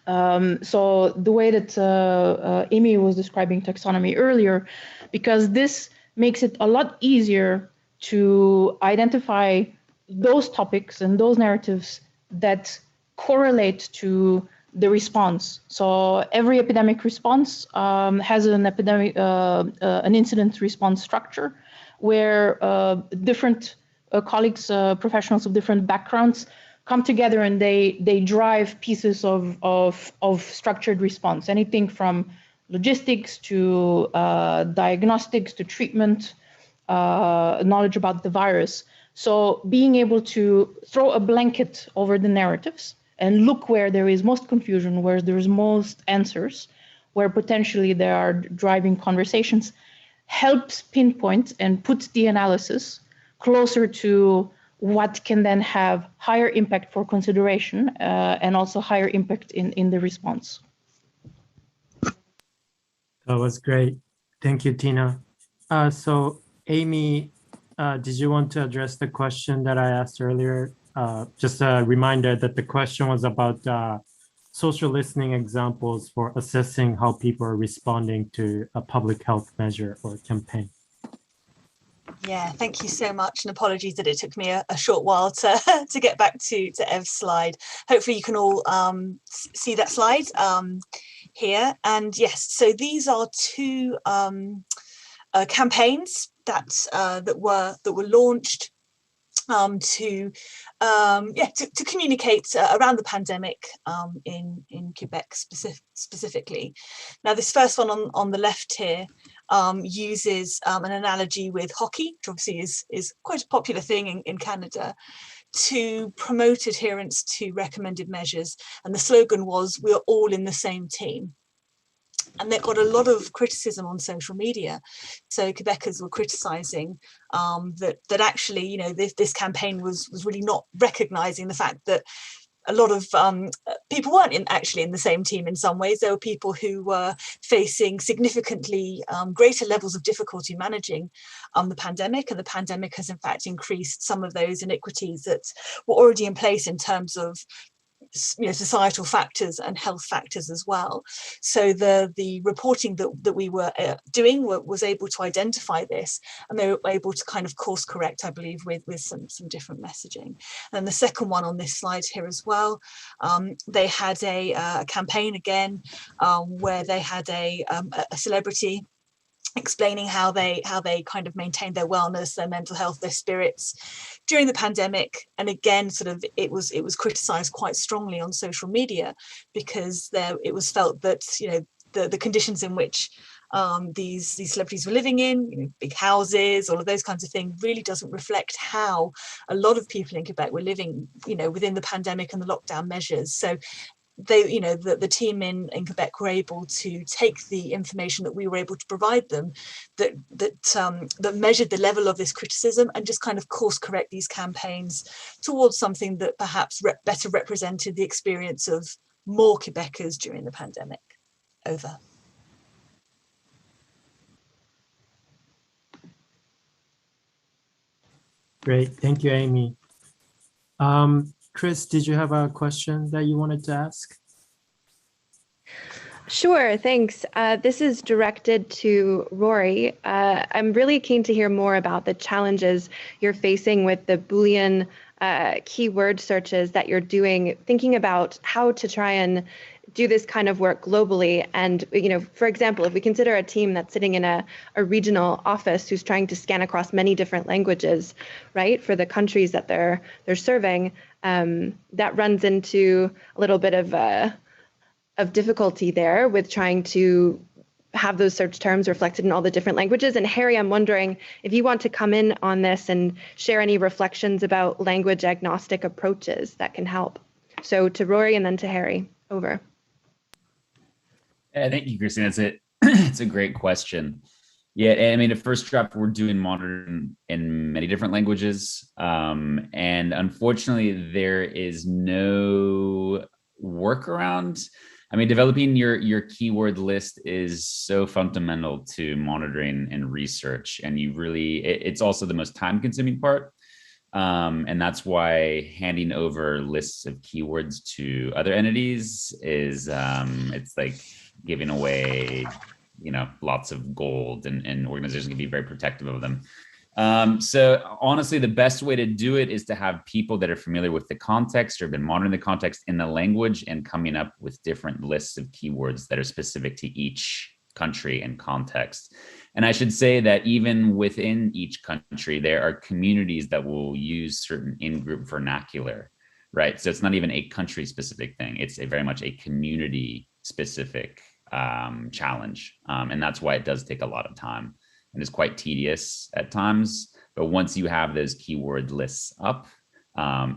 the way that Amy was describing taxonomy earlier, because this makes it a lot easier to identify those topics and those narratives that correlate to the response. So every epidemic response has an incident response structure where different colleagues, professionals of different backgrounds come together and they drive pieces of structured response, anything from logistics to diagnostics to treatment, knowledge about the virus. So being able to throw a blanket over the narratives and look where there is most confusion, where there's most answers, where potentially there are driving conversations, helps pinpoint and put the analysis closer to what can then have higher impact for consideration and also higher impact in the response. That was great. Thank you, Tina. So Amy, did you want to address the question that I asked earlier? Just a reminder that the question was about social listening examples for assessing how people are responding to a public health measure or campaign. Yeah, thank you so much, and apologies that it took me a short while to get back to Ev's slide. Hopefully you can all see that slide here. And yes, so these are two campaigns that were launched to communicate around the pandemic in Quebec specifically. Now, this first one on the left here uses an analogy with hockey, which obviously is quite a popular thing in Canada, to promote adherence to recommended measures. And the slogan was, "We're all in the same team." And they got a lot of criticism on social media. So Quebecers were criticising that actually, you know, this campaign was really not recognising the fact that a lot of people weren't actually in the same team in some ways. There were people who were facing significantly greater levels of difficulty managing the pandemic, and the pandemic has in fact increased some of those inequities that were already in place in terms of, you know, societal factors and health factors as well. So the reporting that we were doing was able to identify this, and they were able to kind of course correct, I believe, with some different messaging. And the second one on this slide here as well, they had a campaign again where they had a celebrity explaining how they kind of maintained their wellness, their mental health, their spirits during the pandemic. And again, sort of it was criticized quite strongly on social media, because it was felt that, you know, the conditions in which these celebrities were living in, you know, big houses, all of those kinds of things, really doesn't reflect how a lot of people in Quebec were living, you know, within the pandemic and the lockdown measures. So they, you know, the team in Quebec were able to take the information that we were able to provide them, that measured the level of this criticism, and just kind of course correct these campaigns towards something that perhaps better represented the experience of more Quebecers during the pandemic. Over. Great, thank you, Amy. Chris, did you have a question that you wanted to ask? Sure, thanks. This is directed to Rory. I'm really keen to hear more about the challenges you're facing with the Boolean keyword searches that you're doing, thinking about how to try and do this kind of work globally. And, you know, for example, if we consider a team that's sitting in a regional office who's trying to scan across many different languages, right, for the countries that they're serving, that runs into a little bit of difficulty there with trying to have those search terms reflected in all the different languages. And Harry, I'm wondering if you want to come in on this and share any reflections about language agnostic approaches that can help. So to Rory and then to Harry, over. Thank you, Christine. It's a great question. Yeah, I mean, at First Draft, we're doing monitoring in many different languages. And unfortunately, there is no workaround. I mean, developing your keyword list is so fundamental to monitoring and research. And you really, it's also the most time consuming part. And that's why handing over lists of keywords to other entities is, it's like giving away, you know, lots of gold, and organizations can be very protective of them. So honestly, the best way to do it is to have people that are familiar with the context or been monitoring the context in the language and coming up with different lists of keywords that are specific to each country and context. And I should say that even within each country, there are communities that will use certain in-group vernacular, right? So it's not even a country specific thing. It's very much a community specific challenge. And that's why it does take a lot of time and is quite tedious at times. But once you have those keyword lists up,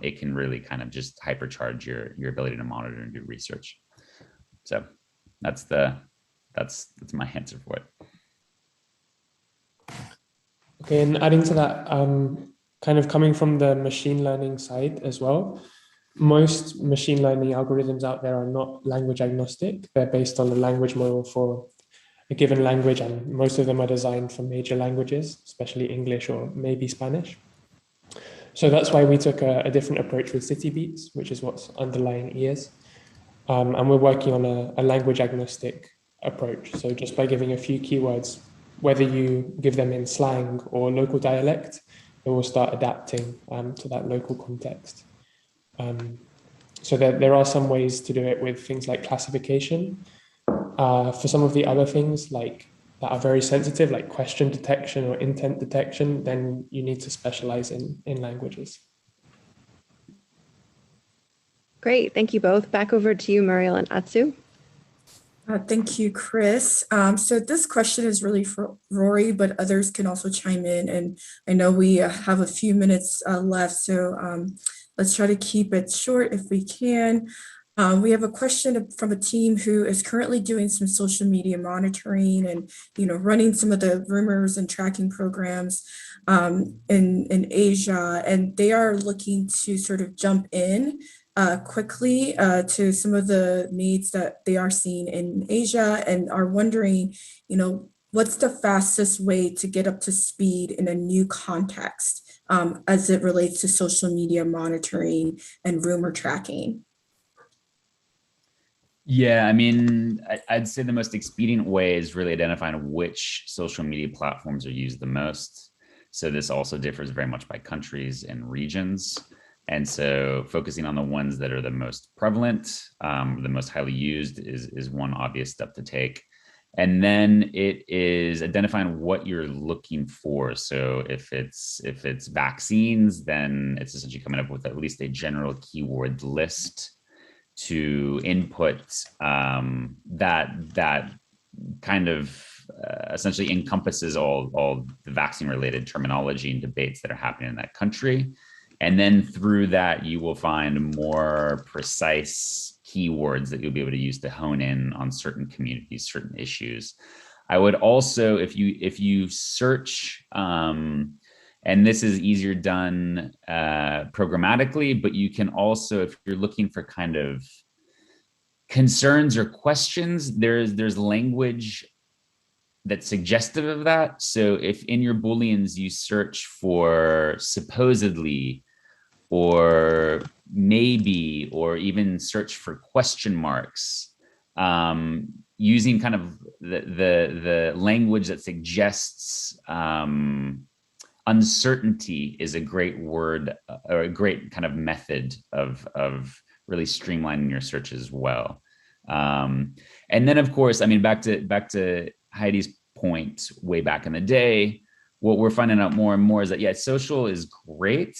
it can really kind of just hypercharge your ability to monitor and do research. So that's my answer for it. Okay, and adding to that, kind of coming from the machine learning side as well, most machine learning algorithms out there are not language agnostic. They're based on a language model for a given language, and most of them are designed for major languages, especially English or maybe Spanish. So that's why we took a different approach with Citibeats, which is what's underlying EIOS. And we're working on a language agnostic approach. So just by giving a few keywords, whether you give them in slang or local dialect, it will start adapting to that local context. So there are some ways to do it with things like classification. For some of the other things like that are very sensitive, like question detection or intent detection, then you need to specialize in languages. Great, thank you both. Back over to you, Muriel and Atsu. Thank you, Chris. So this question is really for Rory, but others can also chime in. And I know we have a few minutes left, so let's try to keep it short if we can. We have a question from a team who is currently doing some social media monitoring and, running some of the rumors and tracking programs in Asia, and they are looking to sort of jump in quickly to some of the needs that they are seeing in Asia, and are wondering, what's the fastest way to get up to speed in a new context as it relates to social media monitoring and rumor tracking? Yeah, I mean, I'd say the most expedient way is really identifying which social media platforms are used the most. So this also differs very much by countries and regions. And so focusing on the ones that are the most prevalent, the most highly used is one obvious step to take. And then it is identifying what you're looking for. So if it's vaccines, then it's essentially coming up with at least a general keyword list to input that kind of essentially encompasses all the vaccine related terminology and debates that are happening in that country. And then through that, you will find more precise keywords that you'll be able to use to hone in on certain communities, certain issues. I would also, if you search, and this is easier done programmatically, but you can also, if you're looking for kind of concerns or questions, there's language that's suggestive of that. So if in your Booleans you search for supposedly or maybe, or even search for question marks, using kind of the language that suggests uncertainty is a great word or a great kind of method of really streamlining your search as well. And then of course, I mean, back to Heidi's point way back in the day, what we're finding out more and more is that, yeah, social is great.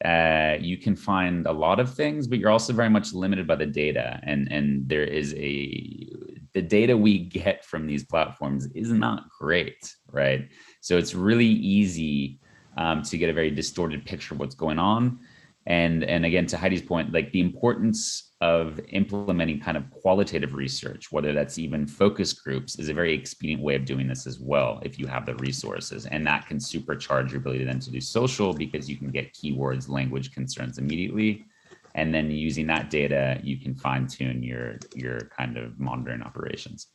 You can find a lot of things, but you're also very much limited by the data. And there is the data we get from these platforms is not great, right? So it's really easy to get a very distorted picture of what's going on. And again, to Heidi's point, like the importance of implementing kind of qualitative research, whether that's even focus groups, is a very expedient way of doing this as well, if you have the resources. And that can supercharge your ability then to do social, because you can get keywords, language concerns immediately. And then using that data, you can fine tune your kind of monitoring operations.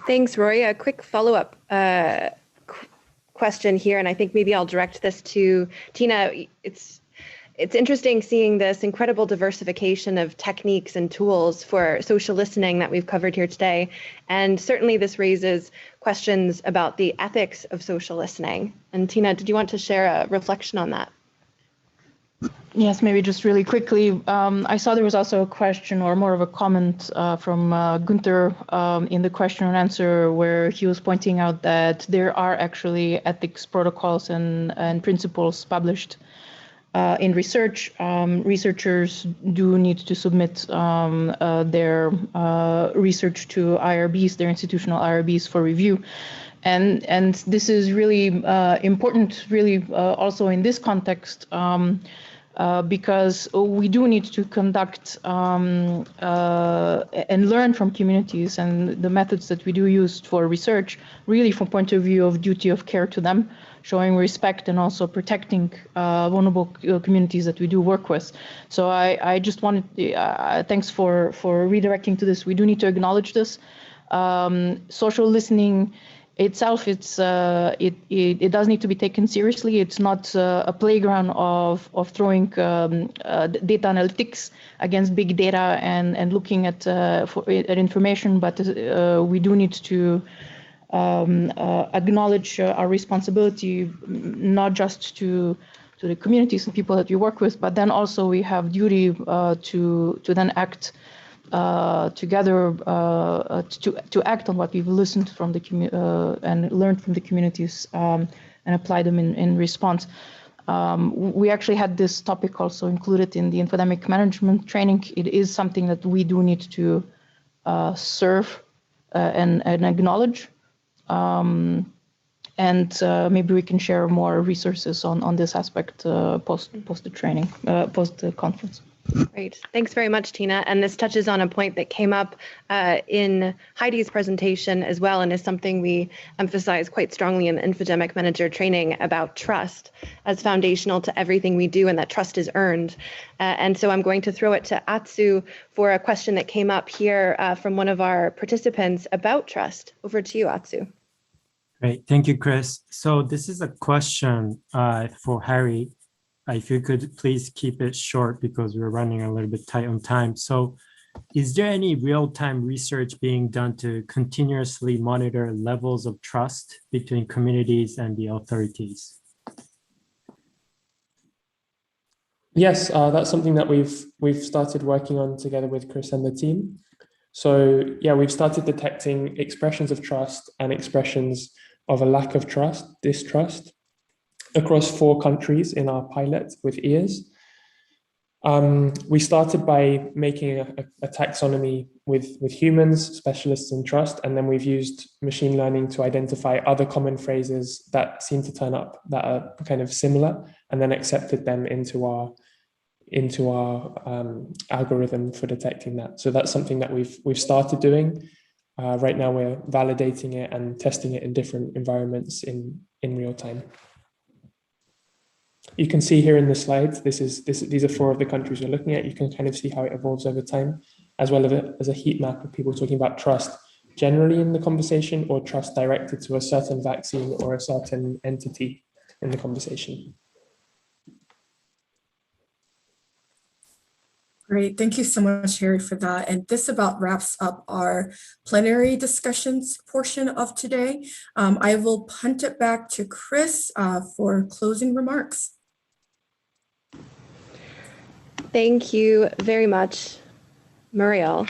Thanks, Rory. A quick follow-up question here, and I think maybe I'll direct this to Tina. It's interesting seeing this incredible diversification of techniques and tools for social listening that we've covered here today. And certainly this raises questions about the ethics of social listening. And Tina, did you want to share a reflection on that? Yes, maybe just really quickly. I saw there was also a question, or more of a comment from Gunther in the question and answer, where he was pointing out that there are actually ethics protocols and principles published in research. Researchers do need to submit their research to IRBs, their institutional IRBs, for review. And this is really important, really, also in this context, because we do need to conduct and learn from communities and the methods that we do use for research, really from point of view of duty of care to them, showing respect and also protecting vulnerable communities that we do work with. So I just wanted, thanks for redirecting to this. We do need to acknowledge this. Social listening itself, it does need to be taken seriously. It's not a playground of throwing data analytics against big data and looking at information, but we do need to acknowledge our responsibility, not just to the communities and people that we work with, but then also we have duty to then act together to act on what we've listened from the and learned from the communities and apply them in response. We actually had this topic also included in the infodemic management training. It is something that we do need to serve and acknowledge. And maybe we can share more resources on this aspect post the training, post the conference. Great. Thanks very much, Tina. And this touches on a point that came up in Heidi's presentation as well, and is something we emphasize quite strongly in the Infodemic Manager training about trust as foundational to everything we do, and that trust is earned. And so I'm going to throw it to Atsu for a question that came up here from one of our participants about trust. Over to you, Atsu. Great. Thank you, Chris. So this is a question for Harry. If you could please keep it short because we're running a little bit tight on time. So is there any real-time research being done to continuously monitor levels of trust between communities and the authorities? Yes, that's something that we've started working on together with Chris and the team. So yeah, we've started detecting expressions of trust and expressions of a lack of trust, distrust, across 4 countries in our pilot with EIOS. We started by making a taxonomy with humans, specialists in trust, and then we've used machine learning to identify other common phrases that seem to turn up that are kind of similar, and then accepted them into our algorithm for detecting that. So that's something that we've started doing. Right now we're validating it and testing it in different environments in real time. You can see here in the slides, these are 4 of the countries we're looking at. You can kind of see how it evolves over time, as well as a heat map of people talking about trust generally in the conversation, or trust directed to a certain vaccine or a certain entity in the conversation. Great, thank you so much, Harry, for that. And this about wraps up our plenary discussions portion of today. I will punt it back to Chris for closing remarks. Thank you very much, Muriel.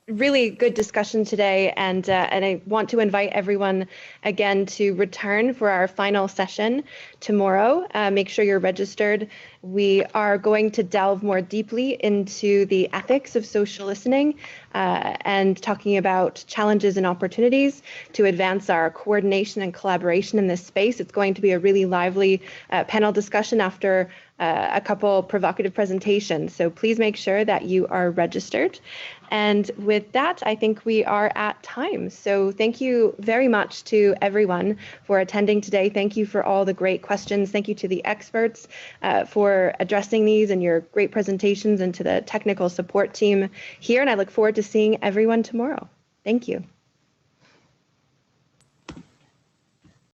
Really good discussion today, and I want to invite everyone again to return for our final session tomorrow. Make sure you're registered. We are going to delve more deeply into the ethics of social listening and talking about challenges and opportunities to advance our coordination and collaboration in this space. It's going to be a really lively panel discussion after a couple provocative presentations. So please make sure that you are registered. And with that, I think we are at time. So thank you very much to everyone for attending today. Thank you for all the great questions. Thank you to the experts for addressing these and your great presentations, and to the technical support team here. And I look forward to seeing everyone tomorrow. Thank you.